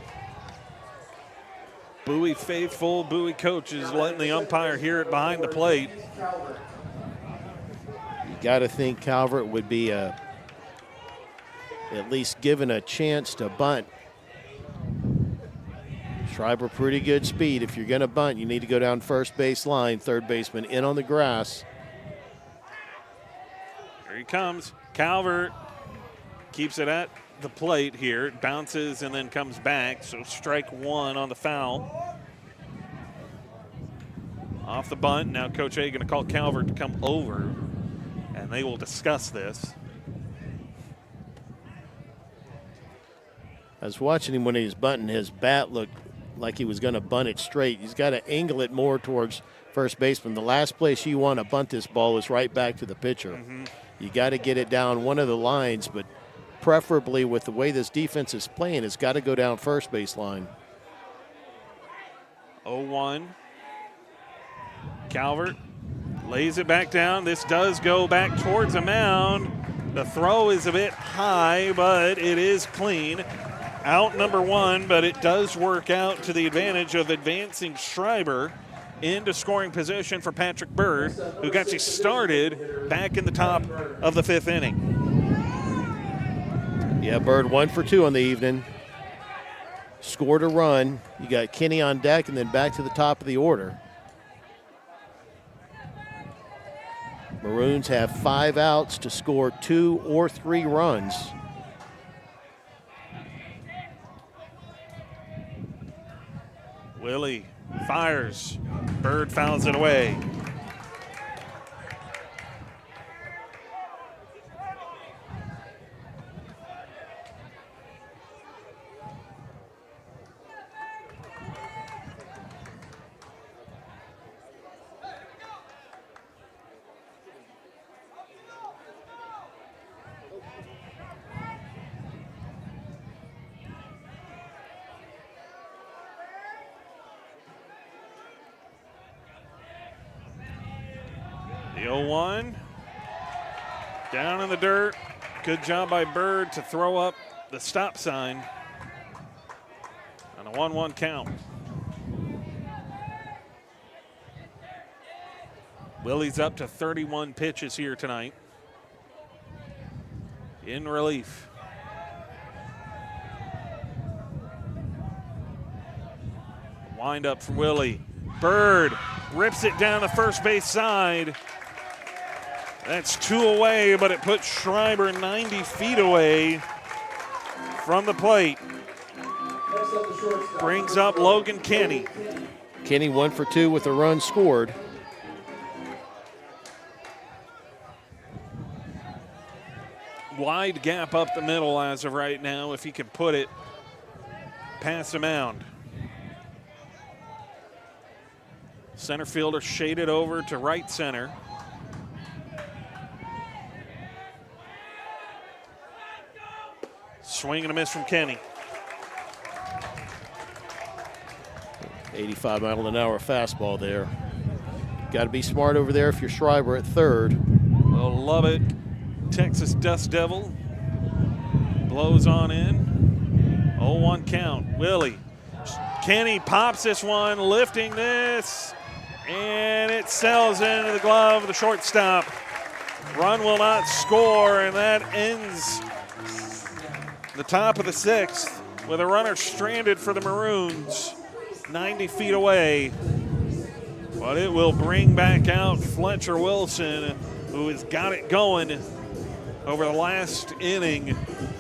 Bowie faithful, Bowie coaches letting the umpire hear it behind the plate. You got to think Calvert would be at least given a chance to bunt. Schreiber, pretty good speed. If you're going to bunt, you need to go down first base line, third baseman in on the grass. Here he comes. Calvert keeps it at the plate here. It bounces and then comes back, so strike one on the foul. Off the bunt, now Coach A going to call Calvert to come over, and they will discuss this. I was watching him when he was bunting. His bat looked like he was going to bunt it straight. He's got to angle it more towards first baseman. The last place you want to bunt this ball is right back to the pitcher. You got to get it down one of the lines, but preferably with the way this defense is playing, it's got to go down first base line. 0-1. Calvert lays it back down. This does go back towards the mound. The throw is a bit high, but it is clean. Out number one, but it does work out to the advantage of advancing Schreiber into scoring position for Patrick Bird, who got you started back in the top of the fifth inning. Yeah, Bird 1 for 2 on the evening. Scored a run. You got Kenny on deck and then back to the top of the order. Maroons have 5 outs to score 2 or 3 runs. Willie fires. Bird fouls it away. The 0-1, down in the dirt. Good job by Bird to throw up the stop sign on a 1-1 count. Willie's up to 31 pitches here tonight. In relief. Wind up for Willie. Bird rips it down the first base side. That's 2 away, but it puts Schreiber 90 feet away from the plate. Brings up Logan Kenny. Kenny 1 for 2 with a run scored. Wide gap up the middle as of right now, if he can put it past the mound. Center fielder shaded over to right center. Swing and a miss from Kenny. 85-mile-an-hour fastball there. Got to be smart over there if you're Schreiber at third. Well, love it. Texas Dust Devil blows on in. 0-1 count. Willie. Kenny pops this one, lifting this, and it sails into the glove of the shortstop. Run will not score, and that ends the top of the 6th with a runner stranded for the Maroons 90 feet away. But it will bring back out Fletcher Wilson, who has got it going over the last inning.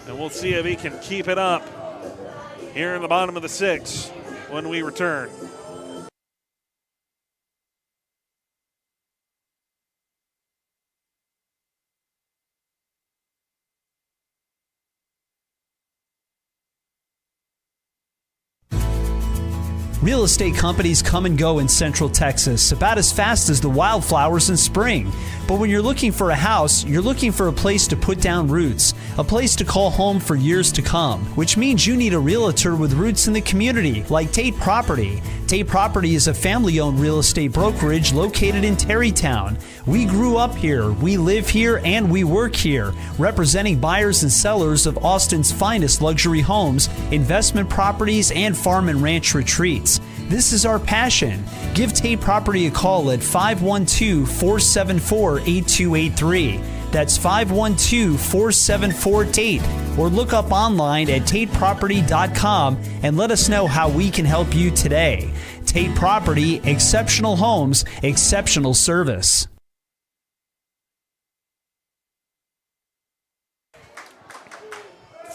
And we'll see if he can keep it up here in the bottom of the 6th when we return. Real estate companies come and go in Central Texas about as fast as the wildflowers in spring. But when you're looking for a house, you're looking for a place to put down roots, a place to call home for years to come, which means you need a realtor with roots in the community, like Tate Property. Tate Property is a family-owned real estate brokerage located in Terrytown. We grew up here, we live here, and we work here, representing buyers and sellers of Austin's finest luxury homes, investment properties, and farm and ranch retreats. This is our passion. Give Tate Property a call at 512-474-8283. That's 512-474-TATE. Or look up online at tateproperty.com and let us know how we can help you today. Tate Property, exceptional homes, exceptional service.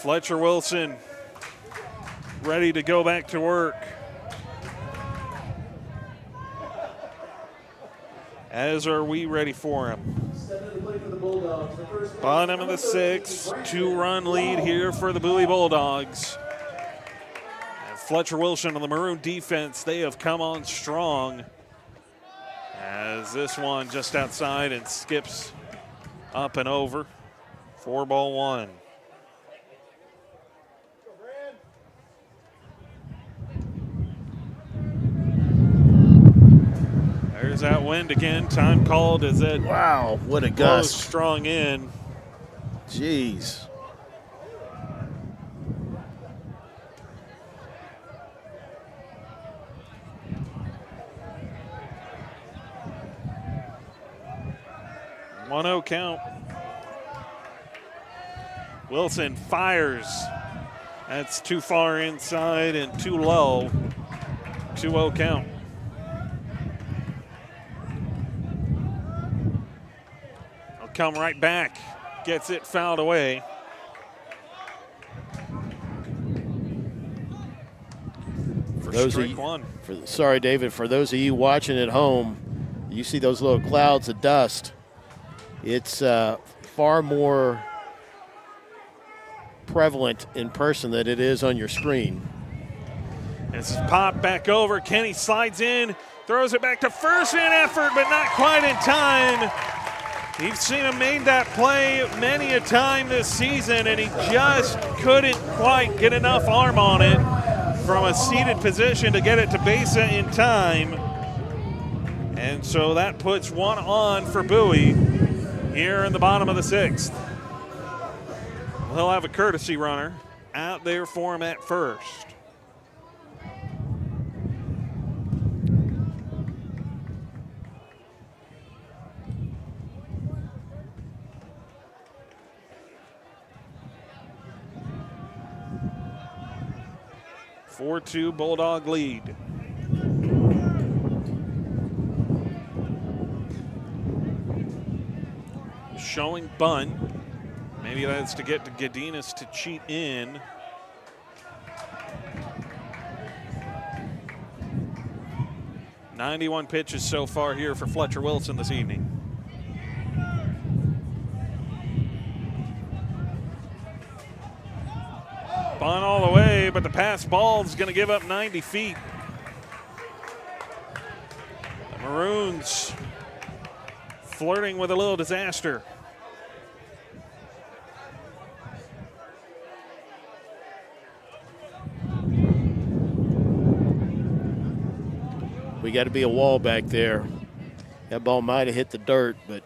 Fletcher Wilson ready to go back to work. As are we ready for him. Bottom of the 6th, 2-run lead here for the Bowie Bulldogs. And Fletcher Wilson on the Maroon defense, they have come on strong. As this one just outside and skips up and over. 4-1. There's that wind again. Time called as it wow, what a blows gust. strong in. Jeez. One 1-0 count. Wilson fires. That's too far inside and too low. 2-0 count. He'll come right back. Gets it fouled away. For those strike of you, one. Sorry, David, for those of you watching at home, you see those little clouds of dust. It's far more prevalent in person than it is on your screen. This is popped back over. Kenny slides in, throws it back to first in effort, but not quite in time. You've seen him make that play many a time this season, and he just couldn't quite get enough arm on it from a seated position to get it to base in time. And so that puts one on for Bowie here in the bottom of the 6th. He'll have a courtesy runner out there for him at first. Four 4-2 Bulldog lead. Showing bunt. Maybe that's to get to Godinez to cheat in. .91 pitches so far here for Fletcher Wilson this evening. Bunt all the way, but the pass ball is going to give up 90 feet. The Maroons flirting with a little disaster. We got to be a wall back there. That ball might have hit the dirt, but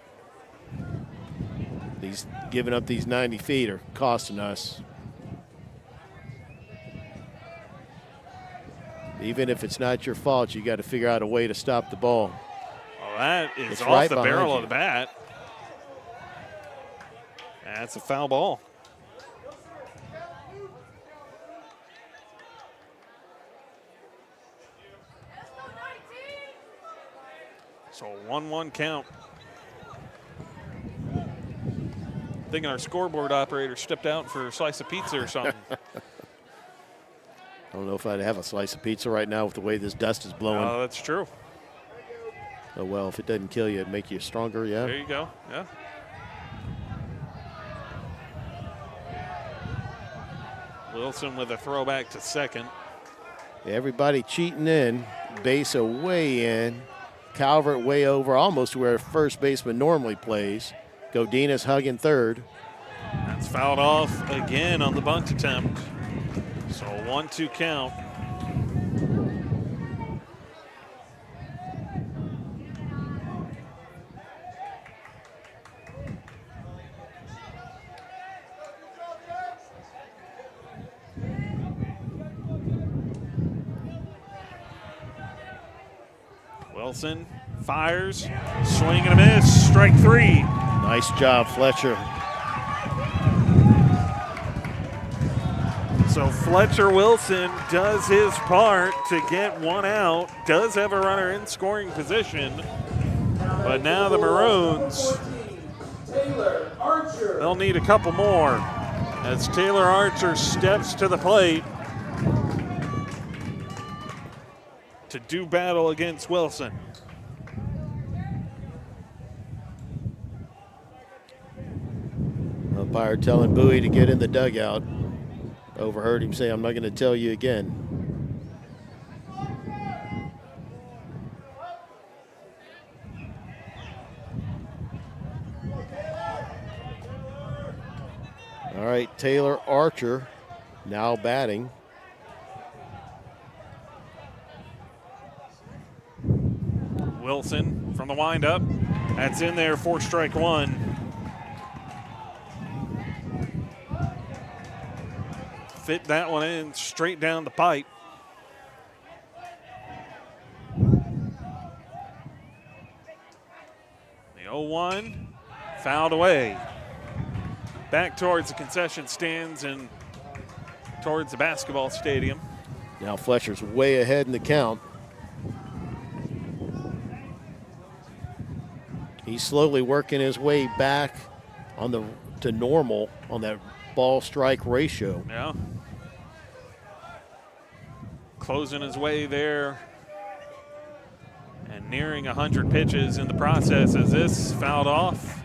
these giving up these 90 feet are costing us. Even if it's not your fault, you got to figure out a way to stop the ball. Well, that is It's off right the behind barrel you. of the bat. That's a foul ball. So a 1-1 count. Thinking our scoreboard operator stepped out for a slice of pizza or something. I don't know if I'd have a slice of pizza right now with the way this dust is blowing. Oh, that's true. Oh, well, if it doesn't kill you, it'd make you stronger, yeah. There you go, yeah. Wilson with a throwback to second. Everybody cheating in. Base way in. Calvert way over, almost where a first baseman normally plays. Godinez hugging third. That's fouled off again on the bunt attempt. So a 1-2 count. Wilson fires, swing and a miss, strike three. Nice job, Fletcher. So Fletcher Wilson does his part to get one out, does have a runner in scoring position, but now the Maroons, they'll need a couple more. as Taylor Archer steps to the plate to do battle against Wilson. Umpire telling Bowie to get in the dugout. Overheard him say, "I'm not going to tell you again." All right, Taylor Archer now batting. Wilson from the windup. That's in there for strike one. Fit that one in straight down the pipe. The 0-1 fouled away. Back towards the concession stands and towards the basketball stadium. Now Fletcher's way ahead in the count. He's slowly working his way back to normal on that ball strike ratio. Yeah. Closing his way there and nearing 100 pitches in the process as this fouled off.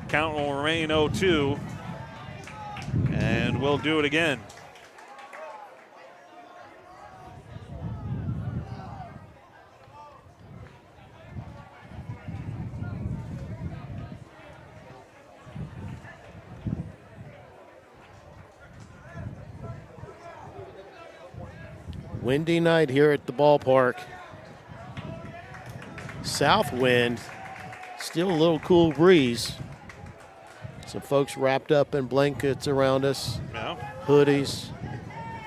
Count will remain 0-2, and we'll do it again. Windy night here at the ballpark. South wind, still a little cool breeze. Some folks wrapped up in blankets around us, yeah. Hoodies.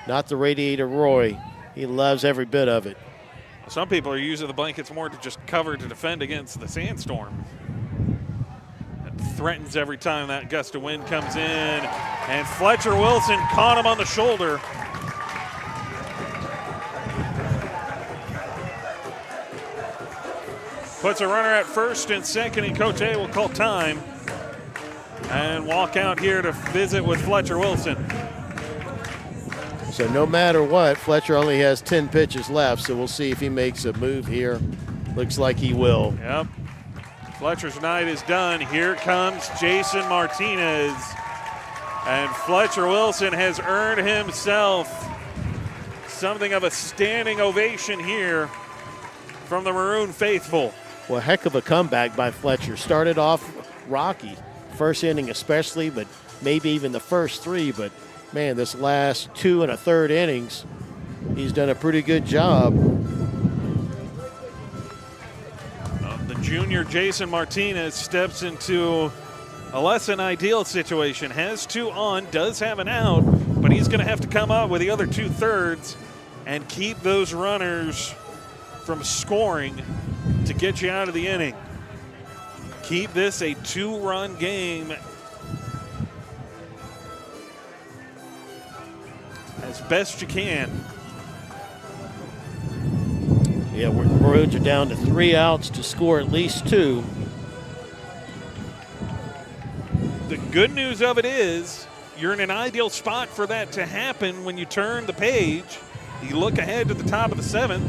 Not the Radiator Roy. He loves every bit of it. Some people are using the blankets more to just cover to defend against the sandstorm. It threatens every time that gust of wind comes in. And Fletcher Wilson caught him on the shoulder. Puts a runner at first and second, and Coach A will call time and walk out here to visit with Fletcher Wilson. So no matter what, Fletcher only has 10 pitches left, so we'll see if he makes a move here. Looks like he will. Yep. Fletcher's night is done. Here comes Jason Martinez. And Fletcher Wilson has earned himself something of a standing ovation here from the Maroon faithful. Well, heck of a comeback by Fletcher. Started off rocky, first inning especially, but maybe even the first three. But, man, this last 2 1/3 innings, he's done a pretty good job. The junior Jason Martinez steps into a less than ideal situation. Has 2 on, does have an out, but he's going to have to come up with the other 2/3 and keep those runners from scoring to get you out of the inning. Keep this a 2-run game as best you can. Yeah, the Maroons are down to 3 outs to score at least 2. The good news of it is you're in an ideal spot for that to happen when you turn the page. You look ahead to the top of the 7th.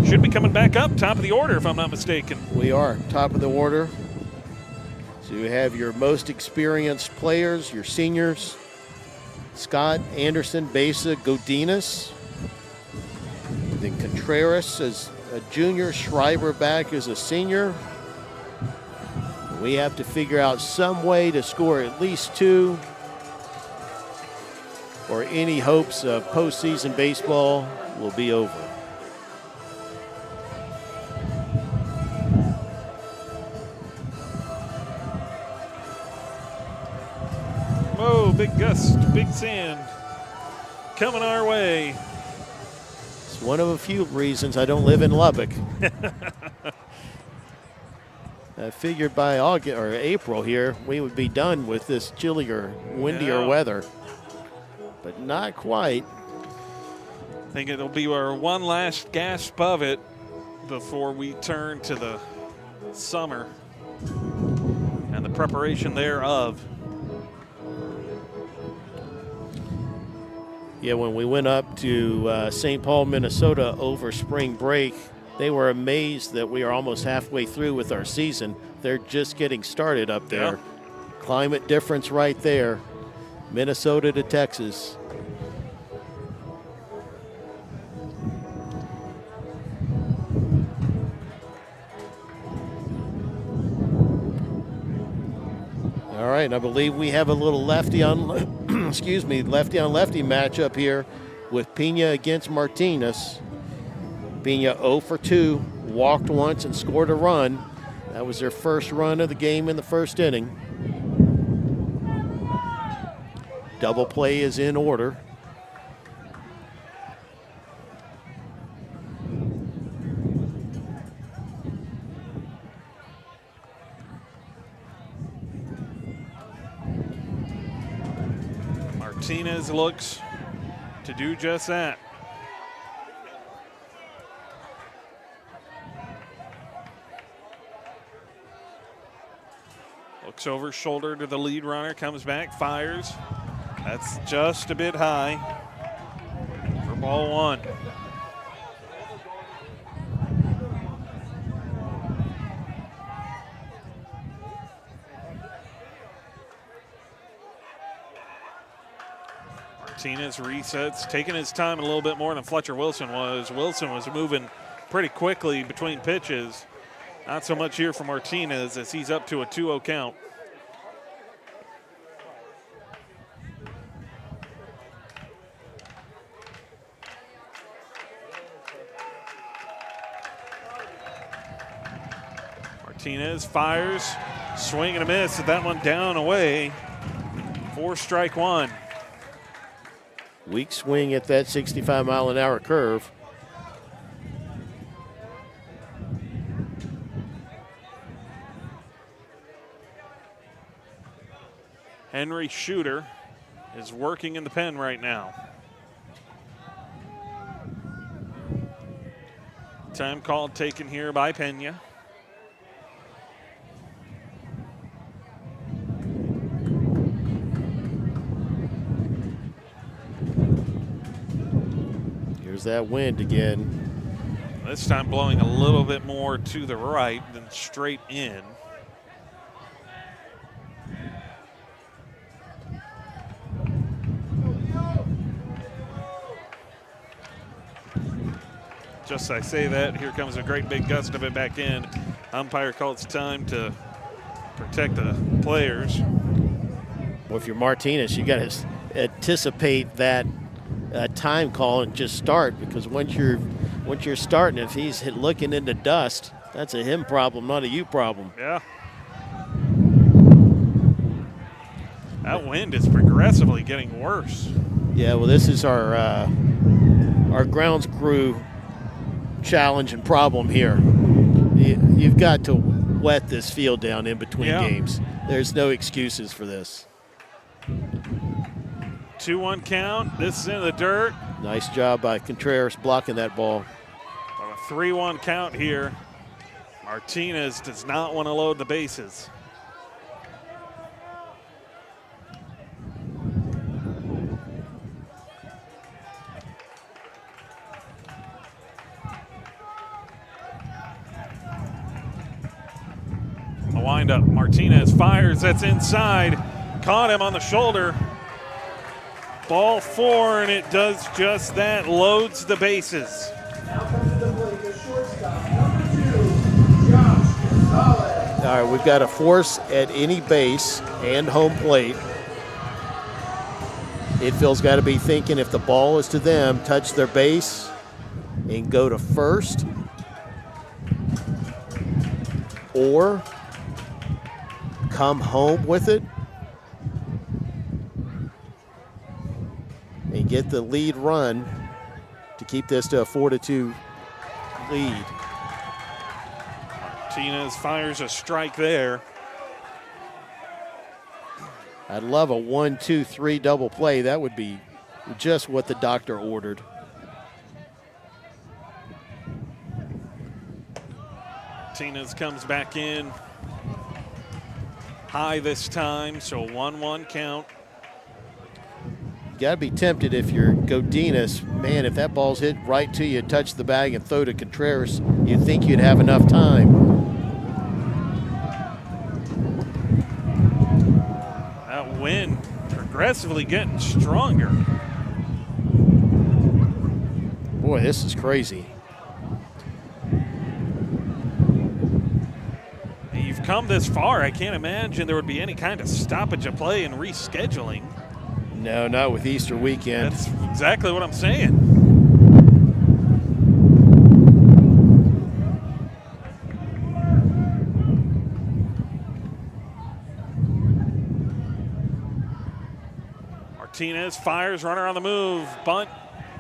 Should be coming back up, top of the order, if I'm not mistaken. We are top of the order. So you have your most experienced players, your seniors, Scott, Anderson, Besa, Godinez. Then Contreras as a junior, Schreiber back as a senior. We have to figure out some way to score at least 2, or any hopes of postseason baseball will be over. Whoa, big gust, big sand coming our way. It's one of a few reasons I don't live in Lubbock. I figured by August or April here, we would be done with this chillier, windier weather, but not quite. I think it'll be our one last gasp of it before we turn to the summer and the preparation thereof. Yeah, when we went up to St. Paul, Minnesota over spring break, they were amazed that we are almost halfway through with our season. They're just getting started up there. Yeah. Climate difference right there. Minnesota to Texas. All right, and I believe we have a little lefty on, excuse me, lefty on lefty matchup here with Pena against Martinez. Pena 0 for 2, walked once and scored a run. That was their first run of the game in the first inning. Double play is in order. Martinez looks to do just that. Looks over shoulder to the lead runner, comes back, fires. That's just a bit high for ball one. Martinez resets, taking his time a little bit more than Fletcher Wilson was. Wilson was moving pretty quickly between pitches. Not so much here for Martinez as he's up to a 2-0 count. Martinez fires, swing and a miss. That one down away for strike one. Weak swing at that 65-mile-an-hour curve. Henry Shooter is working in the pen right now. Time call taken here by Pena. Here's that wind again. This time blowing a little bit more to the right than straight in. Just as I say that, here comes a great big gust of it back in. Umpire calls time to protect the players. Well, if you're Martinez, you got to anticipate that time call and just start, because once you're starting, if he's looking into dust, that's a him problem, not a you problem. Yeah. That wind is progressively getting worse. Yeah, well, this is our grounds crew challenge and problem here. You've got to wet this field down in between games. There's no excuses for this. 2-1 count. This is in the dirt. Nice job by Contreras blocking that ball. On a 3-1 count here, Martinez does not want to load the bases. A windup. Martinez fires. That's inside. Caught him on the shoulder. Ball 4, and it does just that. Loads the bases. All right, we've got a force at any base and home plate. Infield's got to be thinking, if the ball is to them, touch their base and go to first, or come home with it and get the lead run to keep this to a 4-2 lead. Martinez fires a strike there. I'd love a 1-2-3 double play. That would be just what the doctor ordered. Martinez comes back in high this time, so 1-1 count. got to be tempted if you're Godinez. Man, if that ball's hit right to you, touch the bag and throw to Contreras, you'd think you'd have enough time. That wind progressively getting stronger. Boy, this is crazy. You've come this far. I can't imagine there would be any kind of stoppage of play and rescheduling. No, not with Easter weekend. That's exactly what I'm saying. Martinez fires, runner on the move. Bunt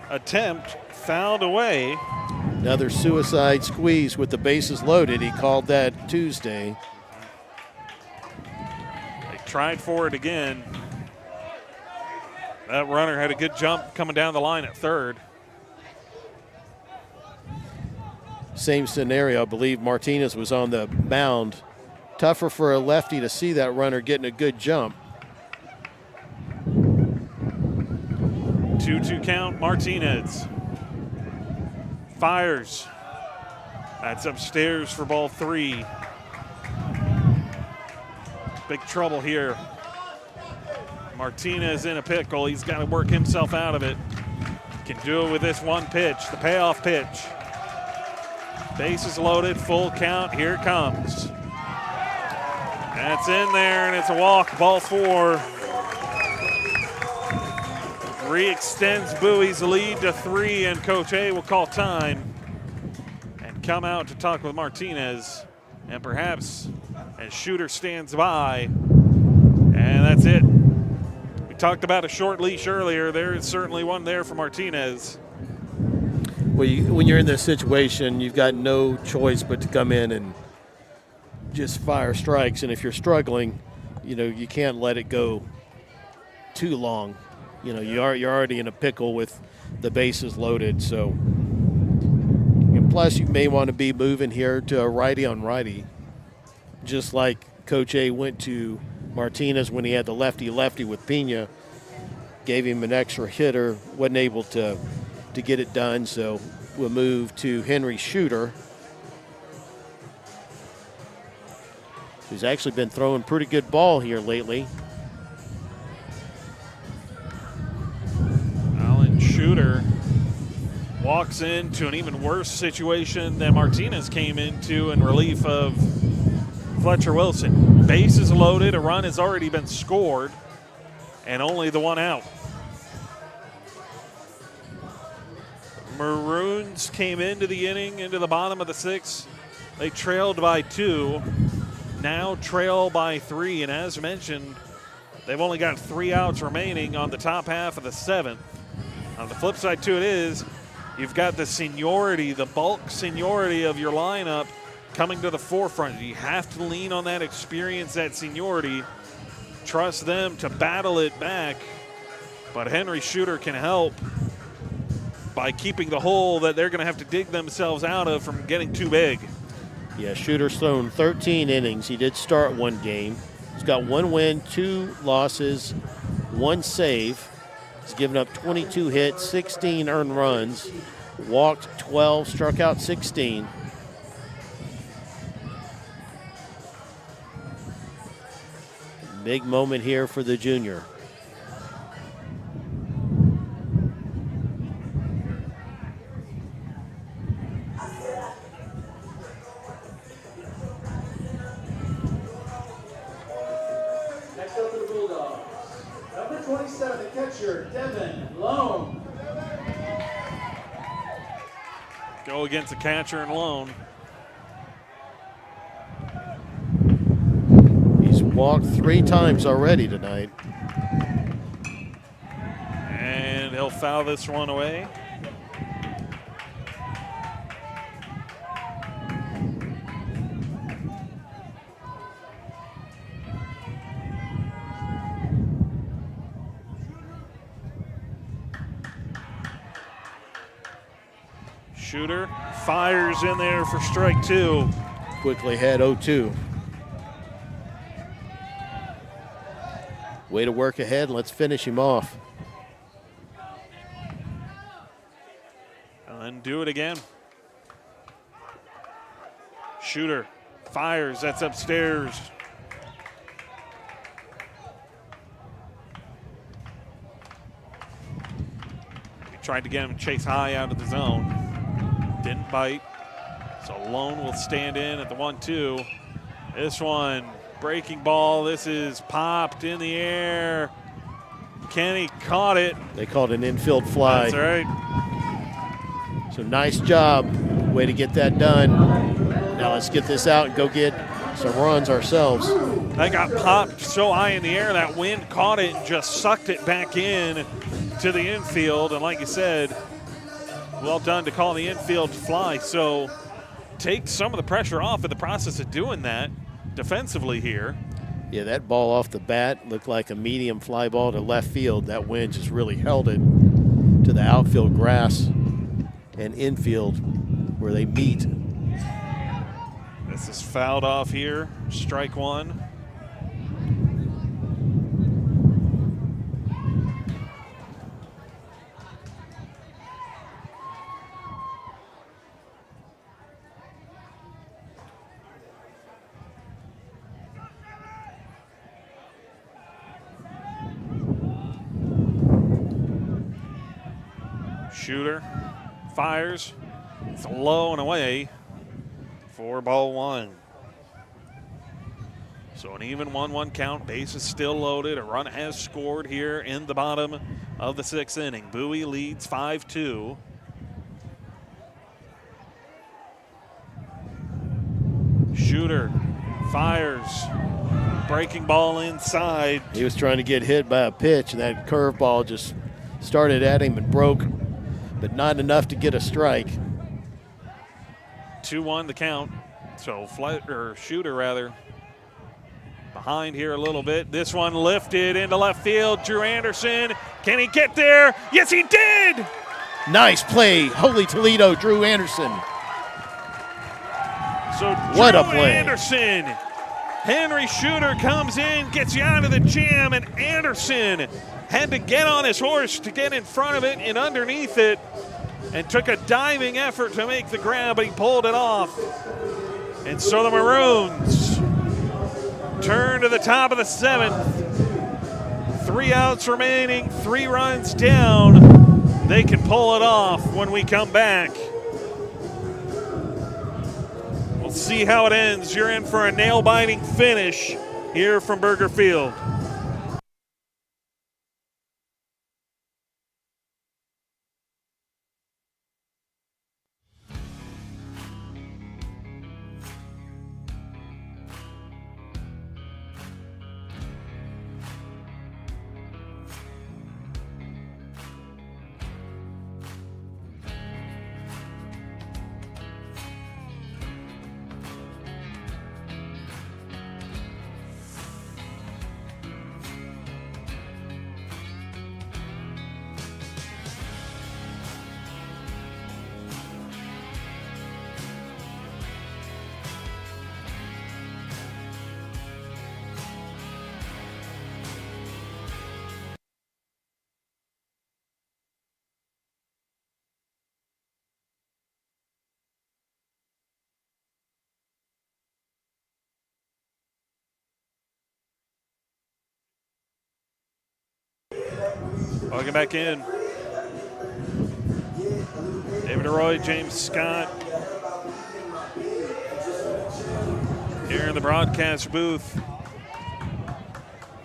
attempt fouled away. Another suicide squeeze with the bases loaded. He called that Tuesday. They tried for it again. That runner had a good jump coming down the line at third. Same scenario. I believe Martinez was on the mound. Tougher for a lefty to see that runner getting a good jump. 2-2 count, Martinez. Fires. That's upstairs for ball 3. Big trouble here. Martinez in a pickle. He's got to work himself out of it. Can do it with this one pitch, the payoff pitch. Bases loaded, full count. Here it comes. That's in there, and it's a walk. Ball 4. Re-extends Bowie's lead to 3, and Coach A will call time and come out to talk with Martinez. And perhaps as Shooter stands by, and that's it. We talked about a short leash earlier. There is certainly one there for Martinez. Well, when you're in this situation, you've got no choice but to come in and just fire strikes. And if you're struggling, you can't let it go too long. You're already in a pickle with the bases loaded. So, and plus you may want to be moving here to a righty on righty, just like Coach A went to Martinez when he had the lefty-lefty with Pena, gave him an extra hitter, wasn't able to get it done. So we'll move to Henry Shooter, who's actually been throwing pretty good ball here lately. Shooter walks into an even worse situation than Martinez came into in relief of Fletcher Wilson. Bases loaded, a run has already been scored, and only the one out. Maroons came into the inning, into the bottom of the 6th. They trailed by 2, now trail by 3, and as mentioned, they've only got 3 outs remaining on the top half of the 7th. On the flip side to it is, you've got the seniority, the bulk seniority of your lineup coming to the forefront. You have to lean on that experience, that seniority. Trust them to battle it back. But Henry Shooter can help by keeping the hole that they're going to have to dig themselves out of from getting too big. Yeah, Shooter's thrown 13 innings. He did start one game. He's got 1 win, 2 losses, 1 save. He's given up 22 hits, 16 earned runs, walked 12, struck out 16. Big moment here for the junior. Next up for the Bulldogs, number 27, the catcher, Devin Lone. Go against the catcher and Lone. He's walked 3 times already tonight. And he'll foul this one away. Shooter fires in there for strike 2. Quickly had 0-2. Way to work ahead. Let's finish him off. And do it again. Shooter fires. That's upstairs. He tried to get him chase high out of the zone. Didn't bite. So Lone will stand in at the 1-2. This one, breaking ball. This is popped in the air. Kenny caught it. They called an infield fly. That's right. So nice job. Way to get that done. Now let's get this out and go get some runs ourselves. That got popped so high in the air, that wind caught it and just sucked it back in to the infield. And like you said, well done to call the infield fly. So take some of the pressure off in the process of doing that defensively here. Yeah, that ball off the bat looked like a medium fly ball to left field. That wind just really held it to the outfield grass and infield where they meet. This is fouled off here. Strike one. Shooter fires. It's low and away for ball one. So an even 1-1 count. Base is still loaded. A run has scored here in the bottom of the 6th inning. Bowie leads 5-2. Shooter fires. Breaking ball inside. He was trying to get hit by a pitch, and that curveball just started at him and broke, but not enough to get a strike. 2-1 the count. So Shooter rather behind here a little bit. This one lifted into left field. Drew Anderson, can he get there? Yes, he did. Nice play, Holy Toledo, Drew Anderson. So what Drew a play. Anderson. Henry Shooter comes in, gets you out of the jam, and Anderson had to get on his horse to get in front of it and underneath it, and took a diving effort to make the grab, but he pulled it off. And so the Maroons turn to the top of the 7th. 3 outs remaining, 3 runs down. They can pull it off when we come back. We'll see how it ends. You're in for a nail-biting finish here from Burger Field. Welcome back in. David Roy, James Scott here in the broadcast booth.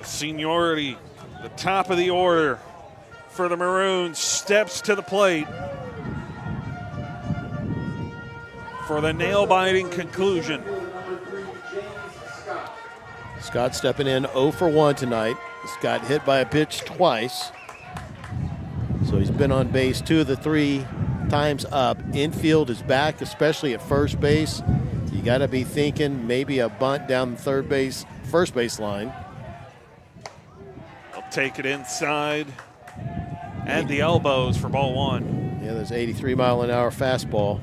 Seniority, the top of the order for the Maroons, steps to the plate for the nail-biting conclusion. Scott stepping in 0 for 1 tonight. Scott hit by a pitch twice. So he's been on base 2 of the 3 times up. Infield is back, especially at first base. You got to be thinking maybe a bunt down the first base line. They'll take it inside at the elbows for ball 1. Yeah, there's 83-mile-an-hour fastball.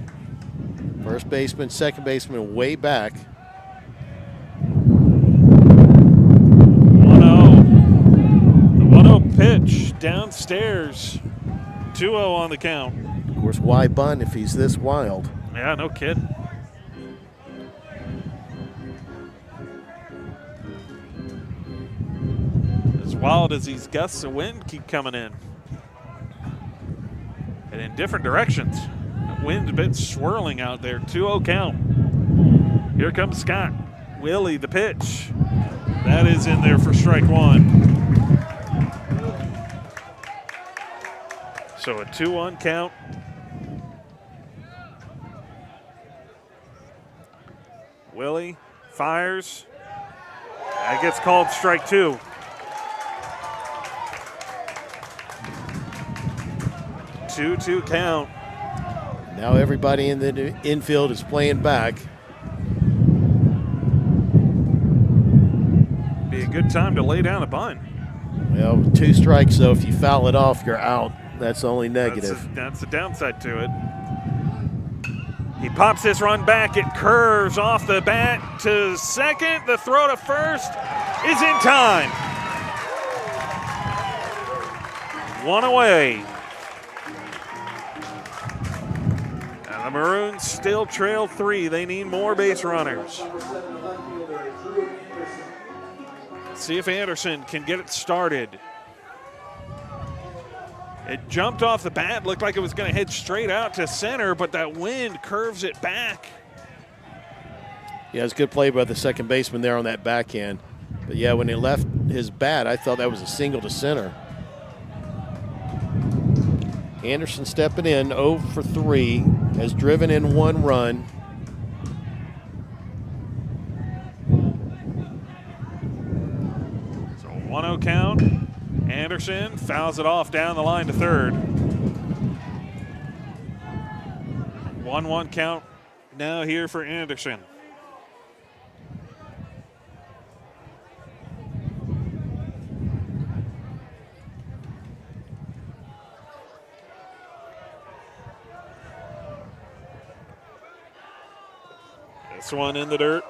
First baseman, second baseman way back. 1-0. The 1-0 pitch downstairs. 2-0 on the count. course, why bunt if he's this wild? Yeah, no kidding. As wild as these gusts of wind keep coming in. And in different directions. The wind's a bit swirling out there. 2-0 count. Here comes Scott. Willie, the pitch. That is in there for strike one. So a 2-1 count. Willie fires. That gets called strike two. Two count. Now everybody in the infield is playing back. Be a good time to lay down a bunt. Well, 2 strikes, though. If you foul it off, you're out. That's the only negative. That's the downside to it. He pops this run back. It curves off the bat to second. The throw to first is in time. 1 away. And the Maroons still trail 3. They need more base runners. See if Anderson can get it started. It jumped off the bat, looked like it was going to head straight out to center, but that wind curves it back. Yeah, it's a good play by the second baseman there on that backhand. But yeah, when he left his bat, I thought that was a single to center. Anderson stepping in, 0 for 3, has driven in 1 run. So 1-0 count. Anderson fouls it off down the line to third. 1-1 count now here for Anderson. This one in the dirt.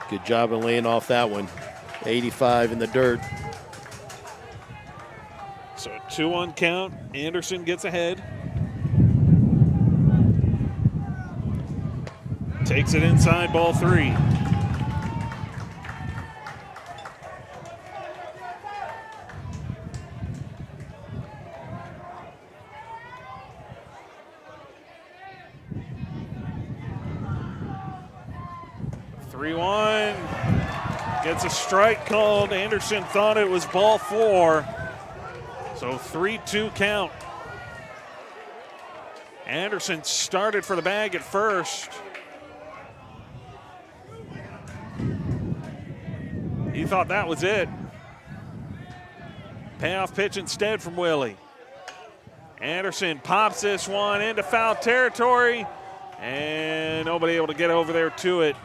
Good job in laying off that one. 85 in the dirt. So a 2-1 count. Anderson gets ahead. Takes it inside, ball 3. Gets a strike called. Anderson thought it was ball 4. So 3-2 count. Anderson started for the bag at first. He thought that was it. Payoff pitch instead from Willie. Anderson pops this one into foul territory, and nobody able to get over there to it.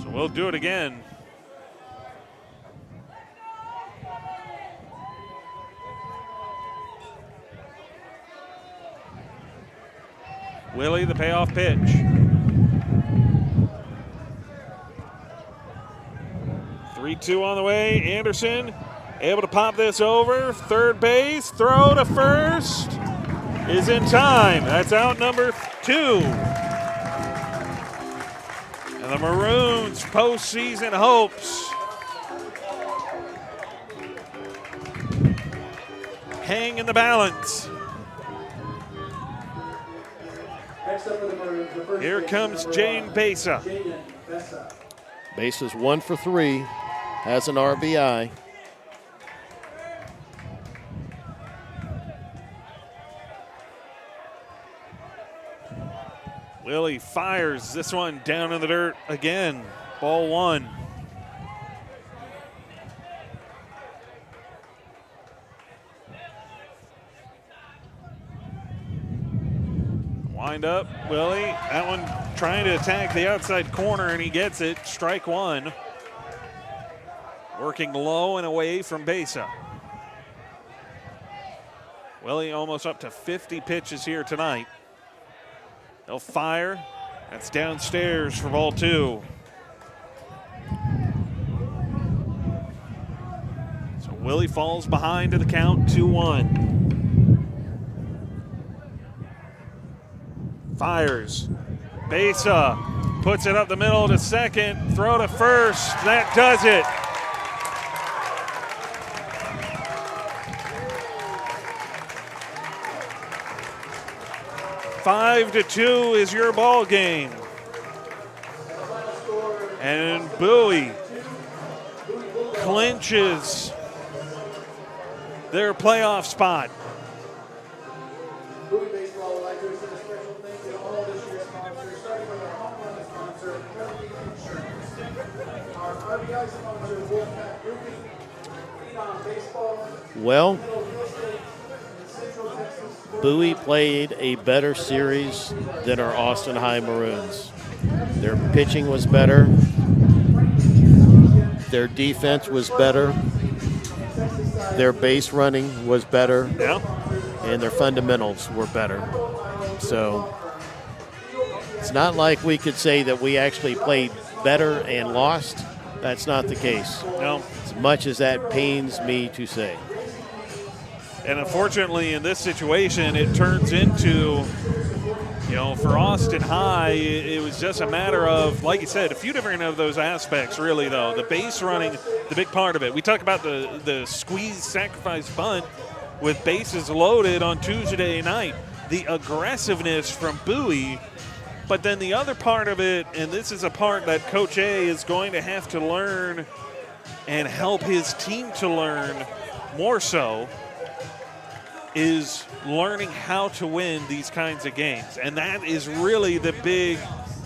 So we'll do it again. Willie, the payoff pitch. Three-two on the way. Anderson able to pop this over. Third base, throw to first is in time. That's out number 2. And the Maroons' postseason hopes hang in the balance. Here comes Jane Besa. Besa's 1 for 3, has an RBI. Willie fires this one down in the dirt again. Ball 1. Wind up, Willie. That one trying to attack the outside corner, and he gets it. Strike 1. Working low and away from Besa. Willie almost up to 50 pitches here tonight. He'll fire. That's downstairs for ball 2. Willie falls behind to the count, 2-1. Fires. Besa puts it up the middle to second. Throw to first. That does it. Five to 2 is your ball game. And Bowie clinches their playoff spot. Bowie Baseball would like to extend a special thank you to all this year's sponsors, starting with our home run sponsor, Pregame Insurance. Our RBI sponsor, Wolfpack Roofing, Pregame Baseball. Well, Bowie played a better series than our Austin High Maroons. Their pitching was better. Their defense was better. Their base running was better. Yeah. And their fundamentals were better. So it's not like we could say that we actually played better and lost. That's not the case. No. As much as that pains me to say. And unfortunately, in this situation, it turns into, for Austin High, it was just a matter of, like you said, a few different of those aspects, really, though. The base running, the big part of it. We talked about the squeeze sacrifice bunt with bases loaded on Tuesday night. The aggressiveness from Bowie. But then the other part of it, and this is a part that Coach A is going to have to learn and help his team to learn more so, is learning how to win these kinds of games. And that is really the big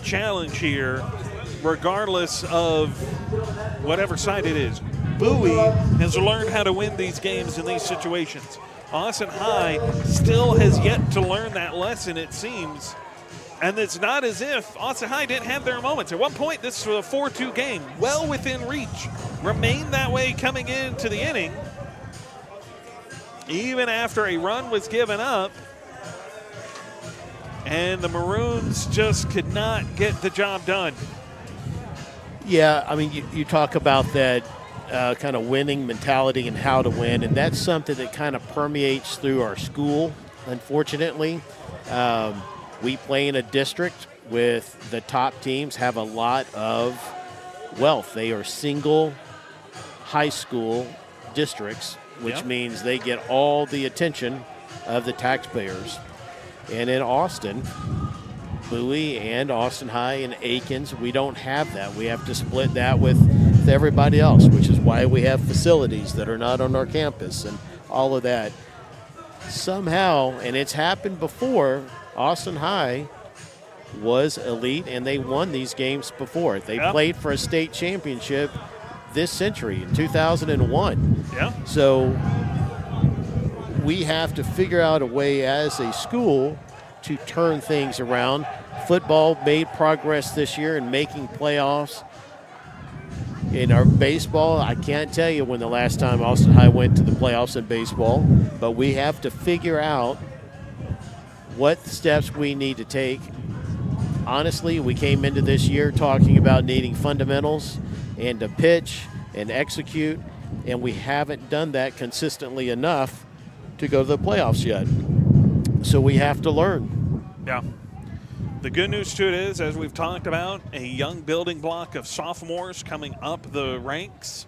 challenge here, regardless of whatever side it is. Bowie has learned how to win these games in these situations. Austin High still has yet to learn that lesson, it seems. And it's not as if Austin High didn't have their moments. At one point, this was a 4-2 game, well within reach. Remained that way coming into the inning. Even after a run was given up, and the Maroons just could not get the job done. Yeah, I mean, you talk about that kind of winning mentality and how to win, and that's something that kind of permeates through our school, unfortunately. We play in a district with the top teams have a lot of wealth. They are single high school districts, which means they get all the attention of the taxpayers. And in Austin, Bowie and Austin High and Aikens, we don't have that. We have to split that with everybody else, which is why we have facilities that are not on our campus and all of that. Somehow, and it's happened before, Austin High was elite and they won these games before. They played for a state championship this century in 2001. Yeah. So we have to figure out a way as a school to turn things around. Football made progress this year in making playoffs. In our baseball, I can't tell you when the last time Austin High went to the playoffs in baseball, but we have to figure out what steps we need to take. Honestly, we came into this year talking about needing fundamentals and to pitch and execute, and we haven't done that consistently enough to go to the playoffs yet. So we have to learn. Yeah. The good news to it is, as we've talked about, a young building block of sophomores coming up the ranks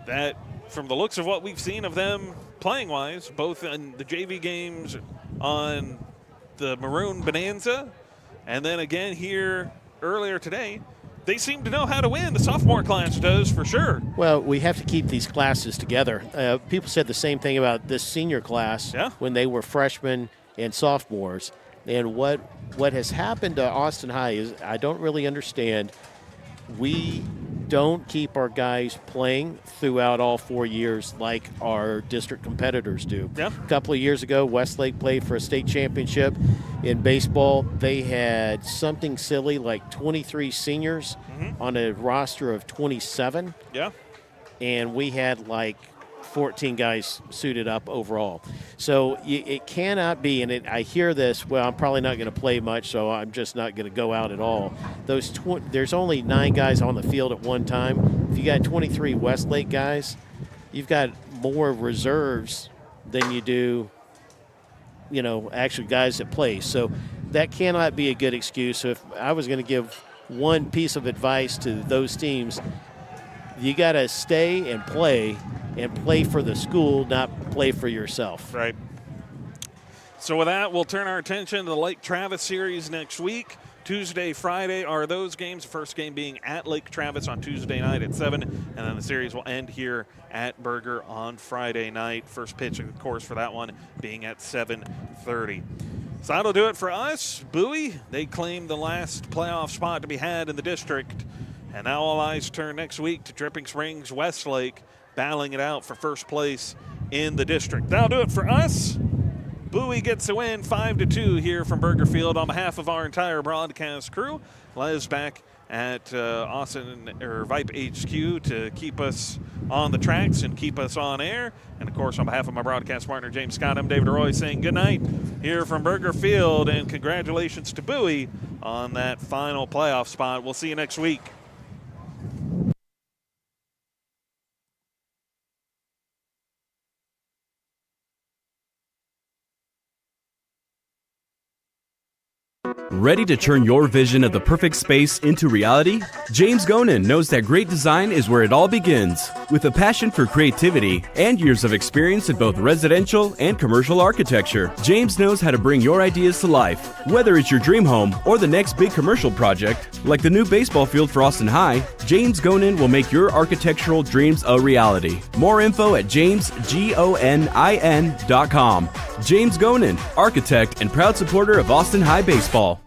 that, from the looks of what we've seen of them playing-wise, both in the JV games on the Maroon Bonanza and then again here earlier today, they seem to know how to win. The sophomore class does, for sure. Well, we have to keep these classes together. People said the same thing about this senior class when they were freshmen and sophomores. And what has happened to Austin High is I don't really understand. We don't keep our guys playing throughout all 4 years like our district competitors do. Yeah. A couple of years ago, Westlake played for a state championship. In baseball, they had something silly like 23 seniors on a roster of 27. Yeah. And we had like 14 guys suited up overall. So it cannot be, and I hear this, well, I'm probably not going to play much, so I'm just not going to go out at all. There's only 9 guys on the field at one time. If you got 23 Westlake guys, you've got more reserves than you do, actually guys that play. So that cannot be a good excuse. So if I was going to give one piece of advice to those teams, you got to stay and play for the school, not play for yourself. Right. So with that, we'll turn our attention to the Lake Travis series next week. Tuesday, Friday are those games. The first game being at Lake Travis on Tuesday night at 7, and then the series will end here at Berger on Friday night. First pitch, of course, for that one being at 7:30. So that'll do it for us. Bowie, they claim the last playoff spot to be had in the district, and now all eyes turn next week to Dripping Springs Westlake, battling it out for first place in the district. That'll do it for us. Bowie gets a win 5-2 here from Berger Field. On behalf of our entire broadcast crew, Les back at Vipe HQ to keep us on the tracks and keep us on air. And of course, on behalf of my broadcast partner, James Scott, I'm David Roy saying good night here from Berger Field, and congratulations to Bowie on that final playoff spot. We'll see you next week. Ready to turn your vision of the perfect space into reality? James Gonin knows that great design is where it all begins. With a passion for creativity and years of experience in both residential and commercial architecture, James knows how to bring your ideas to life. Whether it's your dream home or the next big commercial project, like the new baseball field for Austin High, James Gonin will make your architectural dreams a reality. More info at jamesgonin.com. James Gonin, architect and proud supporter of Austin High baseball.